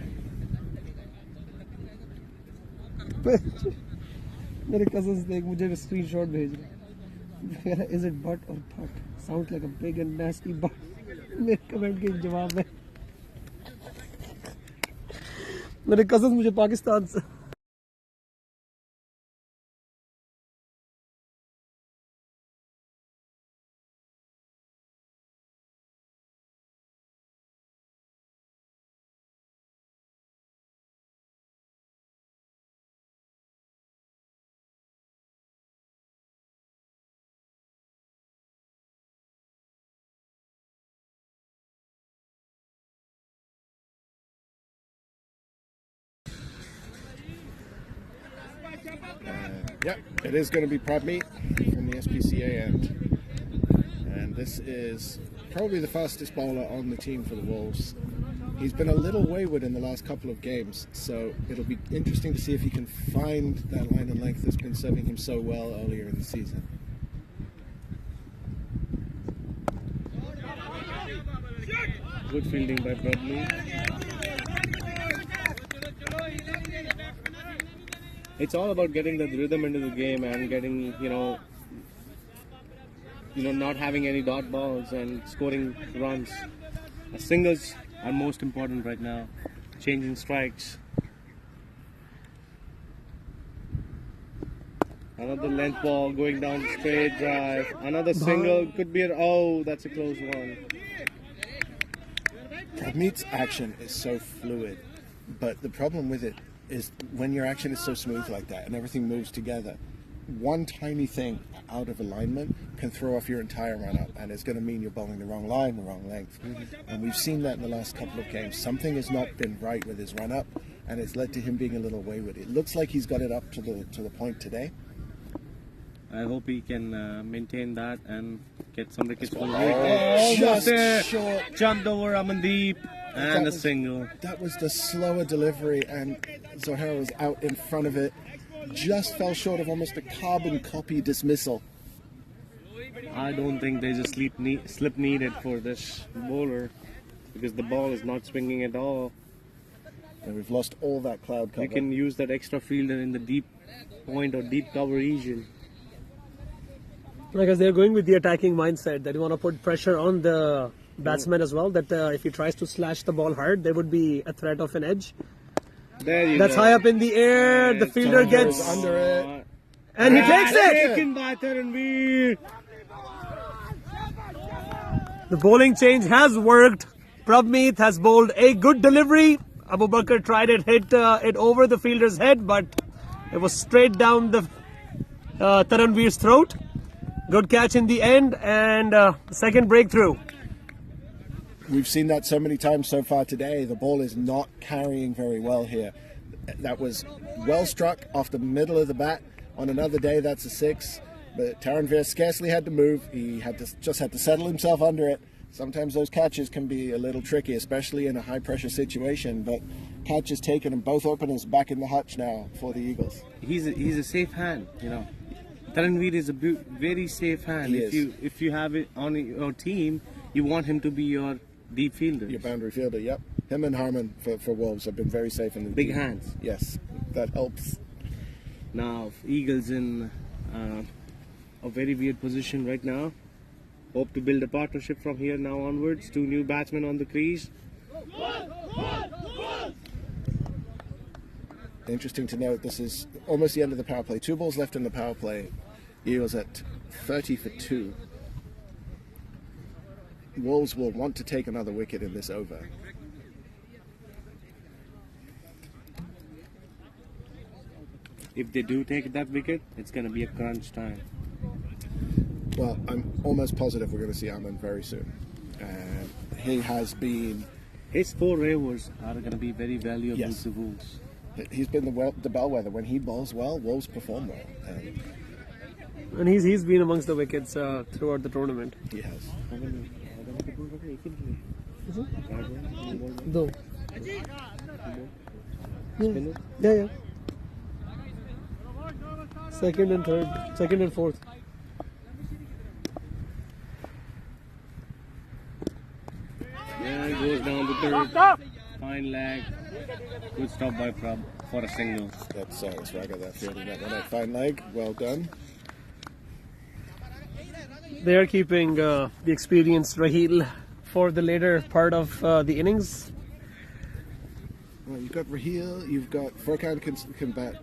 मेरे cousins देख मुझे screenshot भेज रहे. Is it butt or butt? Sounds like a big and nasty butt. मेरे comment के जवाब में मेरे cousins मुझे पाकिस्तान से Yep, it is going to be Prabmeet from the SPCA end. And this is probably the fastest bowler on the team for the Wolves. He's been a little wayward in the last couple of games, so it'll be interesting to see if he can find that line and length that's been serving him so well earlier in the season. Good fielding by Bradley. It's all about getting the rhythm into the game and getting, not having any dot balls and scoring runs. Singles are most important right now. Changing strikes. Another length ball going down the straight drive. Another single. Could be oh, that's a close one. Meets action is so fluid, but the problem with it is when your action is so smooth like that and everything moves together, one tiny thing out of alignment can throw off your entire run-up, and it's going to mean you're bowling the wrong line, the wrong length. And we've seen that in the last couple of games. Something has not been right with his run-up, and it's led to him being a little wayward. It looks like he's got it up to the point today. I hope he can maintain that and get some wickets for the Just there. short. Jumped over Amandeep and a single. That was the slower delivery, and Zohara was out in front of it. Just fell short of almost a carbon copy dismissal. I don't think there's a slip needed for this bowler because the ball is not swinging at all. And we've lost all that cloud cover. You can use that extra fielder in the deep point or deep cover region. Because they're going with the attacking mindset that you want to put pressure on the batsman as well. That if he tries to slash the ball hard, there would be a threat of an edge. There you That's go. high up in the air. The fielder gets under it. and he takes it. Taken by Taranveer. The bowling change has worked. Prabmeet has bowled a good delivery. Abu Bakr tried it, hit it over the fielder's head, but it was straight down the Taranveer's throat. Good catch in the end, and second breakthrough. We've seen that so many times so far today. The ball is not carrying very well here. That was well struck off the middle of the bat. On another day, that's a 6. But Taranveer scarcely had to move. He just had to settle himself under it. Sometimes those catches can be a little tricky, especially in a high-pressure situation. But catch is taken, and both openers back in the hutch now for the Eagles. He's a safe hand, you know. Taranveer is a very safe hand. He If you have it on your team, you want him to be your deep fielder. Your boundary fielder, yep. Him and Harman for Wolves have been very safe in the Big team. hands. Yes, that helps. Now Eagles in a very weird position right now. Hope to build a partnership from here now onwards. 2 new batsmen on the crease. Interesting to note, this is almost the end of the power play. 2 balls left in the power play. Eagles at 30 for 2. Wolves will want to take another wicket in this over. If they do take that wicket, it's going to be a crunch time. Well, I'm almost positive we're going to see Aman very soon. And he has been... His 4 overs are going to be very valuable Yes. to Wolves. He's been the bellwether. When he bowls well, Wolves perform well. And he's been amongst the wickets throughout the tournament. He has. Though. Yeah. Second and third. Second and fourth. Yeah, it goes down to third. Fine leg. Good stop by Prab for a single. That's Swagger there fielding that one out. Fine leg. Well done. They are keeping the experienced Raheel for the later part of the innings. Well, you've got Raheel, you've got Furkan can bat.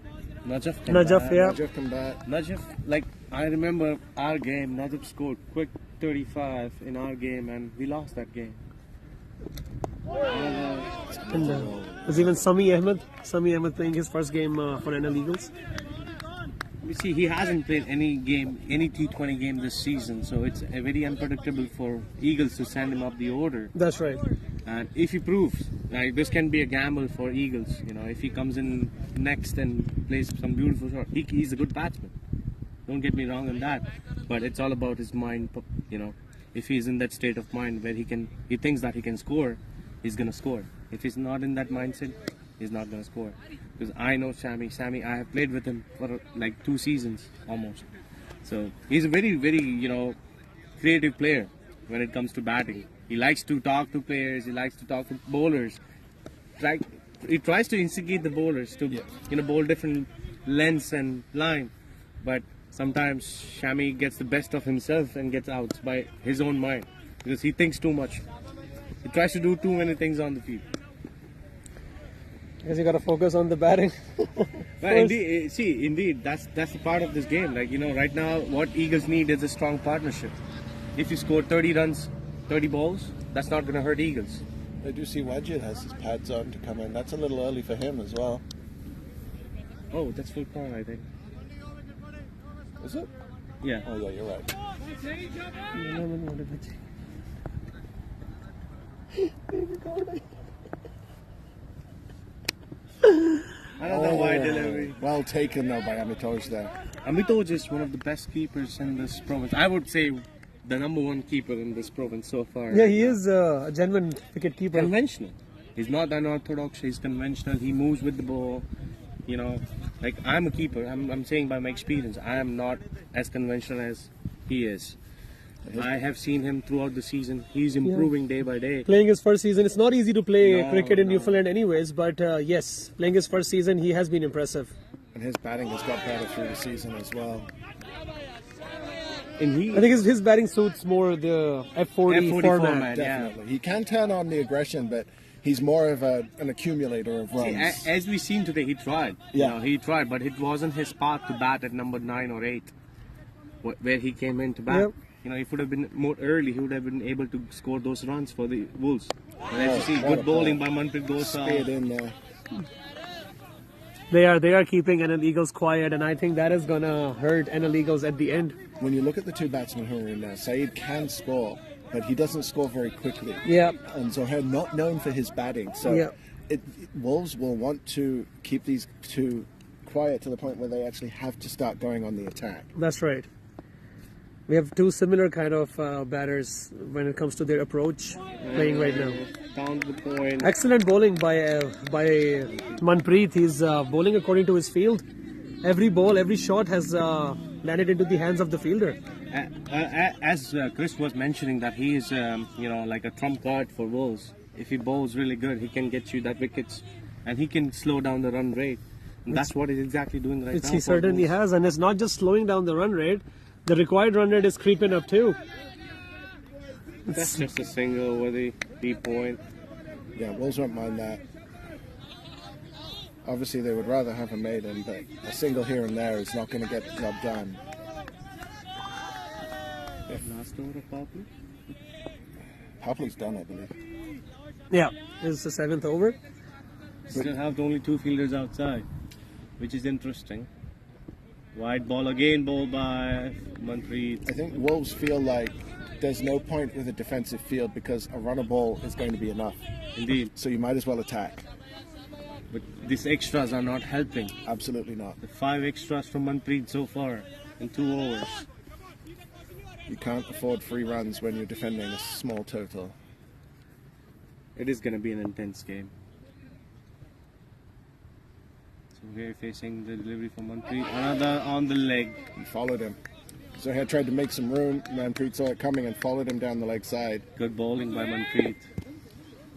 Najaf, Yeah. Najaf can bat. Najaf, like I remember our game, Najaf scored quick 35 in our game and we lost that game. And there's even Sami Ahmed playing his first game for NL Eagles. You see, he hasn't played any T20 game this season, so it's very unpredictable for Eagles to send him up the order. That's right. And if he proves, like this can be a gamble for Eagles, you know, if he comes in next and plays some beautiful shot, he's a good batsman. Don't get me wrong on that, but it's all about his mind, you know. If he's in that state of mind where he thinks that he can score, he's gonna score. If he's not in that mindset, he's not gonna score. Because I know Sammy, I have played with him for like 2 seasons almost. So he's a very, very, you know, creative player when it comes to batting. He likes to talk to players, he likes to talk to bowlers. He tries to instigate the bowlers to, you know, bowl different lengths and line. But sometimes Shami gets the best of himself and gets out by his own mind because he thinks too much. He tries to do too many things on the field. Because you got to focus on the batting. Well, indeed, that's the part of this game. Like, right now, what Eagles need is a strong partnership. If you score 30 runs, 30 balls, that's not going to hurt Eagles. I do see Wedgett has his pads on to come in. That's a little early for him as well. Oh, that's full power, I think. Is it? Yeah. Oh, yeah, you're right. Another wide delivery. Well taken, though, by Amitoj there. Amitoj is one of the best keepers in this province. I would say the number one keeper in this province so far. Yeah, he is a genuine wicket keeper. Conventional. He's not unorthodox, he's conventional. He moves with the ball. Like, I'm a keeper. I'm saying by my experience, I am not as conventional as he is. I have seen him throughout the season. He's improving day by day. Playing his first season, it's not easy to play cricket in no. Newfoundland anyways, but yes, playing his first season, he has been impressive. And his batting has got better through the season as well. And I think his batting suits more the F40 format. Definitely. He can turn on the aggression, but he's more of an accumulator of runs. See, as we seen today, he tried. Yeah. He tried, but it wasn't his path to bat at number 9 or 8, where he came in to bat. Yep. If it would have been more early, he would have been able to score those runs for the Wolves. And as you see, what a good bowling by Manpreet Gosal. Spade in there. They are keeping NL Eagles quiet, and I think that is gonna hurt NL Eagles at the end. When you look at the two batsmen who are in there, Saeed can score, but he doesn't score very quickly. Yeah. And Zohair not known for his batting. So Yeah. Wolves will want to keep these two quiet to the point where they actually have to start going on the attack. That's right. We have two similar kind of batters when it comes to their approach playing right now. Down to the point. Excellent bowling by Manpreet. He's bowling according to his field. Every ball, every shot has landed into the hands of the fielder. As Chris was mentioning, that he is, like a trump card for Wolves. If he bowls really good, he can get you that wickets, and he can slow down the run rate. And that's what he's exactly doing right now. He certainly has, and it's not just slowing down the run rate. The required run rate is creeping up too. That's just a single over the deep point. Yeah, Wolves won't mind that. Obviously, they would rather have a maiden, but a single here and there is not going to get the job done. Last over of Popley. Popley's done, I believe. Yeah, it's the 7th over. Still have only 2 fielders outside, which is interesting. Wide ball again, bowled by Manpreet. I think Wolves feel like there's no point with a defensive field because a runner ball is going to be enough. Indeed. So you might as well attack. But these extras are not helping. Absolutely not. The 5 extras from Manpreet so far in 2 overs. You can't afford free runs when you're defending a small total. It is going to be an intense game. So we're facing the delivery from Manpreet. Another on the leg. He followed him. Zohair tried to make some room. Manpreet saw it coming and followed him down the leg side. Good bowling by Manpreet.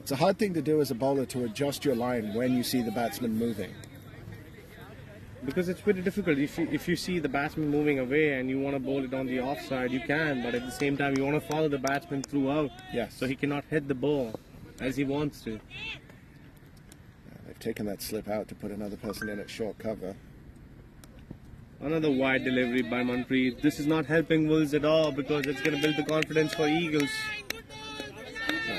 It's a hard thing to do as a bowler to adjust your line when you see the batsman moving. Because it's pretty difficult. If you see the batsman moving away and you want to bowl it on the offside, you can. But at the same time, you want to follow the batsman throughout. Yes. So he cannot hit the ball as he wants to. They've taken that slip out to put another person in at short cover. Another wide delivery by Manpreet. This is not helping Wolves at all because it's going to build the confidence for Eagles.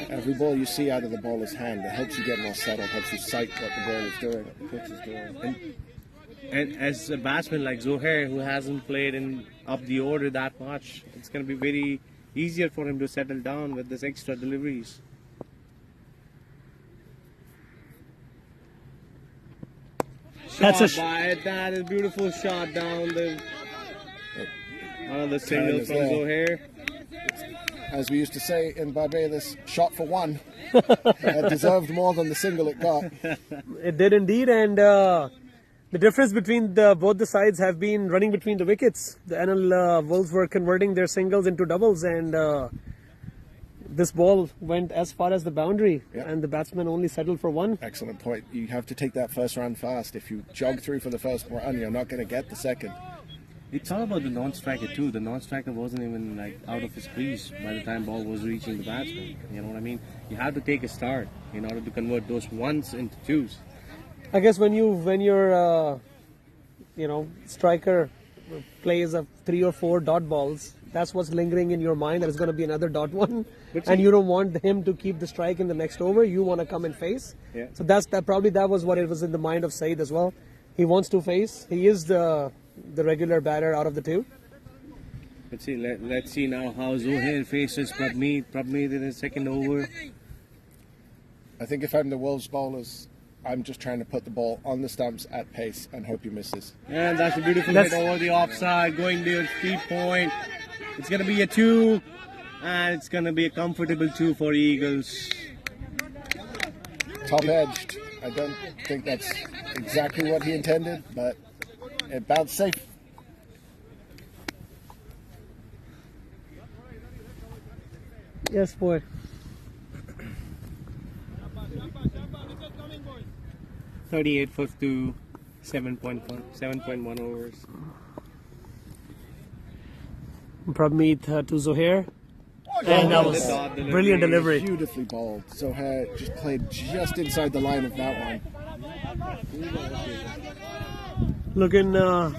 Every ball you see out of the bowler's hand, it helps you get more settled, helps you sight what the ball is doing, what the pitch is doing. And as a batsman like Zohair, who hasn't played up the order that much, it's going to be very easier for him to settle down with this extra deliveries. That's a That is a beautiful shot down the. Another single is from there. Zohair. As we used to say in Barbados, shot for one. It deserved more than the single it got. It did indeed, and the difference between both the sides have been running between the wickets. The NL Wolves were converting their singles into doubles, and this ball went as far as the boundary, Yeah. and the batsman only settled for one. Excellent point. You have to take that first run fast. If you jog through for the first run, you're not going to get the second. It's all about the non-striker too. The non-striker wasn't even like out of his crease by the time ball was reaching the batsman. You know what I mean? You have to take a start in order to convert those ones into twos. I guess when your striker plays a 3 or 4 dot balls, that's what's lingering in your mind. There's going to be another dot one, and you don't want him to keep the strike in the next over. You want to come and face. Yeah. So probably that was what it was in the mind of Saeed as well. He wants to face. He is the regular batter out of the two. Let's see now how Zohair faces Prabmeet in the second over. I think if I'm the Wolves bowlers, I'm just trying to put the ball on the stumps at pace and hope he misses. And that's a beautiful hit over the offside, going to a steep point. It's going to be a 2, and it's going to be a comfortable 2 for Eagles. Top edged. I don't think that's exactly what he intended, but it bounced safe. Yes, boy. $38 for 2, 7.1 overs. Prabmeet to Zohair. And that was brilliant delivery. Beautifully bowled. Zohair just played just inside the line of that one. Looking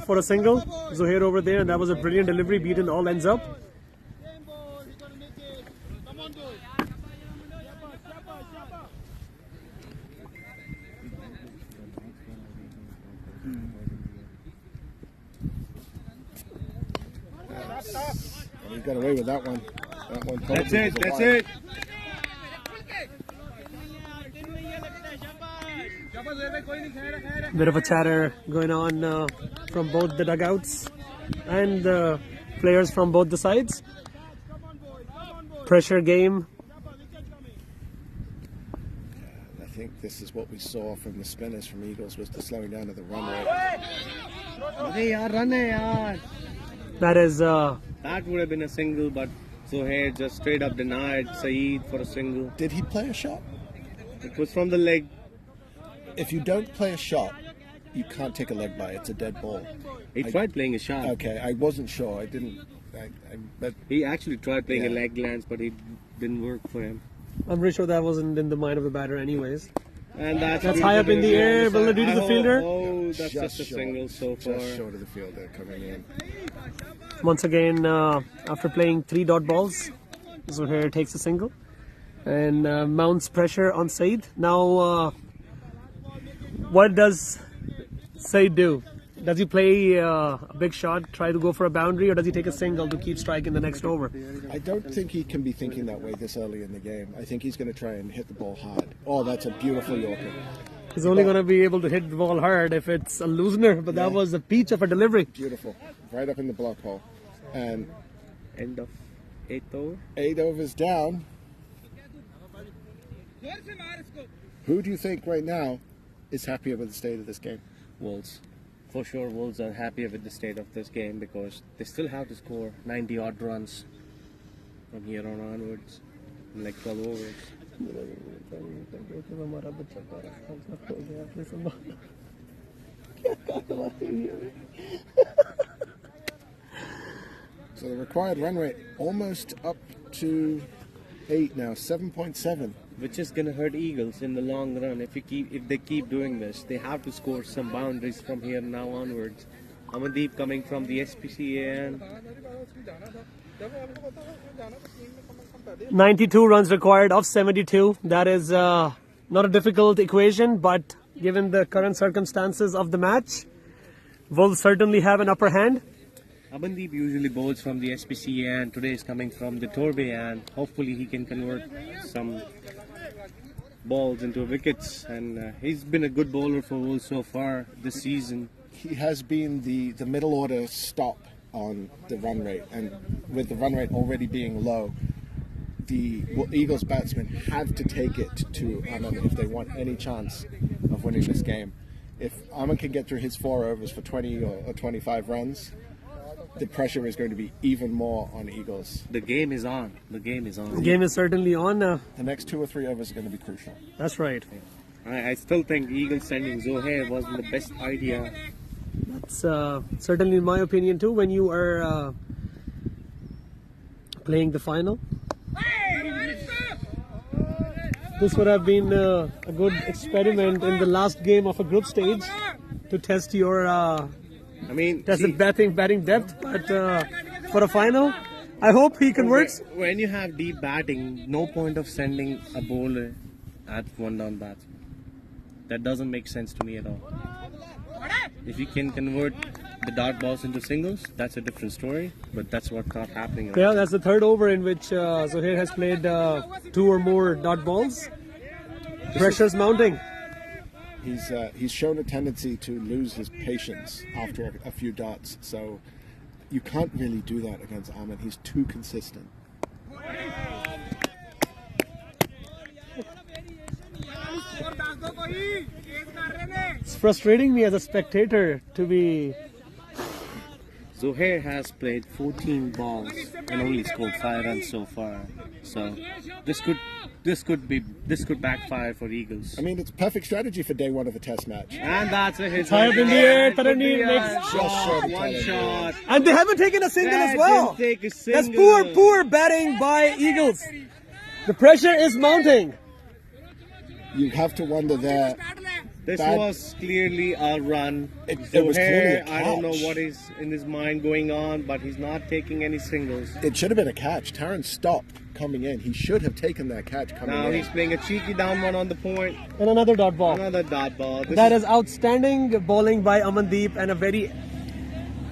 for a single. Zohair over there, and that was a brilliant delivery. Beaten all ends up. He got away with that one. That's it. Bit of a chatter going on from both the dugouts and the players from both the sides. Pressure game. I think this is what we saw from the spinners from Eagles, was the slowing down of the run rate. That is That would have been a single, but Zohair just straight up denied Saeed for a single. Did he play a shot? It was from the leg. If you don't play a shot, you can't take a leg by. It's a dead ball. He tried playing a shot. Okay, I wasn't sure. I didn't. But He actually tried playing a leg glance, but it didn't work for him. I'm pretty sure that wasn't in the mind of the batter anyways. And that's high up in the air. Will it do to the fielder? Oh, that's Just just a short. single so far. just short of the fielder coming in. Once again, after playing 3 dot balls, Zohair takes a single and mounts pressure on Saeed. Now, what does Saeed do? Does he play a big shot, try to go for a boundary, or does he take a single to keep striking the next over? I don't think he can be thinking that way this early in the game. I think he's going to try and hit the ball hard. Oh, that's a beautiful Yorker. He's only going to be able to hit the ball hard if it's a loosener, but that was a peach of a delivery. Beautiful. Right up in the block hole. And End of 8th over. 8 overs down. Who do you think right now is happier with the state of this game? Wolves. For sure, Wolves are happier with the state of this game because they still have to score 90 odd runs from here on onwards in like 12 overs. So the required run rate almost up to 8 now, 7.7. Which is gonna hurt Eagles in the long run if they keep doing this. They have to score some boundaries from here now onwards. Amandeep coming from the SPCA. 92 runs required of 72. That is not a difficult equation, but given the current circumstances of the match, Wolves certainly have an upper hand. Amandeep usually bowls from the SPCA and today is coming from the Torbe, and hopefully he can convert some balls into wickets, and he's been a good bowler for Wolves so far this season. He has been the middle order stop on the run rate, and with the run rate already being low, the Eagles batsmen have to take it to Aman if they want any chance of winning this game. If Aman can get through his 4 overs for 20 or 25 runs, the pressure is going to be even more on Eagles. The game is on. The game is on. The game is certainly on. The next 2 or 3 overs are going to be crucial. That's right. I still think Eagles sending Zohair wasn't the best idea. That's certainly in my opinion too. When you are playing the final, This would have been a good experiment in the last game of a group stage to test your batting depth. But for a final, I hope he converts. When you have deep batting, no point of sending a bowler at one down bat. That doesn't make sense to me at all. If you can convert the dot balls into singles, that's a different story. But that's what's not happening. Yeah, that's the third over in which Zohair has played 2 or more dot balls. Pressure's mounting. He's shown a tendency to lose his patience after a few dots. So you can't really do that against Ahmed. He's too consistent. It's frustrating me as a spectator to be. Zohair has played 14 balls and only scored 5 runs so far. So this could backfire for Eagles. I mean, it's perfect strategy for day 1 of a test match. And that's a hit. High up in the air, Taranir makes one shot. And they haven't taken a single as well. Take a single. That's poor batting by Eagles. The pressure is mounting. You have to wonder there. This was clearly a run. It was clearly a catch. I don't know what is in his mind going on, but he's not taking any singles. It should have been a catch. Taran stopped coming in. He should have taken that catch coming in. Now he's playing a cheeky down one on the point. And another dot ball. Another dot ball. That is outstanding bowling by Amandeep and a very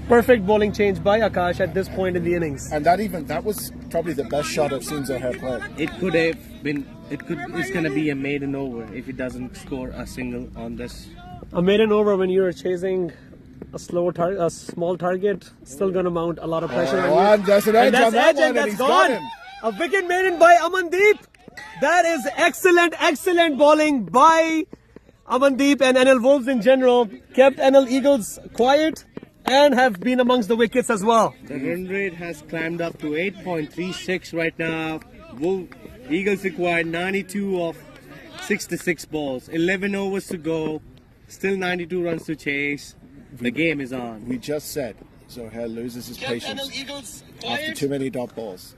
perfect bowling change by Akash at this point in the innings. And that was probably the best shot I've seen Zohair play. It could have been. It's gonna be a maiden over if he doesn't score a single on this. A maiden over when you're chasing a small target, still gonna mount a lot of pressure on you. And that's an edge on that one, and that's he's got him. A wicket maiden by Amandeep. That is excellent bowling by Amandeep, and NL Wolves in general kept NL Eagles quiet and have been amongst the wickets as well. The run rate has climbed up to 8.36 right now. Eagles required 92 of 66 balls. 11 overs to go. Still 92 runs to chase. The game is on. We just said Zohair loses his patience after too many dot balls.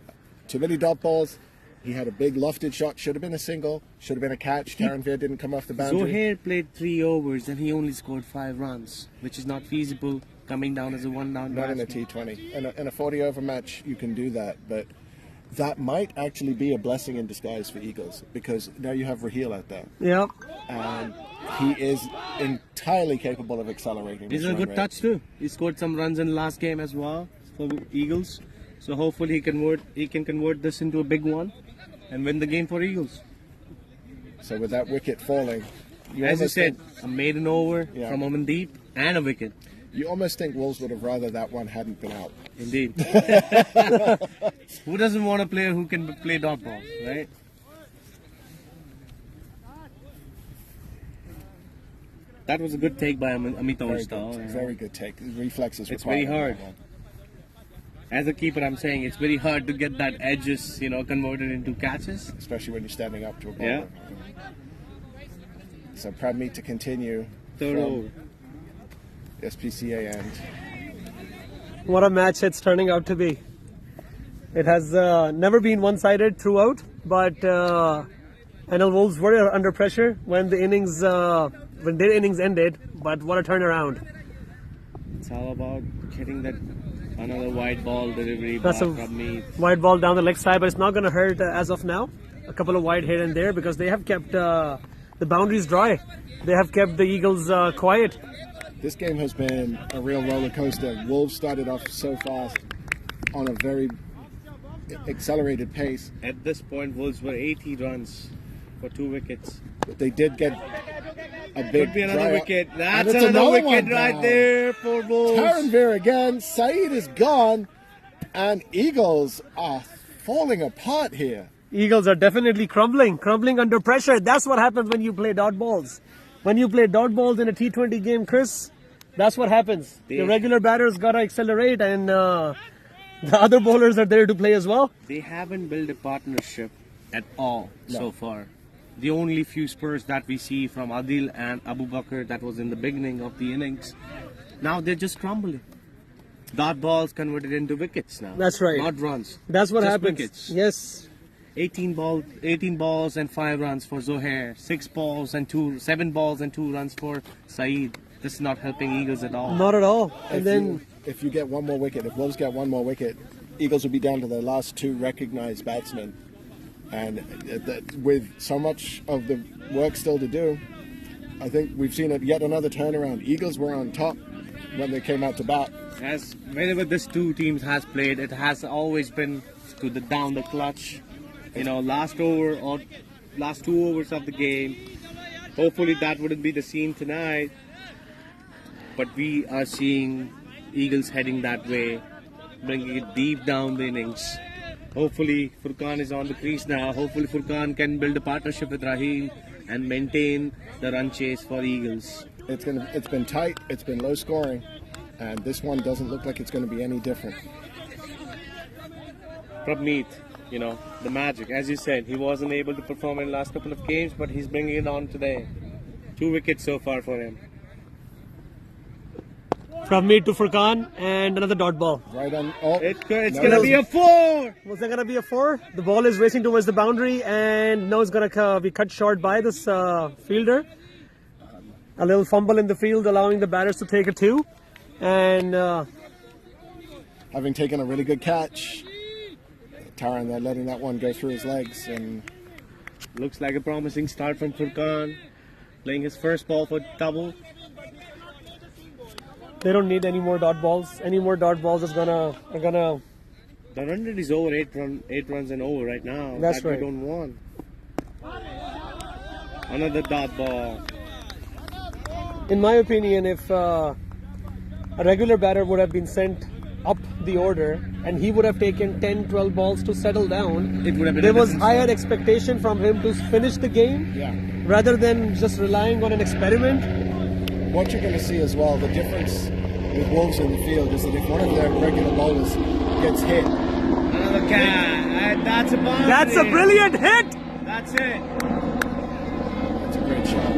Too many dot balls. He had a big lofted shot. Should have been a single. Should have been a catch. Taranvir didn't come off the boundary. Zohair played 3 overs and he only scored 5 runs, which is not feasible coming down as a 1-down Not in a batsman. T20. In a 40-over match, you can do that, but that might actually be a blessing in disguise for Eagles because now you have Raheel out there. Yep. And he is entirely capable of accelerating. This is a good touch too. He scored some runs in the last game as well for Eagles. So hopefully he can convert this into a big one and win the game for Eagles. So with that wicket falling, as you said, a maiden over from Amandeep and a wicket. You almost think Wolves would have rather that one hadn't been out. Indeed. Who doesn't want a player who can play dot balls, right? That was a good take by Amit Awasthal. Very good take. His reflexes. It's very hard. As a keeper, I'm saying it's very hard to get that edges, converted into catches. Especially when you're standing up to a bowler. Yeah. So Pradmeet to continue. Third over. SPCA end. What a match it's turning out to be. It has never been one-sided throughout, but NL Wolves were under pressure when their innings ended. But what a turnaround! It's all about getting that another wide ball delivery. That's a wide ball down the leg side, but it's not going to hurt as of now. A couple of wide here and there because they have kept the boundaries dry. They have kept the Eagles quiet. This game has been a real roller coaster. Wolves started off so fast on a very accelerated pace. At this point, Wolves were 80 runs for 2 wickets. But they did get a big Could be another wicket. That's another another wicket one right down. there for Wolves. Taranvir again. Saeed is gone. And Eagles are falling apart here. Eagles are definitely crumbling under pressure. That's what happens when you play dot balls. When you play dot balls in a T20 game, Chris, that's what happens. The regular batters gotta accelerate, and the other bowlers are there to play as well. They haven't built a partnership at all so far. The only few spurs that we see from Adil and Abu Bakr, that was in the beginning of the innings. Now they're just crumbling. Dot balls converted into wickets now. That's right. Not runs. That's what just happens. Wickets. Yes. 18 balls and 5 runs for Zohair. 7 balls and 2 runs for Saeed. This is not helping Eagles at all. Not at all. And if you get one more wicket, if Wolves get one more wicket, Eagles will be down to their last 2 recognized batsmen. And with so much of the work still to do, I think we've seen yet another turnaround. Eagles were on top when they came out to bat. As whenever this 2 teams has played, it has always been to down the clutch. Last over or last 2 overs of the game. Hopefully that wouldn't be the scene tonight. But we are seeing Eagles heading that way, bringing it deep down the innings. Hopefully Furqan is on the crease now. Hopefully Furqan can build a partnership with Raheel and maintain the run chase for Eagles. It's been tight, it's been low scoring, and this one doesn't look like it's going to be any different. Prabmeet, the magic. As you said, he wasn't able to perform in the last couple of games, but he's bringing it on today. 2 wickets so far for him. from me to Furqan and another dot ball. Right on. Oh, it's going to be a 4. Was that going to be a 4? The ball is racing towards the boundary and now it's going to be cut short by this fielder. A little fumble in the field allowing the batters to take a 2. And having taken a really good catch, Taran there letting that one go through his legs. And looks like a promising start from Furqan, playing his first ball for double. they don't need any more dot balls. Any more dot balls are gonna. The run rate is over 8 runs and over right now. That's that right. We don't want. Another dot ball. In my opinion, if a regular batter would have been sent up the order and he would have taken 10-12 balls to settle down, It would have been there a was different higher story. expectation from him to finish the game yeah, rather than just relying on an experiment. what you're going to see as well, the difference with Wolves in the field is that if one of their regular bowlers gets hit, Another catch. And that's a boundary. That's a brilliant hit! That's it. it's a great shot.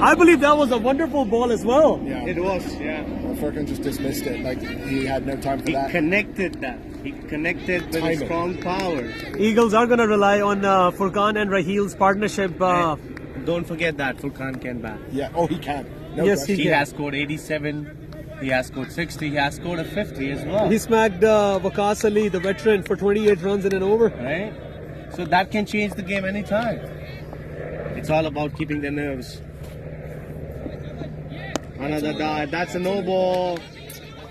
I believe that was a wonderful ball as well. Yeah, It was, yeah. Furqan just dismissed it like he had no time for He that. connected that. He connected with Timing. strong power. Eagles are going to rely on Furqan and Raheel's partnership. Don't forget that Furqan can bat. Yeah, oh, he can. No Yes, question. He can. has scored 87. He has scored 60. He has scored a 50 as well. He smacked Waqas Ali, the veteran, for 28 runs in an over. Right? So that can change the game anytime. It's all about keeping the nerves. Another dive. That's a no ball.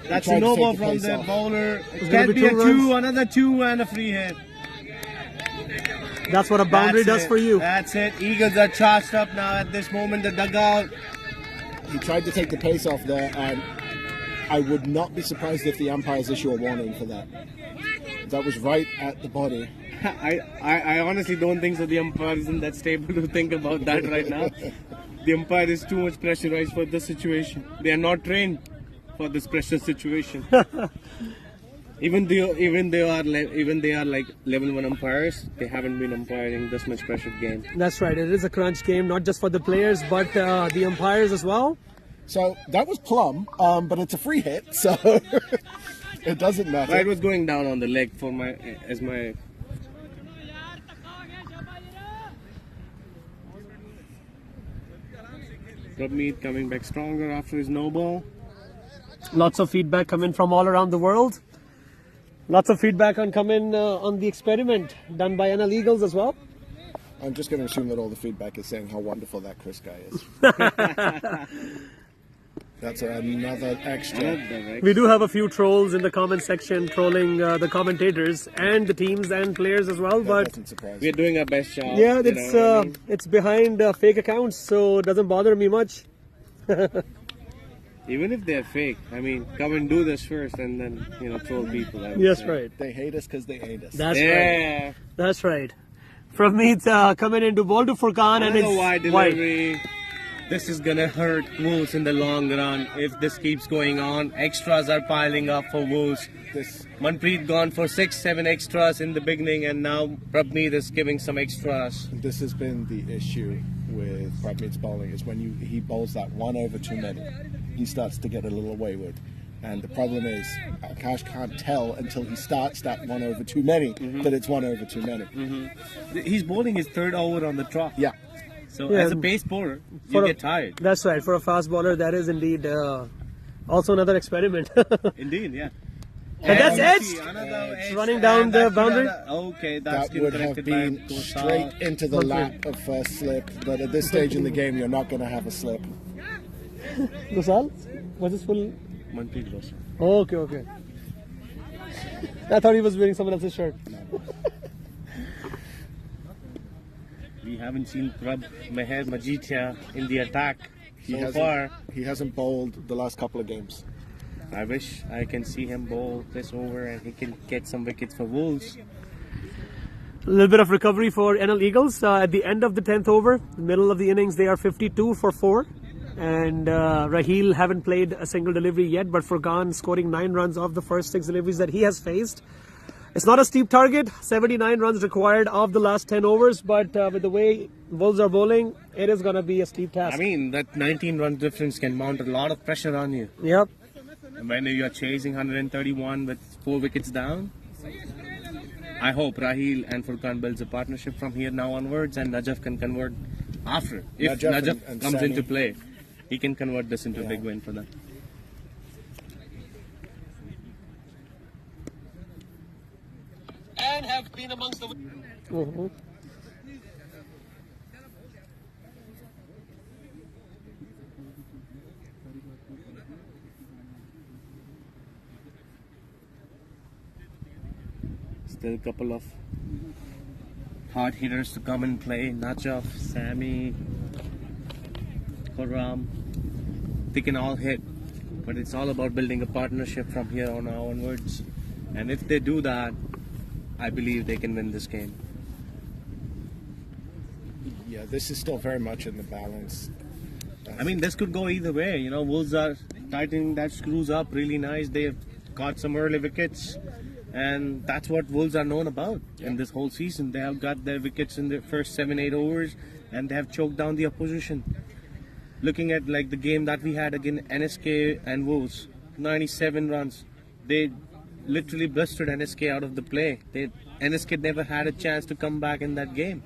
That's tried a to no take ball the from pace the off. bowler. It gonna can be be a 2 2, runs. another 2 and a free hit. That's what a boundary That's does it. for you. That's it. Eagles are charged up now at this moment. The dugout. He tried to take the pace off there, and I would not be surprised if the umpires issue a warning for that. That was right at the body. I honestly don't think so. The umpire isn't that stable to think about that right now. The umpire is too much pressurized for this situation. They are not trained for this pressure situation. Even they are like level 1 umpires, they haven't been umpiring this much pressured game. That's right. It is a crunch game, not just for the players, but the umpires as well. So that was plum, but it's a free hit, so it doesn't matter. It was going down on the leg for my. Prabmeet coming back stronger after his no ball. Lots of feedback coming from all around the world. Lots of feedback on the experiment done by NL Eagles as well. I'm just going to assume that all the feedback is saying how wonderful that Chris guy is. That's another extra. We do have a few trolls in the comment section trolling the commentators and the teams and players as well, That but doesn't surprise We are me. doing our best job. yeah, you it's know what I mean? it's behind fake accounts, so it doesn't bother me much. Even if they're fake, I mean, come and do this first and then, troll people. I would Yes, say. right. They hate us because they hate us. That's right. Yeah. That's right. From me, it's coming into ball to Furqan and Another it's wide wide. delivery. This is gonna hurt Wolves in the long run if this keeps going on. Extras are piling up for Wolves. This Manpreet gone for 6-7 extras in the beginning, and now Prabmeet is giving some extras. has been the issue with Prabmeet's bowling, is when he bowls that one over too many, he starts to get a little wayward. And the problem is, Akash can't tell until he starts that 1 over too many that it's 1 over too many. He's bowling his third over on the trot. Yeah. So Yeah, as a pace bowler, you for a- get tired. That's right. For a fast bowler, that is indeed also another experiment. Indeed, yeah. And that's you it. see another edge, running down and the that boundary. Okay, that's That would have corrected been by Kosar. straight into the lap of first slip, but at this stage in the game, you're not going to have a slip. Gosal? Was this full? Manpreet Gosar. Oh, okay. I thought he was wearing someone else's shirt. We haven't seen Prab Meher Majithia in the attack He so hasn't, far. he hasn't bowled the last couple of games. I wish I can see him bowl this over and he can get some wickets for Wolves. A little bit of recovery for NL Eagles at the end of the 10th over. Middle of the innings, they are 52 for 4. And Raheel haven't played a single delivery yet, but Furkan scoring 9 runs off the first 6 deliveries that he has faced. It's not a steep target, 79 runs required of the last 10 overs, but with the way Wolves are bowling, it is going to be a steep task. I mean, that 19 run difference can mount a lot of pressure on you. Yep. When you're chasing 131 with 4 wickets down, I hope Raheel and Furkan builds a partnership from here now onwards, and Najaf can convert after. If Najaf Najaf and comes Sami. into play, he can convert this into a big win for them. And have been amongst the Mhm. Still a couple of hard hitters to come and play. Najaf, Sami, Khurram. They can all hit, but it's all about building a partnership from here on onwards. And if they do that, I believe they can win this game. Yeah, this is still very much in the balance. I mean, this could go either way. You know, Wolves are tightening that screws up really nice. They've got some early wickets, and that's what Wolves are known about in this whole season. They have got their wickets in the first 7-8 overs, and they have choked down the opposition. Looking at like the game that we had against NSK and Wolves, 97 runs. They literally blistered NSK out of the play. NSK never had a chance to come back in that game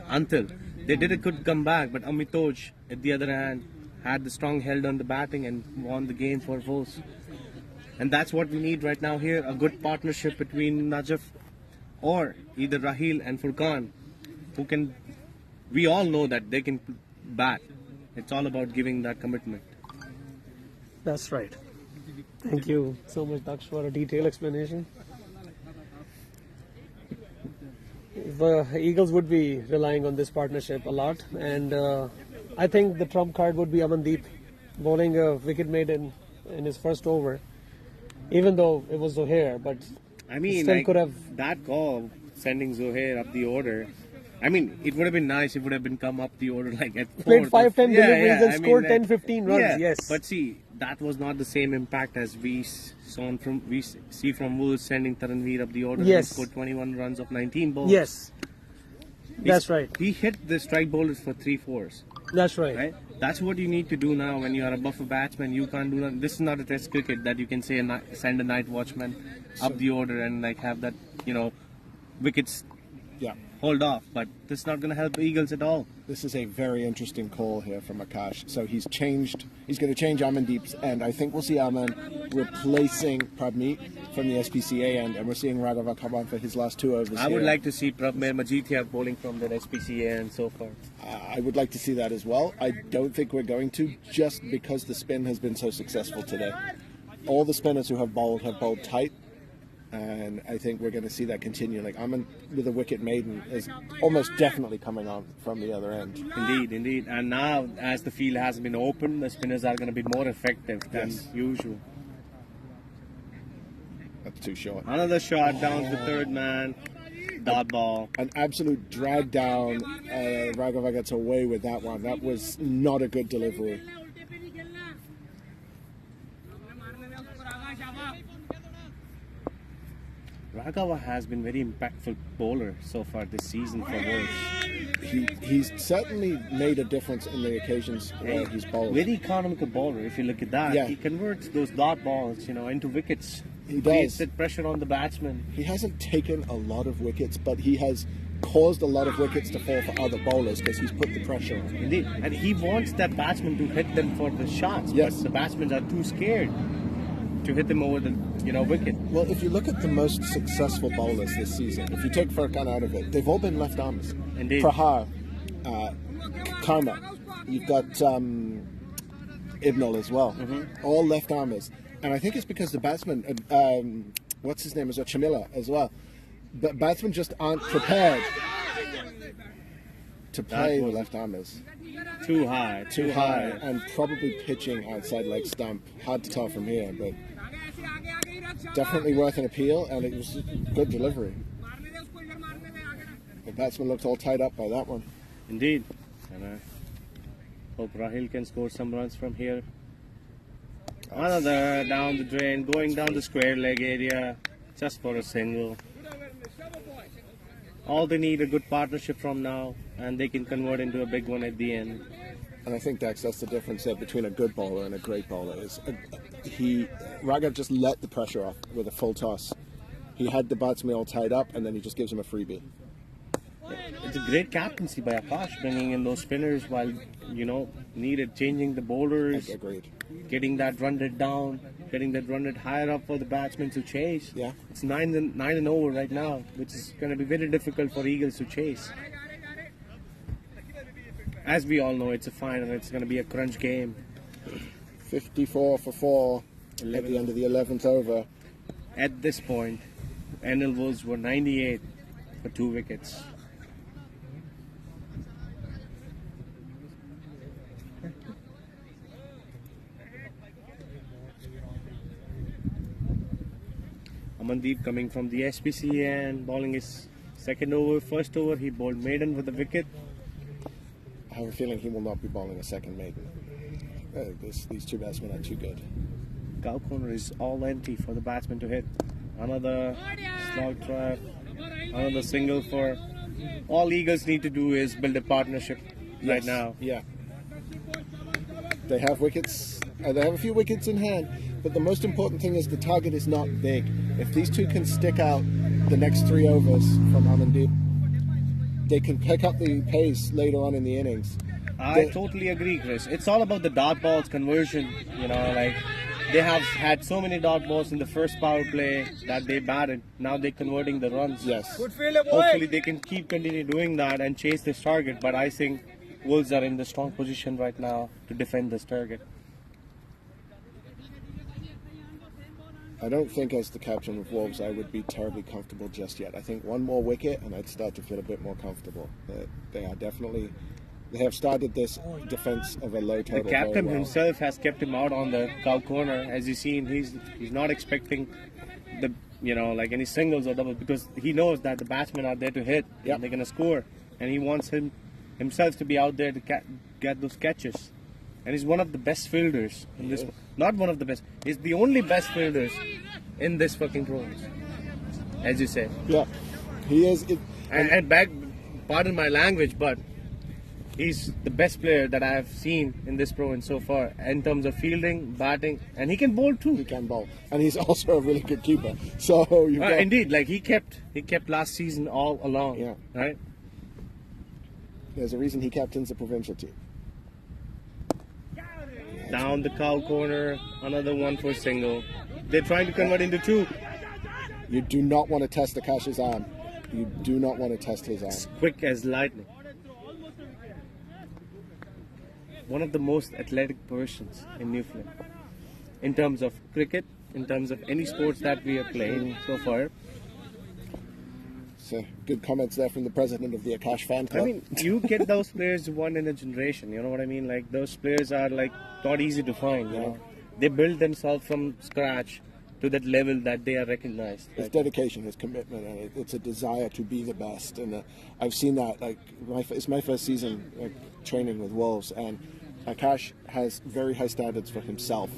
until they did a good comeback. But Amitoj, at the other hand, had the strong held on the batting and won the game for Wolves. And that's what we need right now here, a good partnership between Najaf or either Raheel and Furkan, who can, we all know that they can bat. It's all about giving that commitment. That's right. Thank you so much, Daksh, for a detailed explanation. The Eagles would be relying on this partnership a lot, and I think the trump card would be Amandeep bowling a wicket made in his first over, even though it was Zohair, but I mean, still like, could have. that call, sending Zohair up the order. I mean, it would have been nice if it would have been come up the order like at Played 5-10 fourth. deliveries and I mean, scored like, 10-15 runs. yeah, Yes, but see, that was not the same impact as we see from Wolves sending Taranveer up the order. Yes. He scored 21 runs of 19 balls. yes, that's right. He hit the strike bowlers for 3-4s. That's right. Right? That's what you need to do now when you are a buffer batsman. You can't do that. This is not a test cricket that you can say send a night watchman up the order and like have that, wickets Yeah, hold off. But this is not going to help the Eagles at all. this is a very interesting call here from Akash. So he's going to change Amandeep's end. I think we'll see Aman replacing Prabmeet from the SPCA end, and we're seeing Raghava come on for his last 2 overs I would here. like to see Prabmeer Majithia bowling from the SPCA and so far. I would like to see that as well. I don't think we're going to, just because the spin has been so successful today. All the spinners who have bowled tight, and I think we're going to see that continue. Like Aman with a wicket maiden is almost definitely coming on from the other end. Indeed. And now, as the field has been opened, the spinners are going to be more effective than Yes. usual. That's too short. Another shot down to the third man. Dot ball. An absolute drag down. Raghava gets away with that one. That was not a good delivery. Raghav has been very impactful bowler so far this season for Wolves. He's certainly made a difference in the occasions where he's bowled. Very economical bowler. If you look at that, Yeah. he converts those dot balls, into wickets. He Creates does. that pressure on the batsman. He hasn't taken a lot of wickets, but he has caused a lot of wickets to fall for other bowlers because he's put the pressure on. Indeed, and he wants that batsman to hit them for the shots. Yes. But the batsmen are too scared to hit them over the wicket. Well, if you look at the most successful bowlers this season, if you take Furkan out of it, they've all been left armers. Indeed. Prahar, Karma, you've got Ibnal as well, all left armers. And I think it's because the batsmen, what's his name as well, Chamila as well, the batsmen just aren't prepared to play the left armers. Too high. Too high, and probably pitching outside leg stump. Hard to tell from here, but definitely worth an appeal, and it was good delivery. The batsman looked all tied up by that one. Indeed. And I hope Rahil can score some runs from here. Another down the drain, going down the square leg area, just for a single. All they need a good partnership from now, and they can convert into a big one at the end. And I think, Dax, that's the difference there between a good bowler and a great bowler. Raghav just let the pressure off with a full toss. He had the batsman all tied up, and then he just gives him a freebie. It's a great captaincy by Akash, bringing in those spinners while, needed, changing the bowlers, Agreed. getting that run rate down, getting that run rate higher up for the batsmen to chase. Yeah. It's 9 and over right now, which is going to be very difficult for Eagles to chase. As we all know, it's a final. It's going to be a crunch game. 54 for 4 at the end of the 11th over. At this point, NL Wolves were 98 for 2 wickets. Amandeep coming from the SPC and bowling his second over. First over, he bowled maiden with a wicket. I have a feeling he will not be bowling a second maiden. These two batsmen are too good. Cow corner is all empty for the batsman to hit. Another slog trap, another single for. All Eagles need to do is build a partnership right now. Yeah. They have wickets. They have a few wickets in hand, but the most important thing is the target is not big. If these two can stick out the next 3 overs from Amandeep, they can pick up the pace later on in the innings. I totally agree, Chris. It's all about the dot balls conversion. They have had so many dot balls in the first power play that they batted. Now they're converting the runs. Yes. Hopefully they can continue doing that and chase this target. But I think Wolves are in the strong position right now to defend this target. I don't think as the captain of Wolves I would be terribly comfortable just yet. I think one more wicket and I'd start to feel a bit more comfortable. But they have started this defense of a low total. The captain very well. himself has kept him out on the cow corner. As you see, he's not expecting any singles or doubles because he knows that the batsmen are there to hit and they're going to score. And he wants himself to be out there to get those catches. And he's one of the best fielders in this. Not one of the best. He's the only best fielders in this fucking pro. As you said. Yeah, he is. Pardon my language, but he's the best player that I have seen in this pro so far in terms of fielding, batting, and he can bowl too. He can bowl, and he's also a really good keeper. So indeed, he kept last season all along. Yeah. Right. There's a reason he captains the provincial team. Down the cow corner, another one for single. They're trying to convert into 2. You do not want to test Akash's arm. You do not want to test his arm. Quick as lightning. One of the most athletic persons in Newfoundland. In terms of cricket, in terms of any sports that we have played so far. So good comments there from the president of the Akash fan club. I mean, you get those players one in a generation, you know what I mean? Like, those players are, not easy to find, you know? They build themselves from scratch to that level that they are recognized. It's dedication, it's commitment, and it's a desire to be the best. And I've seen that, it's my first season training with Wolves, and Akash has very high standards for himself,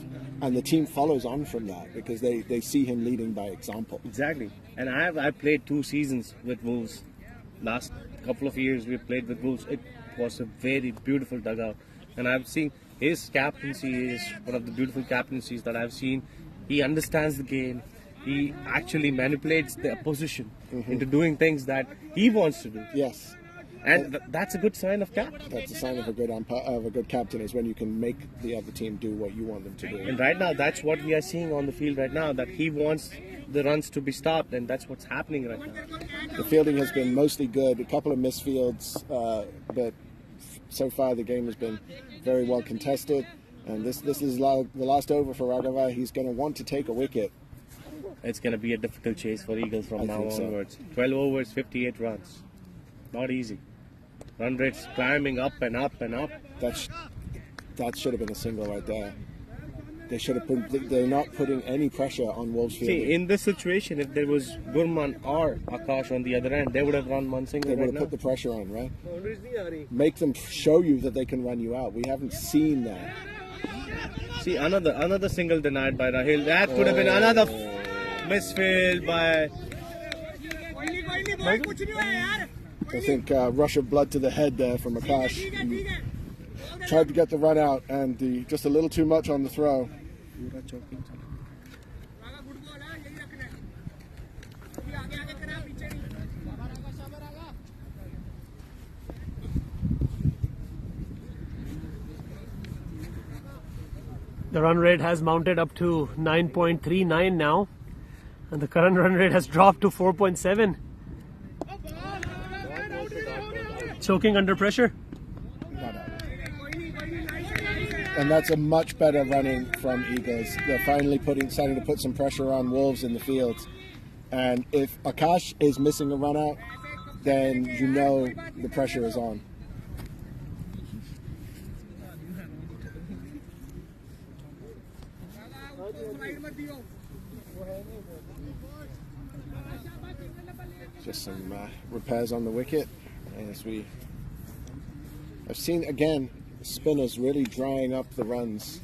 and the team follows on from that because they see him leading by example. Exactly. And I played 2 seasons with Wolves. Last couple of years we played with Wolves. It was a very beautiful dugout. And I've seen his captaincy is one of the beautiful captaincies that I've seen. He understands the game. He actually manipulates the opposition into doing things that he wants to do. Yes. And that's a good sign of captain. That's a sign of a good captain, is when you can make the other team do what you want them to do. And right now, that's what we are seeing on the field right now, that he wants the runs to be stopped, and that's what's happening right now. The fielding has been mostly good, a couple of misfields, but so far the game has been very well contested. And this is the last over for Raghava. He's going to want to take a wicket. It's going to be a difficult chase for Eagles from now onwards. 12 overs, 58 runs. Not easy. Run rates climbing up and up and up. That should have been a single right there. They should have they're not putting any pressure on Wolves fielding. See, in this situation, if there was Gurman or Akash on the other end, they would have run one single. They would have put the pressure on, right? Make them show you that they can run you out. We haven't seen that. See, another single denied by Rahil. That could have been another misfield by. I think rush of blood to the head there from Akash. He tried to get the run out, and just a little too much on the throw. The run rate has mounted up to 9.39 now, and the current run rate has dropped to 4.7. Choking under pressure. And that's a much better running from Eagles. They're finally starting to put some pressure on Wolves in the fields. And if Akash is missing a run out, then you know the pressure is on. Just some repairs on the wicket. As I've seen again, spinners really drying up the runs.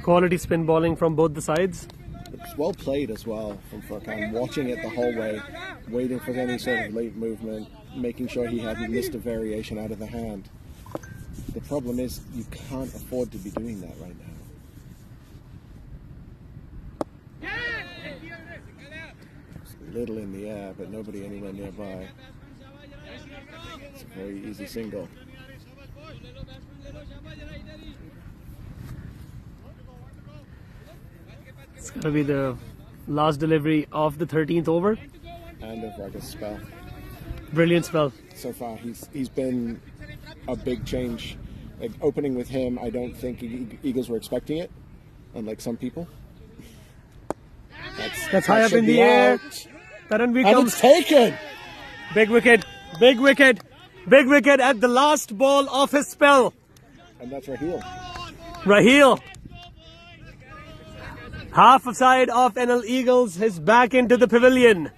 Quality spin bowling from both the sides. It's well played as well from Furkan, watching it the whole way, waiting for any sort of late movement, making sure he hadn't missed a variation out of the hand. The problem is you can't afford to be doing that right now. Little in the air, but nobody anywhere nearby. It's a very easy single. It's going to be the last delivery of the 13th over. And of Ragha's spell. Brilliant spell. So far, he's been a big change. Like, opening with him, I don't think Eagles were expecting it, unlike some people. That's high up in the air. And it's taken. Big wicket, big wicket, big wicket at the last ball of his spell. And that's Rahil. Rahil. Half a side of NL Eagles is back into the pavilion.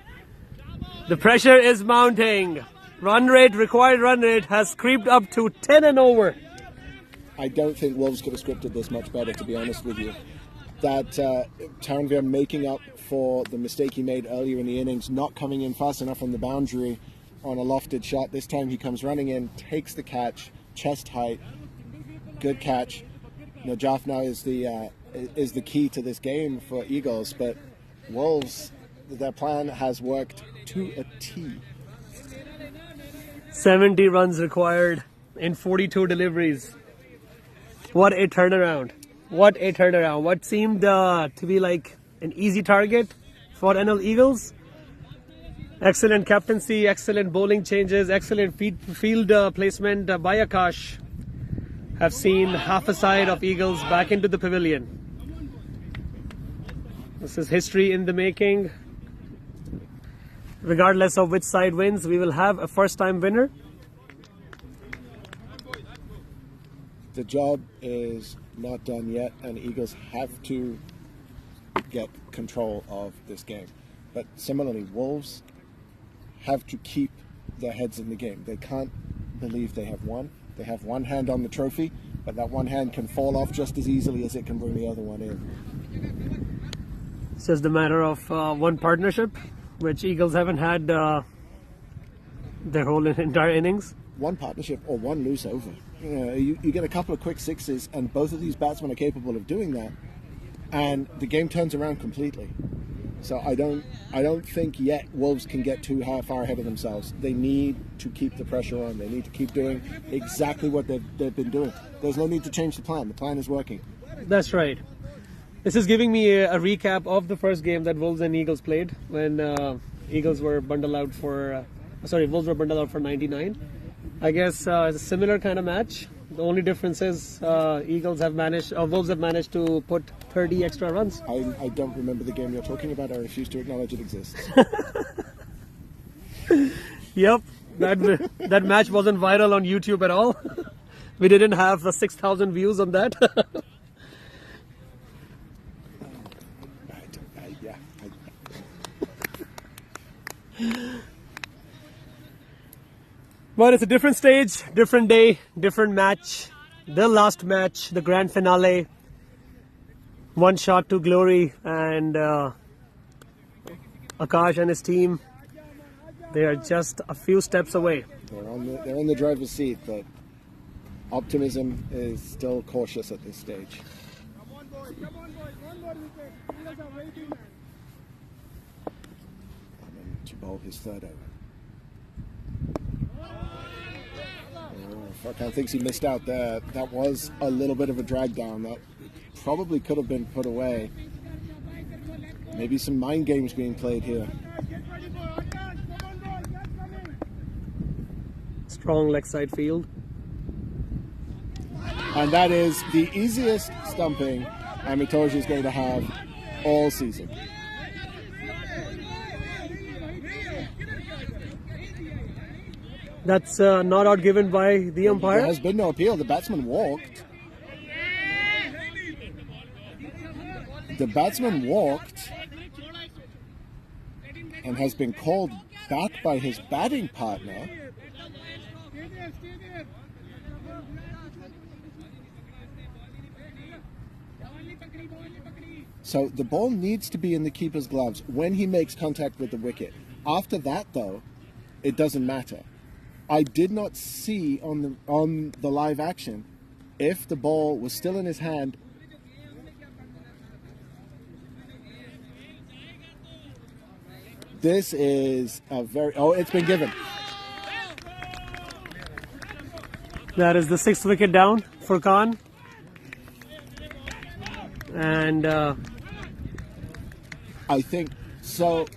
The pressure is mounting. Required run rate has creeped up to 10 and over. I don't think Wolves could have scripted this much better, to be honest with you. That Taranvir making up for the mistake he made earlier in the innings, not coming in fast enough on the boundary on a lofted shot. This time he comes running in, takes the catch, chest height, good catch. You know, Jaffna is the key to this game for Eagles, but Wolves, their plan has worked to a T. 70 runs required in 42 deliveries. What a turnaround. What a turnaround. What seemed to be like an easy target for NL Eagles. Excellent captaincy, excellent bowling changes, excellent field placement by Akash have seen half a side of Eagles back into the pavilion. This is history in the making. Regardless of which side wins, we will have a first-time winner. The job is not done yet, and Eagles have to get control of this game. But similarly, Wolves have to keep their heads in the game. They can't believe they have won. They have one hand on the trophy, but that one hand can fall off just as easily as it can bring the other one in. It's just a matter of one partnership, which Eagles haven't had their whole entire innings. One partnership or one loose over. You get a couple of quick sixes, and both of these batsmen are capable of doing that, and the game turns around completely. So I don't think yet Wolves can get too far ahead of themselves. They need to keep the pressure on. They need to keep doing exactly what they've been doing. There's no need to change the plan. The plan is working. That's right. This is giving me a recap of the first game that Wolves and Eagles played when Wolves were bundled out for 99. I guess it's a similar kind of match. The only difference is Wolves have managed to put 30 extra runs. I don't remember the game you're talking about. I refuse to acknowledge it exists. Yep, that match wasn't viral on YouTube at all. We didn't have 6,000 views on that. But it's a different stage, different day, different match. The last match, the grand finale. One shot to glory, and Akash and his team, they are just a few steps away. They're in the driver's seat, but optimism is still cautious at this stage. And then to bowl his third over. Furkan thinks he missed out there. That was a little bit of a drag down. That probably could have been put away. Maybe some mind games being played here. Strong leg side field. And that is the easiest stumping Amitoji is going to have all season. That's not out given by the umpire. There has been no appeal. The batsman walked. The batsman walked and has been called back by his batting partner. So the ball needs to be in the keeper's gloves when he makes contact with the wicket. After that, though, it doesn't matter. I did not see on the live action if the ball was still in his hand. This is a very... Oh, it's been given. That is the 6th wicket down for Khan. And I think so.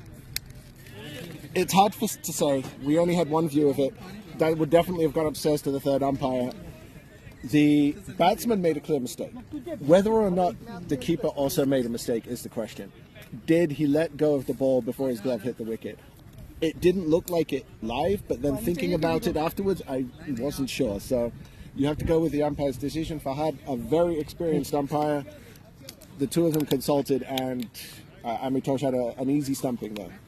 It's hard for us to say. We only had one view of it. That would definitely have gone upstairs to the third umpire. The batsman made a clear mistake. Whether or not the keeper also made a mistake is the question. Did he let go of the ball before his glove hit the wicket? It didn't look like it live, but then thinking about it afterwards, I wasn't sure. So you have to go with the umpire's decision. Fahad, a very experienced umpire. The two of them consulted, and Amitosh had an easy stumping there.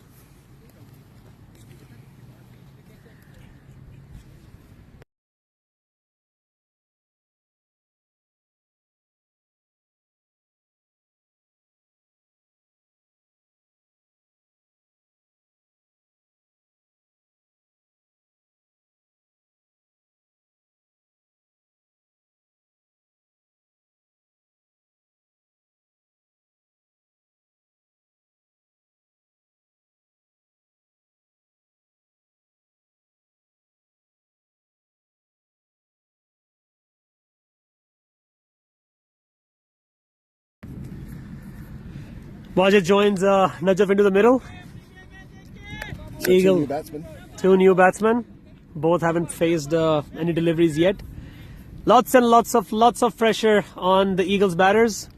Wajid joins Najaf into the middle. So Eagle, two new batsmen. Both haven't faced any deliveries yet. Lots and lots of pressure on the Eagles batters.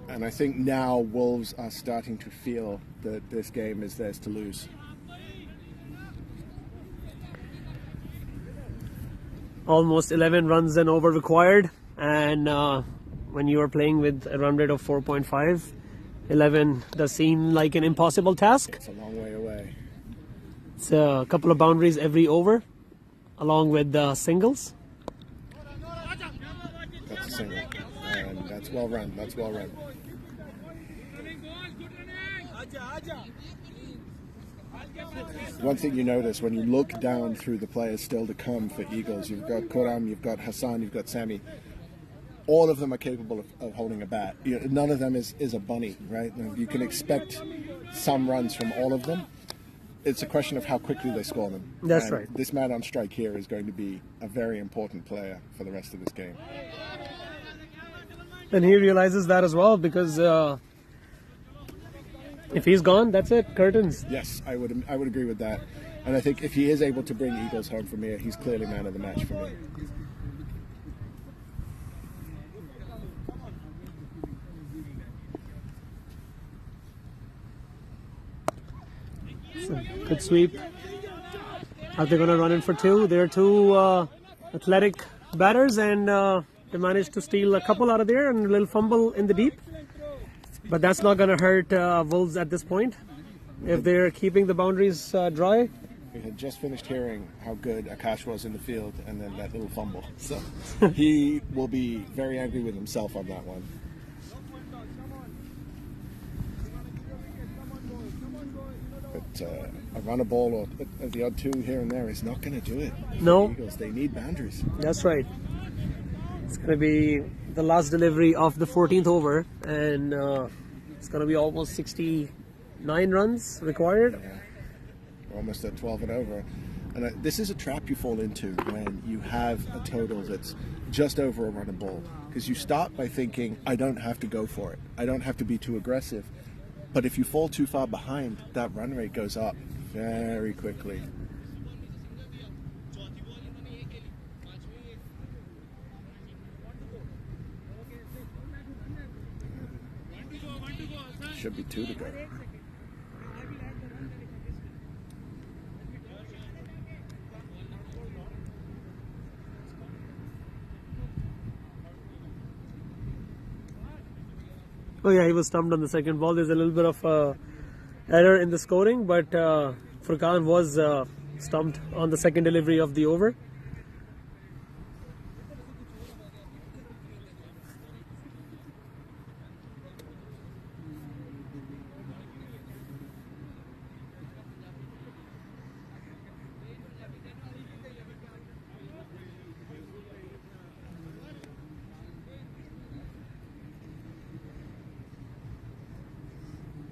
And I think now Wolves are starting to feel that this game is theirs to lose. Almost 11 runs and over required, and when you are playing with a run rate of 4.5, 11 does seem like an impossible task. It's a long way away. It's a couple of boundaries every over, along with the singles. That's a single. And that's well run. That's well run. One thing you notice when you look down through the players still to come for Eagles, you've got Koram, you've got Hassan, you've got Sami. All of them are capable of holding a bat. None of them is a bunny, right? You can expect some runs from all of them. It's a question of how quickly they score them. That's right. This man on strike here is going to be a very important player for the rest of this game. And he realizes that as well, because if he's gone, that's it, curtains. Yes, I would agree with that. And I think if he is able to bring Eagles home from here, he's clearly man of the match for me. Good sweep. Are they going to run in for two? They're two athletic batters, and they managed to steal a couple out of there and a little fumble in the deep. But that's not going to hurt Wolves at this point if they're keeping the boundaries dry. We had just finished hearing how good Akash was in the field and then that little fumble. So he will be very angry with himself on that one. But a run a ball or the odd two here and there is not going to do it. No. The Eagles, they need boundaries. That's right. It's going to be the last delivery of the 14th over, and it's going to be almost 69 runs required. Yeah. We're almost at 12 and over. And this is a trap you fall into when you have a total that's just over a run a ball. Because you start by thinking, I don't have to go for it. I don't have to be too aggressive. But if you fall too far behind, that run rate goes up very quickly. Should be two to go. Oh yeah, he was stumped on the second ball. There's a little bit of error in the scoring, but Furkan was stumped on the second delivery of the over.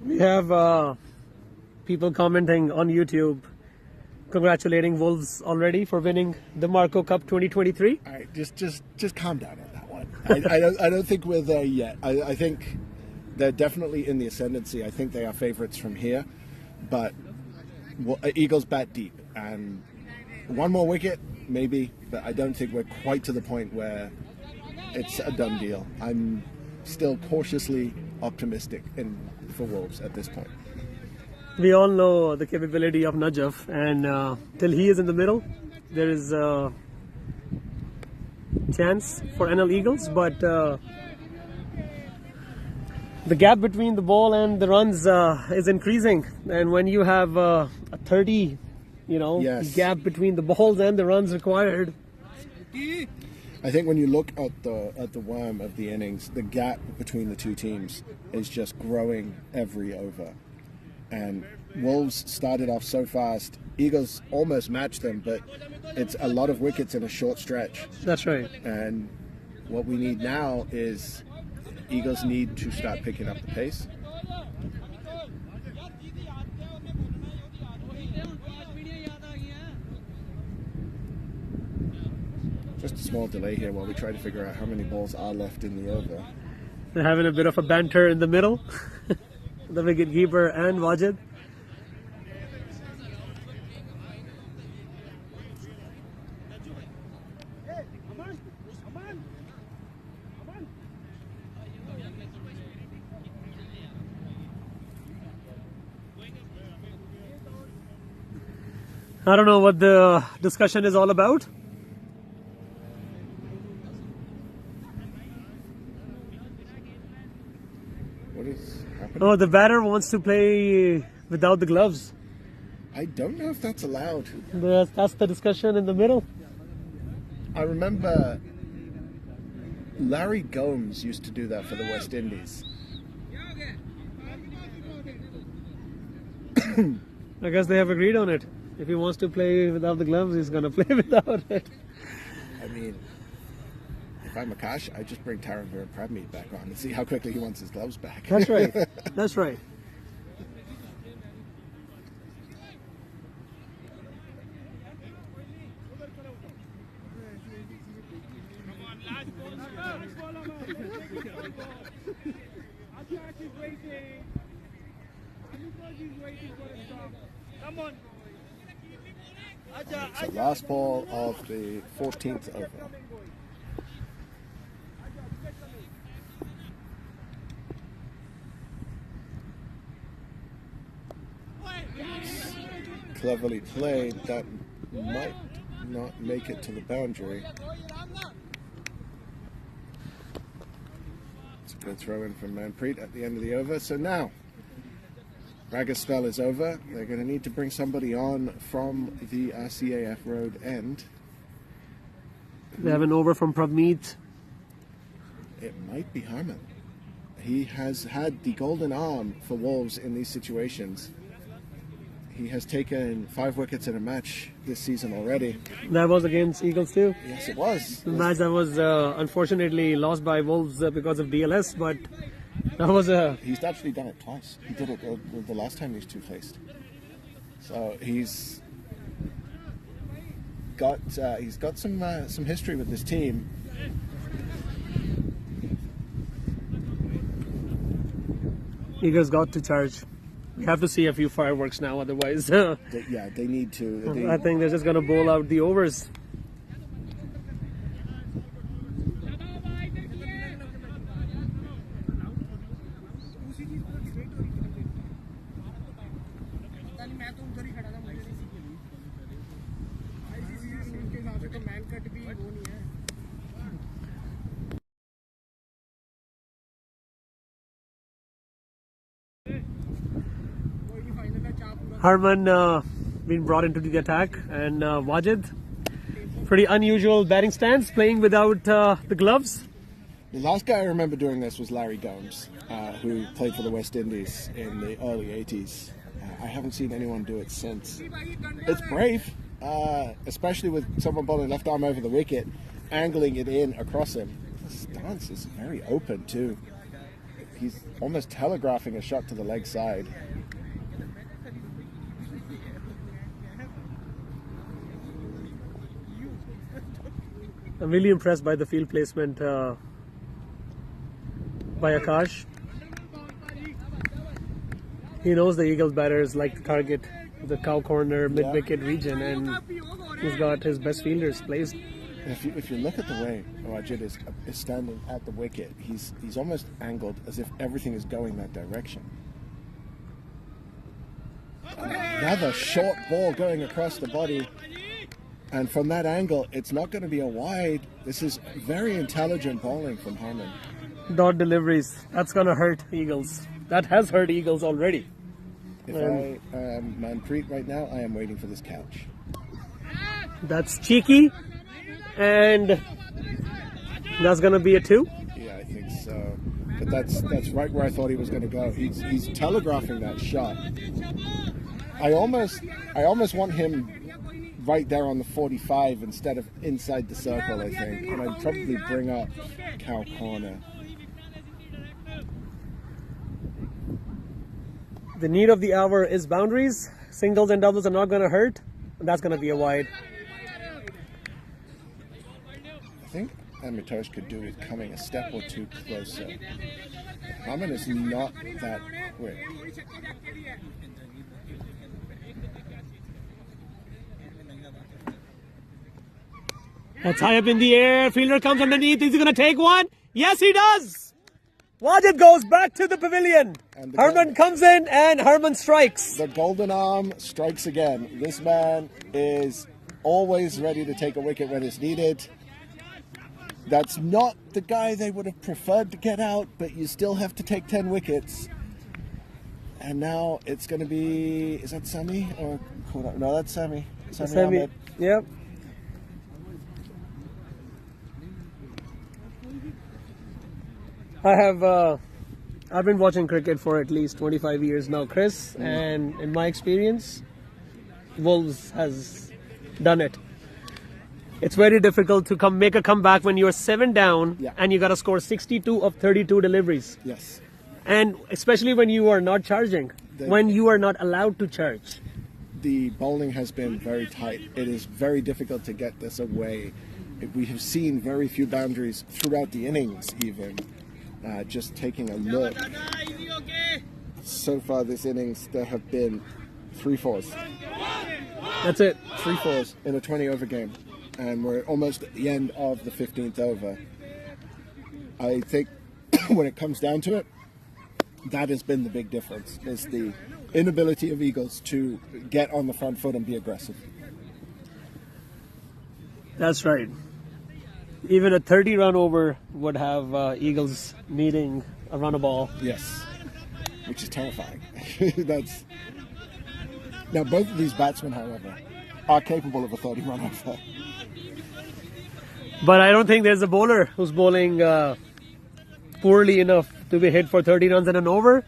We have people commenting on YouTube, congratulating Wolves already for winning the Marco Cup 2023. All right, just calm down on that one. I don't think we're there yet. I think they're definitely in the ascendancy. I think they are favourites from here, but Eagles bat deep, and one more wicket maybe, but I don't think we're quite to the point where it's a done deal. I'm still cautiously optimistic for Wolves at this point. We all know the capability of Najaf, and till he is in the middle, there is a chance for NL Eagles, but the gap between the ball and the runs is increasing, and when you have a 30 Yes. gap between the balls and the runs required. I think when you look at the worm of the innings, the gap between the two teams is just growing every over. And Wolves started off so fast. Eagles almost matched them, but it's a lot of wickets in a short stretch. That's right. And what we need now is Eagles need to start picking up the pace. Just a small delay here while we try to figure out how many balls are left in the over. They're having a bit of a banter in the middle. The wicketkeeper and Wajid. I don't know what the discussion is all about. What is happening? Oh, the batter wants to play without the gloves. I don't know if that's allowed. That's the discussion in the middle. I remember Larry Gomes used to do that for the West Indies. I guess they have agreed on it. If he wants to play without the gloves, he's going to play without it. I mean, if I'm Akash, I just bring Taran Veerapravmeet back on and see how quickly he wants his gloves back. That's right. That's right. So last ball of the 14th over. Cleverly played. That might not make it to the boundary. It's a good throw in from Manpreet at the end of the over. So now, Ragga's spell is over. They're going to need to bring somebody on from the CAF road end. They have an over from Pravmeet. It might be Harman. He has had the golden arm for Wolves in these situations. He has taken 5 wickets in a match this season already. That was against Eagles too. Yes, it was. The match that was unfortunately lost by Wolves because of DLS, but that was a... He's actually done it twice. He did it the last time these two faced. So he's got some history with this team. Eagles got to charge. We have to see a few fireworks now, otherwise They need to. I think they're just going to bowl out the overs. Harman being brought into the attack, and Wajid, pretty unusual batting stance, playing without the gloves. The last guy I remember doing this was Larry Gomes, who played for the West Indies in the early 80s. I haven't seen anyone do it since. It's brave, especially with someone bowling left arm over the wicket, angling it in across him. The stance is very open too. He's almost telegraphing a shot to the leg side. I'm really impressed by the field placement by Akash. He knows the Eagles batters like to target the cow corner, mid-wicket region, and he's got his best fielders placed. If you look at the way Wajid is standing at the wicket, he's almost angled as if everything is going that direction. Another short ball going across the body. And from that angle, it's not going to be a wide. This is very intelligent bowling from Harman. Dot deliveries. That's going to hurt Eagles. That has hurt Eagles already. If I am Manpreet right now, I am waiting for this couch. That's cheeky. And that's going to be a 2. Yeah, I think so. But that's right where I thought he was going to go. He's telegraphing that shot. I almost want him right there on the 45 instead of inside the circle, I think. And I'd probably bring up cow corner. The need of the hour is boundaries. Singles and doubles are not going to hurt. And that's going to be a wide. I think Amitosh could do with coming a step or two closer. Harman is not that quick. That's high up in the air. Fielder comes underneath. Is he going to take one? Yes, he does. Wajid goes back to the pavilion. Harman comes in and Harman strikes. The golden arm strikes again. This man is always ready to take a wicket when it's needed. That's not the guy they would have preferred to get out, but you still have to take 10 wickets. And now it's going to be, is that Sami or No, that's Semi. Semi. Ahmed. Yep. I've been watching cricket for at least 25 years now, Chris, and in my experience, Wolves has done it. It's very difficult to make a comeback when you're 7 down and you got to score 62 of 32 deliveries. Yes. And especially when you are not charging, when you are not allowed to charge. The bowling has been very tight. It is very difficult to get this away. We have seen very few boundaries throughout the innings even. Just taking a look. So far this innings, there have been 3 fours. That's it. 3 fours in a 20 over game. And we're almost at the end of the 15th over. I think when it comes down to it, that has been the big difference, is the inability of Eagles to get on the front foot and be aggressive. That's right. Even a 30-run over would have Eagles needing a run a ball. Yes, which is terrifying. Now both of these batsmen, however, are capable of a 30-run over. But I don't think there's a bowler who's bowling poorly enough to be hit for 30 runs and an over.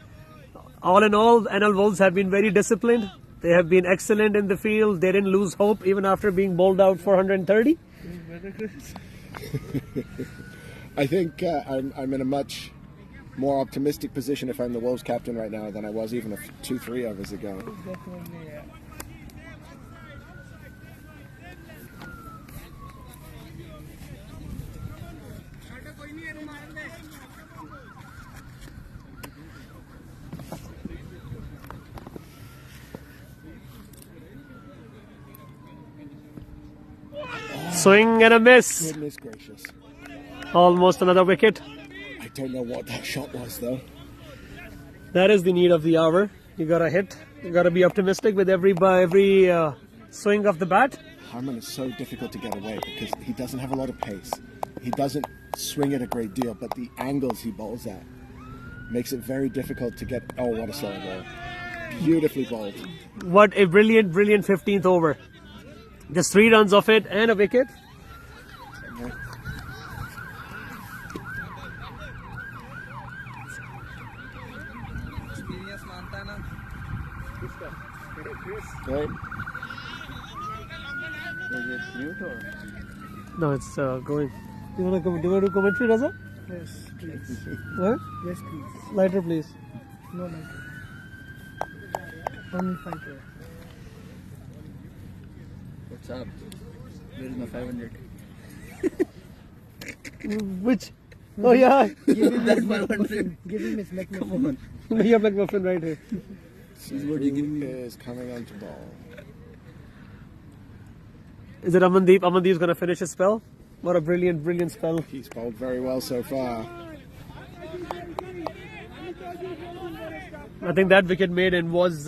All in all, NL Wolves have been very disciplined. They have been excellent in the field. They didn't lose hope even after being bowled out for 130. I think I'm in a much more optimistic position if I'm the Wolves captain right now than I was even 2-3 overs ago. Definitely, yeah. Swing and a miss. Goodness gracious. Almost another wicket. I don't know what that shot was though. That is the need of the hour. You gotta hit. You gotta be optimistic with every swing of the bat. Harman is so difficult to get away because he doesn't have a lot of pace. He doesn't swing it a great deal, but the angles he bowls at makes it very difficult to get. Oh, what a slow ball. Beautifully bowled. What a brilliant 15th over. Just 3 runs off it and a wicket. Right. Is it mute or? No, it's going. Do you want to do commentary, Raza? Yes, please. What? Yes, please. Lighter, please. No, no. Only fighter. What's up? Where is my 500? Which? Oh yeah. Give him his McMuffin. Give him his McMuffin. We have like muffin right here. Who is coming on to ball? Is it Amandeep? Amandeep's gonna finish his spell. What a brilliant spell. He's bowled very well so far. I think that wicket made and was.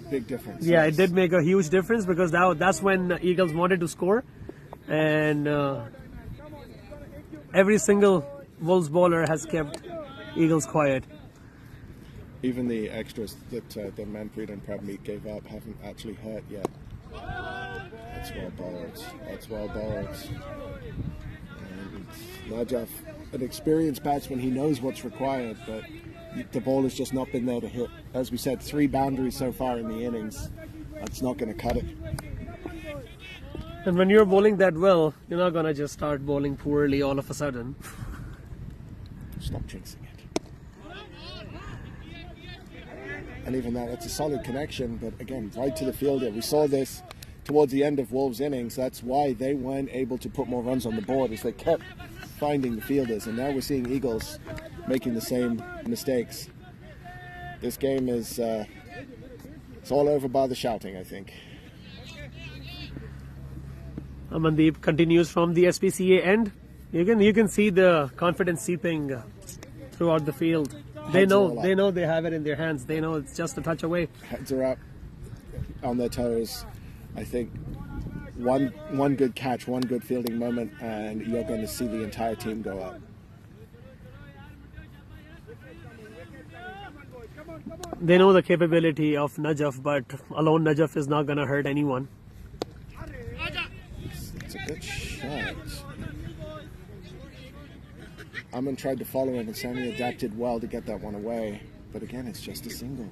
Big difference. Yeah, yes. it did make a huge difference because that's when Eagles wanted to score, and every single Wolves bowler has kept Eagles quiet. Even the extras that Manpreet and Prabmeet gave up haven't actually hurt yet. That's well bowled. That's well bowled. And Najaf, an experienced batsman, he knows what's required, but the ball has just not been there to hit. As we said, 3 boundaries so far in the innings. That's not going to cut it. And when you're bowling that well, you're not gonna just start bowling poorly all of a sudden. Stop jinxing it. And even that's a solid connection, but again, right to the fielder. We saw this towards the end of Wolves' innings. That's why they weren't able to put more runs on the board, as they kept finding the fielders. And now we're seeing Eagles making the same mistakes. This game is it's all over by the shouting, I think. Amandeep continues from the SPCA end. You can see the confidence seeping throughout the field. They know they have it in their hands. They know it's just a touch away. Heads are up on their toes. I think one good catch, one good fielding moment, and you're going to see the entire team go up. They know the capability of Najaf, but alone Najaf is not going to hurt anyone. It's a good shot. Aman tried to follow him, and Sami adapted well to get that one away. But again, it's just a single.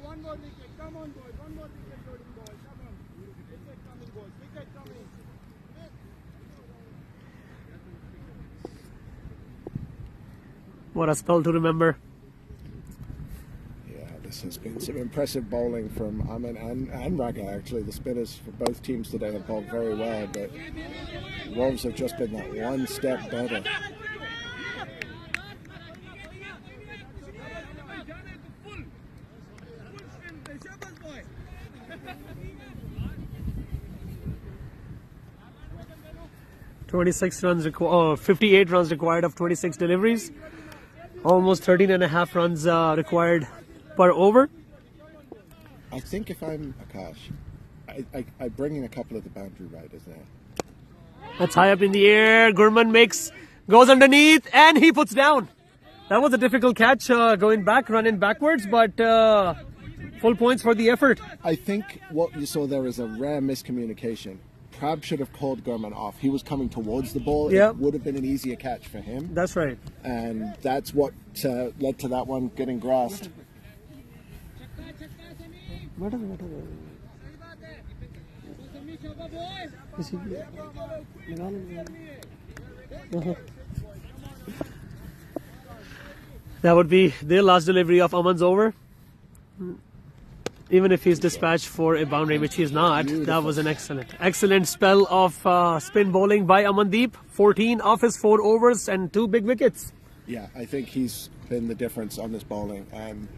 One more wicket. Come on, boys. One more wicket, boys. Come on. Wicket coming, boys. Wicket coming. What a spell to remember. Yeah, this has been some impressive bowling from Aman and Raga, actually. The spinners for both teams today have bowled very well, but Wolves have just been that one step better. Oh, 58 runs required of 26 deliveries. Almost 13.5 runs required per over. I think if I'm Akash, I bring in a couple of the boundary riders there. That's high up in the air. Gurman goes underneath, and he puts down. That was a difficult catch, going back, running backwards, but full points for the effort. I think what you saw there is a rare miscommunication. Prab should have called Gurman off. He was coming towards the ball. Yep. It would have been an easier catch for him. That's right. And that's what led to that one getting grassed. That would be the last delivery of Aman's over. Even if he's dispatched for a boundary, which he's not. Beautiful. That was an excellent spell of spin bowling by Amandeep. 14 off his 4 overs and 2 big wickets. Yeah, I think he's been the difference on this bowling, and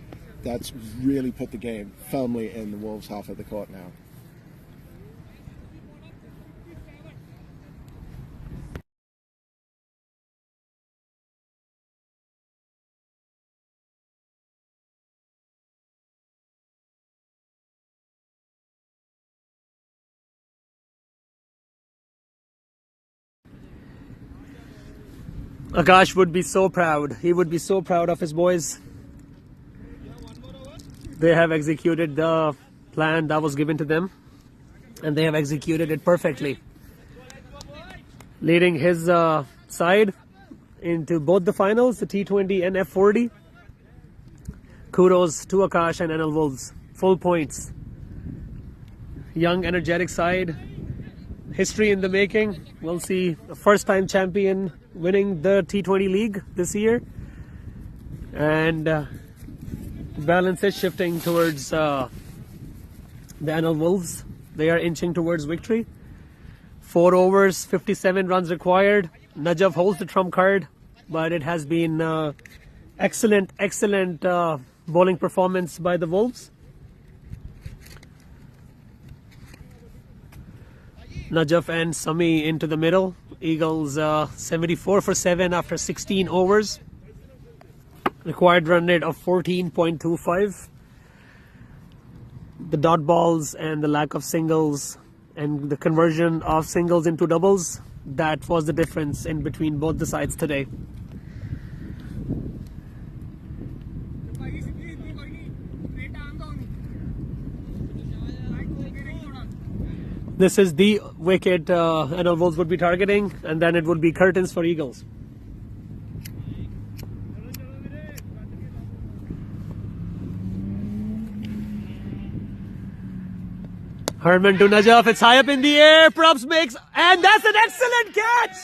that's really put the game firmly in the Wolves' half of the court now. Akash would be so proud. He would be so proud of his boys. They have executed the plan that was given to them, and they have executed it perfectly. Leading his side into both the finals, the T20 and F40. Kudos to Akash and NL Wolves. Full points. Young, energetic side. History in the making. We'll see a first-time champion winning the T20 league this year, and the balance is shifting towards the NL Wolves. They are inching towards victory. 4 overs, 57 runs required. Najaf holds the trump card, but it has been excellent bowling performance by the Wolves. Najaf and Sami into the middle. Eagles 74 for 7 after 16 overs. Required run rate of 14.25. The dot balls and the lack of singles and the conversion of singles into doubles, that was the difference in between both the sides today. This is the wicket NL Wolves would be targeting, and then it would be curtains for Eagles. Herman to Najaf, it's high up in the air, Probs makes, and that's an excellent catch!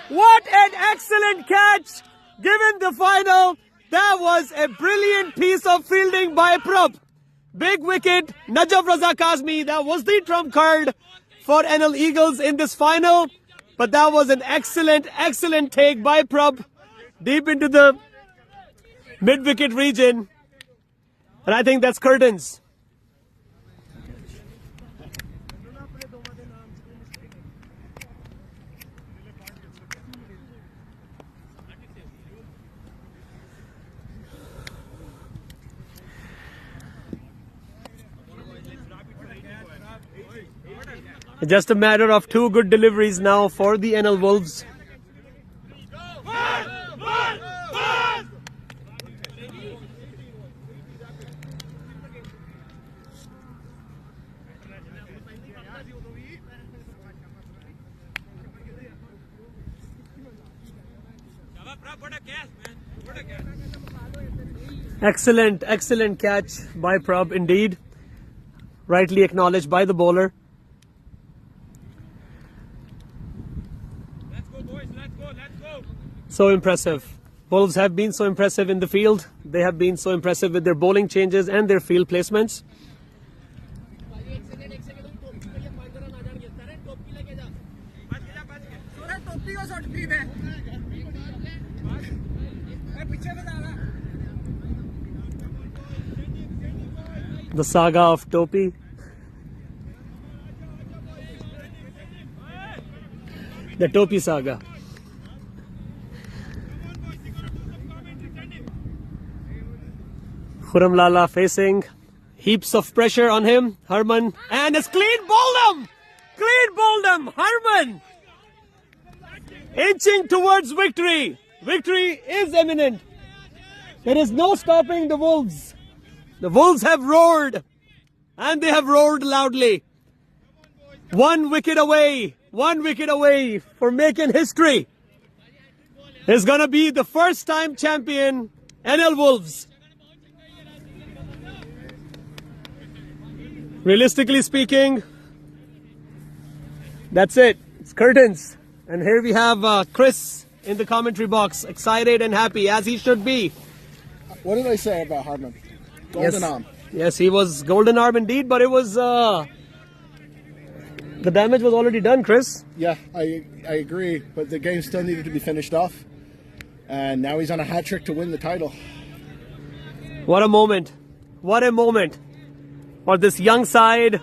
What an excellent catch! Given the final, that was a brilliant piece of fielding by Prob. Big wicket, Najaf Raza Kazmi, that was the trump card for NL Eagles in this final. But that was an excellent take by Prob, deep into the mid-wicket region. And I think that's curtains. Just a matter of two good deliveries now for the NL Wolves. Excellent catch by Prab indeed. Rightly acknowledged by the bowler. So impressive. Wolves have been so impressive in the field. They have been so impressive with their bowling changes and their field placements. The saga of Topi. The Topi saga. Khurram Lala facing heaps of pressure on him. Harman, and has clean bowled him! Clean bowled him! Harman! Inching towards victory. Victory is imminent. There is no stopping the Wolves. The Wolves have roared, and they have roared loudly. 1 wicket away for making history. Is going to be the first time champion NL Wolves. Realistically speaking, that's it. It's curtains. And here we have Chris in the commentary box, excited and happy, as he should be. What did I say about Harman? Golden arm. Yes, he was golden arm indeed, but it was the damage was already done, Chris. Yeah, I agree, but the game still needed to be finished off, and now he's on a hat trick to win the title. What a moment! What a moment for this young side.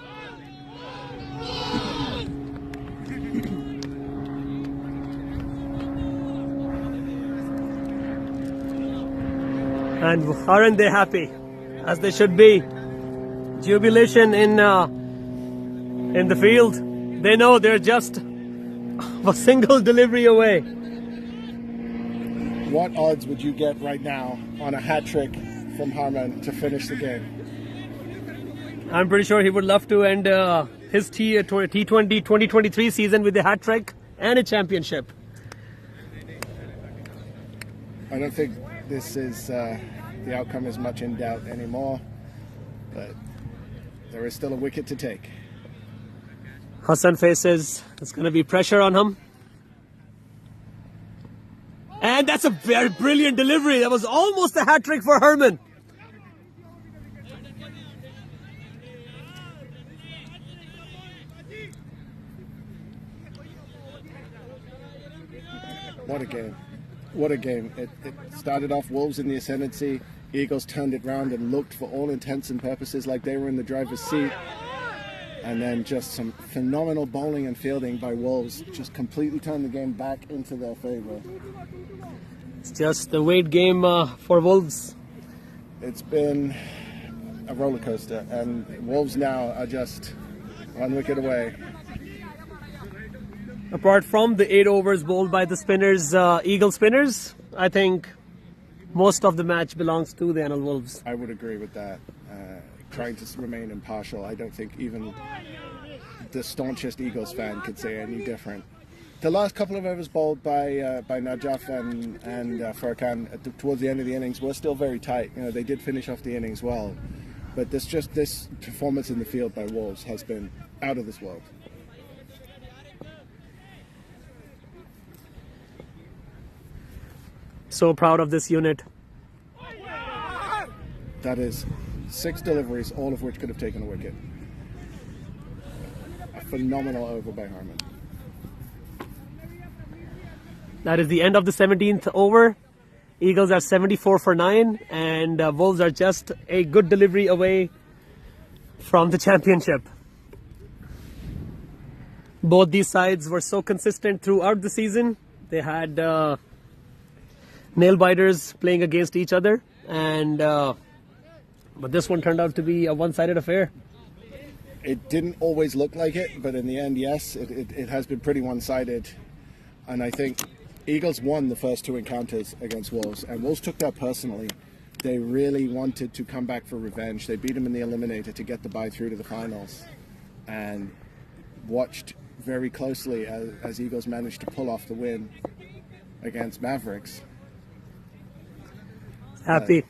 And aren't they happy? As they should be. Jubilation in the field. They know they're just a single delivery away. What odds would you get right now on a hat trick from Harman to finish the game? I'm pretty sure he would love to end his T20 2023 season with a hat trick and a championship. I don't think this is the outcome is much in doubt anymore, but there is still a wicket to take. Hassan faces, there's going to be pressure on him. And that's a very brilliant delivery. That was almost a hat trick for Harman. What a game. What a game. It started off Wolves in the ascendancy. Eagles turned it round and looked for all intents and purposes like they were in the driver's seat. And then just some phenomenal bowling and fielding by Wolves just completely turned the game back into their favor. It's just the weight game for Wolves. It's been a roller coaster, and Wolves now are just 1 wicket away. Apart from the 8 overs bowled by the spinners, Eagle spinners, I think most of the match belongs to the NL Wolves. I would agree with that. Trying to remain impartial, I don't think even the staunchest Eagles fan could say any different. The last couple of overs bowled by Najaf and Furkan towards the end of the innings were still very tight. You know, they did finish off the innings well, but this performance in the field by Wolves has been out of this world. So proud of this unit. That is 6 deliveries, all of which could have taken a wicket. A phenomenal over by Harman. That is the end of the 17th over. Eagles are 74 for 9, and Wolves are just a good delivery away from the championship. Both these sides were so consistent throughout the season. They had nail biters playing against each other, and but this one turned out to be a one-sided affair. it didn't always look like it, but in the end, yes, it has been pretty one-sided. And I think Eagles won the first two encounters against Wolves, and Wolves took that personally. They really wanted to come back for revenge. They beat them in the eliminator to get the bye through to the finals, and watched very closely as Eagles managed to pull off the win against Mavericks. Happy.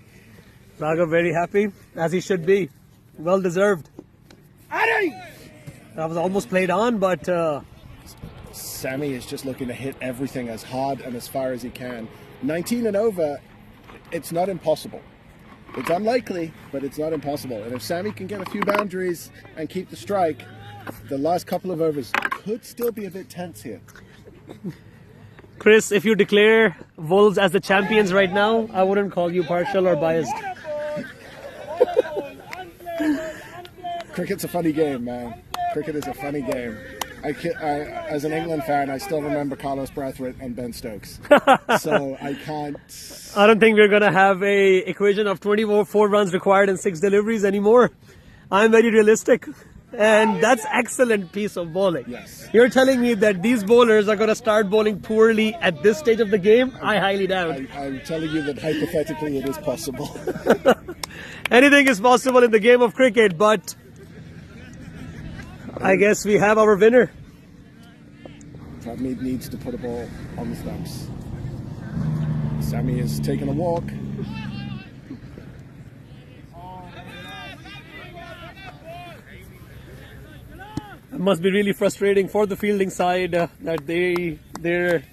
Raghav very happy, as he should be. Well deserved. That was almost played on, but Sammy is just looking to hit everything as hard and as far as he can. 19 and over, it's not impossible. It's unlikely, but it's not impossible. And if Sammy can get a few boundaries and keep the strike, the last couple of overs could still be a bit tense here. Chris, if you declare Wolves as the champions right now, I wouldn't call you partial or biased. Cricket's a funny game, man. Cricket is a funny game. As an England fan, I still remember Carlos Brathwaite and Ben Stokes. So I can't... I don't think we're going to have a equation of 24 runs required and 6 deliveries anymore. I'm very realistic. And that's excellent piece of bowling. Yes. You're telling me that these bowlers are going to start bowling poorly at this stage of the game? I highly doubt. I'm telling you that hypothetically it is possible. Anything is possible in the game of cricket, but I guess we have our winner. Travmead needs to put a ball on the stumps. Sammy is taking a walk. It must be really frustrating for the fielding side that their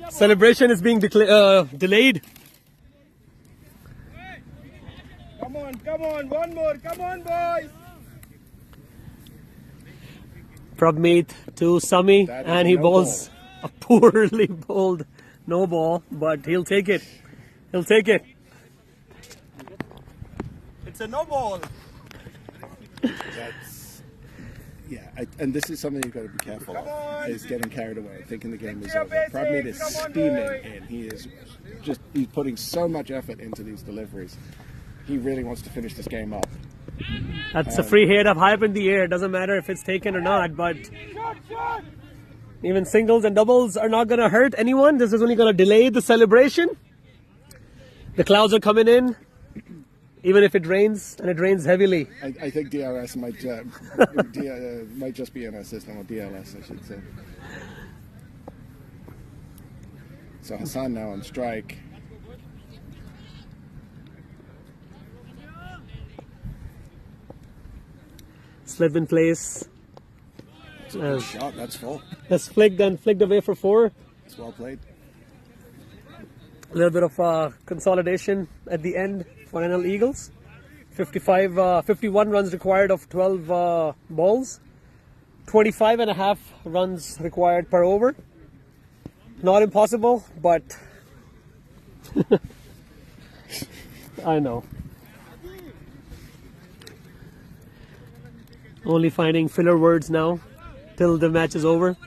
celebration is being delayed. Come on, one more, come on, boys. Prabmeet to Sami, That is and he no bowls a poorly bowled no ball, but he'll take it. He'll take it. It's a no ball. And this is something you've got to be careful of, is getting carried away, thinking the game is over. Prabmeet is steaming in. He's putting so much effort into these deliveries. He really wants to finish this game up. That's a free hit up high up in the air. Doesn't matter if it's taken or not, but even singles and doubles are not going to hurt anyone. This is only going to delay the celebration. The clouds are coming in, even if it rains, and it rains heavily. I think DRS might might just be in our system, or DLS, I should say. So Hassan now on strike. Slip in place. Shot, that's full. Has flicked and flicked away for 4. It's well played. A little bit of consolidation at the end for NL Eagles. 51 runs required of 12 balls. 25.5 runs required per over. Not impossible, but I know. Only finding filler words now till the match is over.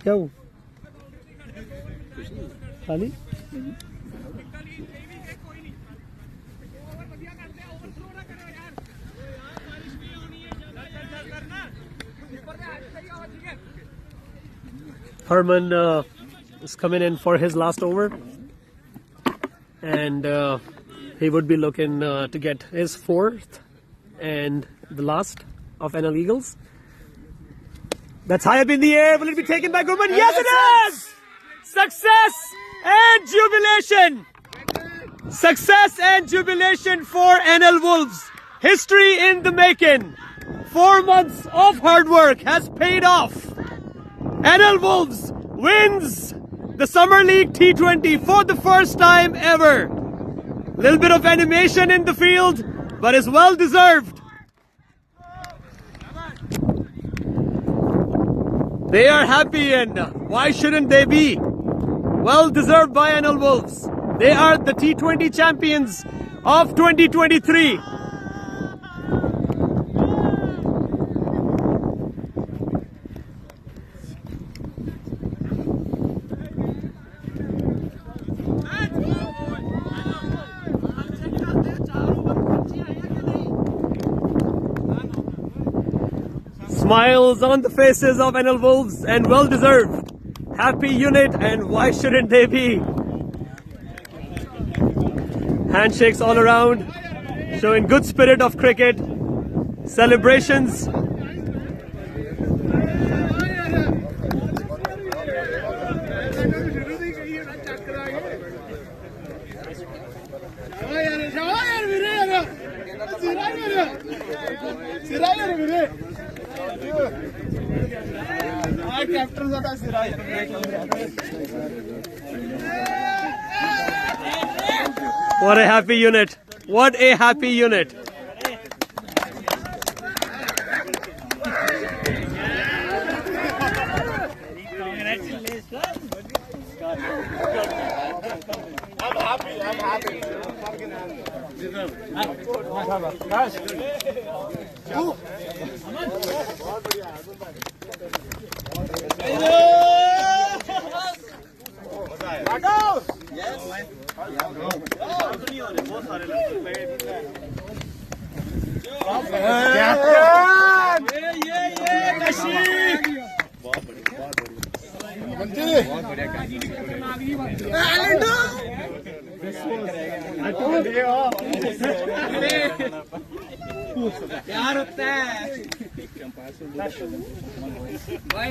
Yo. Ali? Herman is coming in for his last over, and he would be looking to get his 4th and the last of NL Eagles. That's high up in the air. Will it be taken by Gurman? Yes, it is! Success and jubilation! Success and jubilation for NL Wolves. History in the making. 4 months of hard work has paid off. NL Wolves wins the Summer League T20 for the first time ever. Little bit of animation in the field, but it's well deserved. They are happy, and why shouldn't they be? Well deserved by NL Wolves. They are the T20 champions of 2023. Smiles on the faces of NL Wolves, and well deserved. Happy unit, and why shouldn't they be? Handshakes all around, showing good spirit of cricket. Celebrations. What a happy unit. What a happy unit. I'm happy.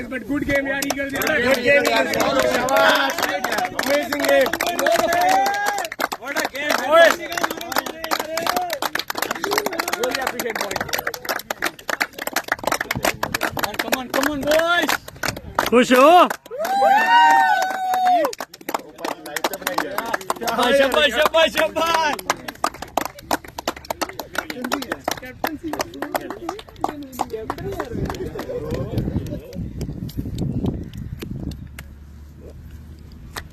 But good game, yaar. Eagles. Good game, yaar. Amazing game. What a game, boys. Really appreciate, boys. Come on, boys. खुश हो? शाबाश.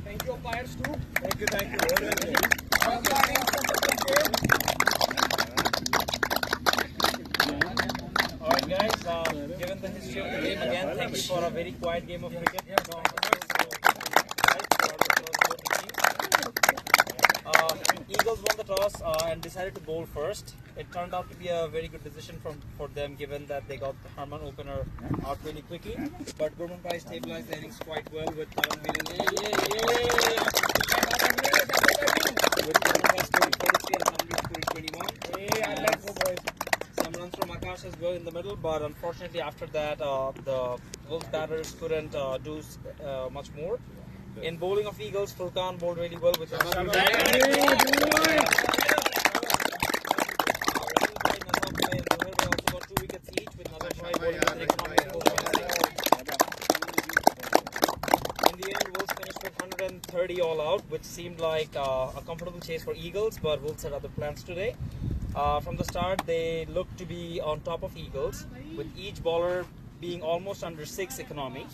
Thank you, umpires too. Thank you. Alright guys, given the history of the game again, thank you for a very quiet game of cricket. Eagles won the toss and decided to bowl first. It turned out to be a very good decision for them, given that they got the Harman opener out really quickly. But Gurman Bhai stabilized the innings quite well with Taran Veeran. With Gurman Bhai scoring 43 and Harman scoring 21. Some runs from Akash as well in the middle, but unfortunately after that the Wolves batters couldn't do much more. In bowling of Eagles, Furkan bowled really well with also got 2 wickets each, with Nazar Bhai bowling with an economic 4.6. In the end, Wolves finished with 130 all out, which seemed like a comfortable chase for Eagles, but Wolves had other plans today. From the start, they looked to be on top of Eagles, with each bowler being almost under 6 economy.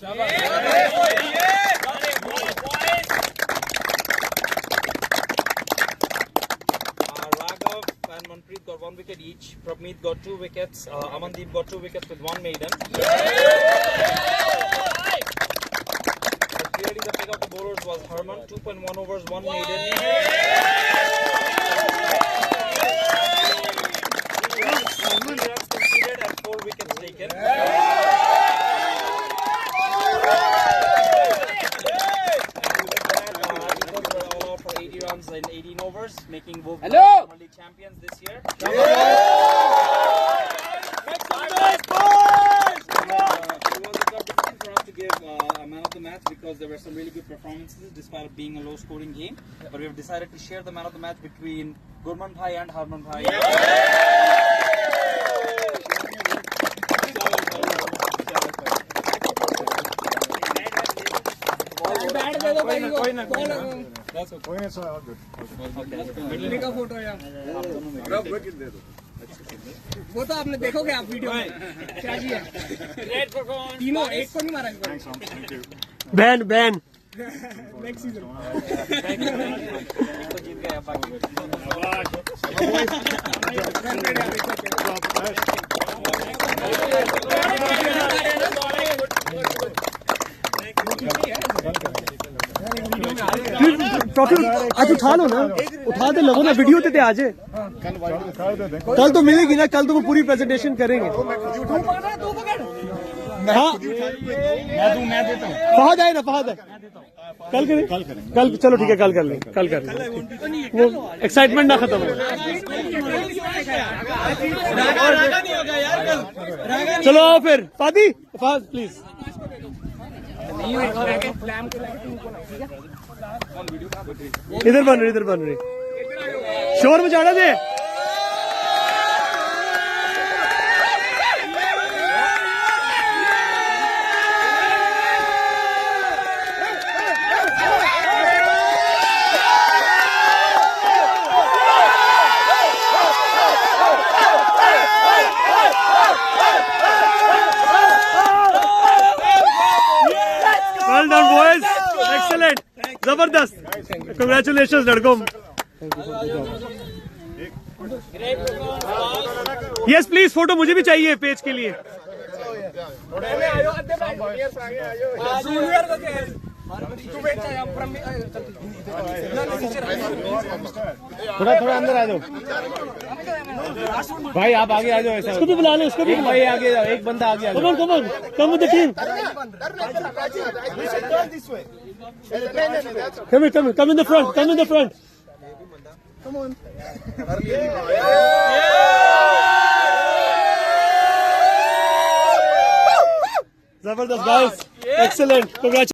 Raghav and Manpreet got 1 wicket each. Prabmeet got 2 wickets. Amandeep got 2 wickets with 1 maiden. But clearly the pick of the bowlers was Harman. 2.1 overs, 1 maiden. Runs conceded and 4 wickets taken. Eagles were all out for 80 runs in 18 overs, making Wolves Summer League champions this year. It was a tough decision for us to give a man of the match because there were some really good performances despite it being a low-scoring game. But we have decided to share the man of the match between Gurman Bhai and Harman Bhai. वो तो आपने देखोगे आप video में क्या जी है तीनों एक को नहीं मारा बैन नेक्स्ट सीजन आज उठा लो ना, उठा दे लगो ना, वीडियो ते आज कल तो मिलेगी ना, कल तो वो पूरी प्रेजेंटेशन करेंगे। हाँ मैं देता हूँ। फहद है ना, फहद है। कल करें, कल चलो ठीक है, कल कर लें, कल कर लें। वो एक्साइटमेंट ना खत्म हो। चलो आओ फिर, फादी फाद प्लीज। इधर बन रही, इधर बन रही, शोर मचाना दे। Well done, boys. Excellent. जबरदस्त. Congratulations, लड़कों. Yes, please. फोटो मुझे भी चाहिए पेज के लिए. थोड़ा थोड़ा अंदर आ जाओ भाई, आप आगे आ जाओ। ऐसा उसको भी बुला लो, उसको भी भाई आगे जाओ, एक बंदा आगे आ जाओ। Come with the team. Come in the front. Come in the front. Zabardast guys. Excellent. Congratulations.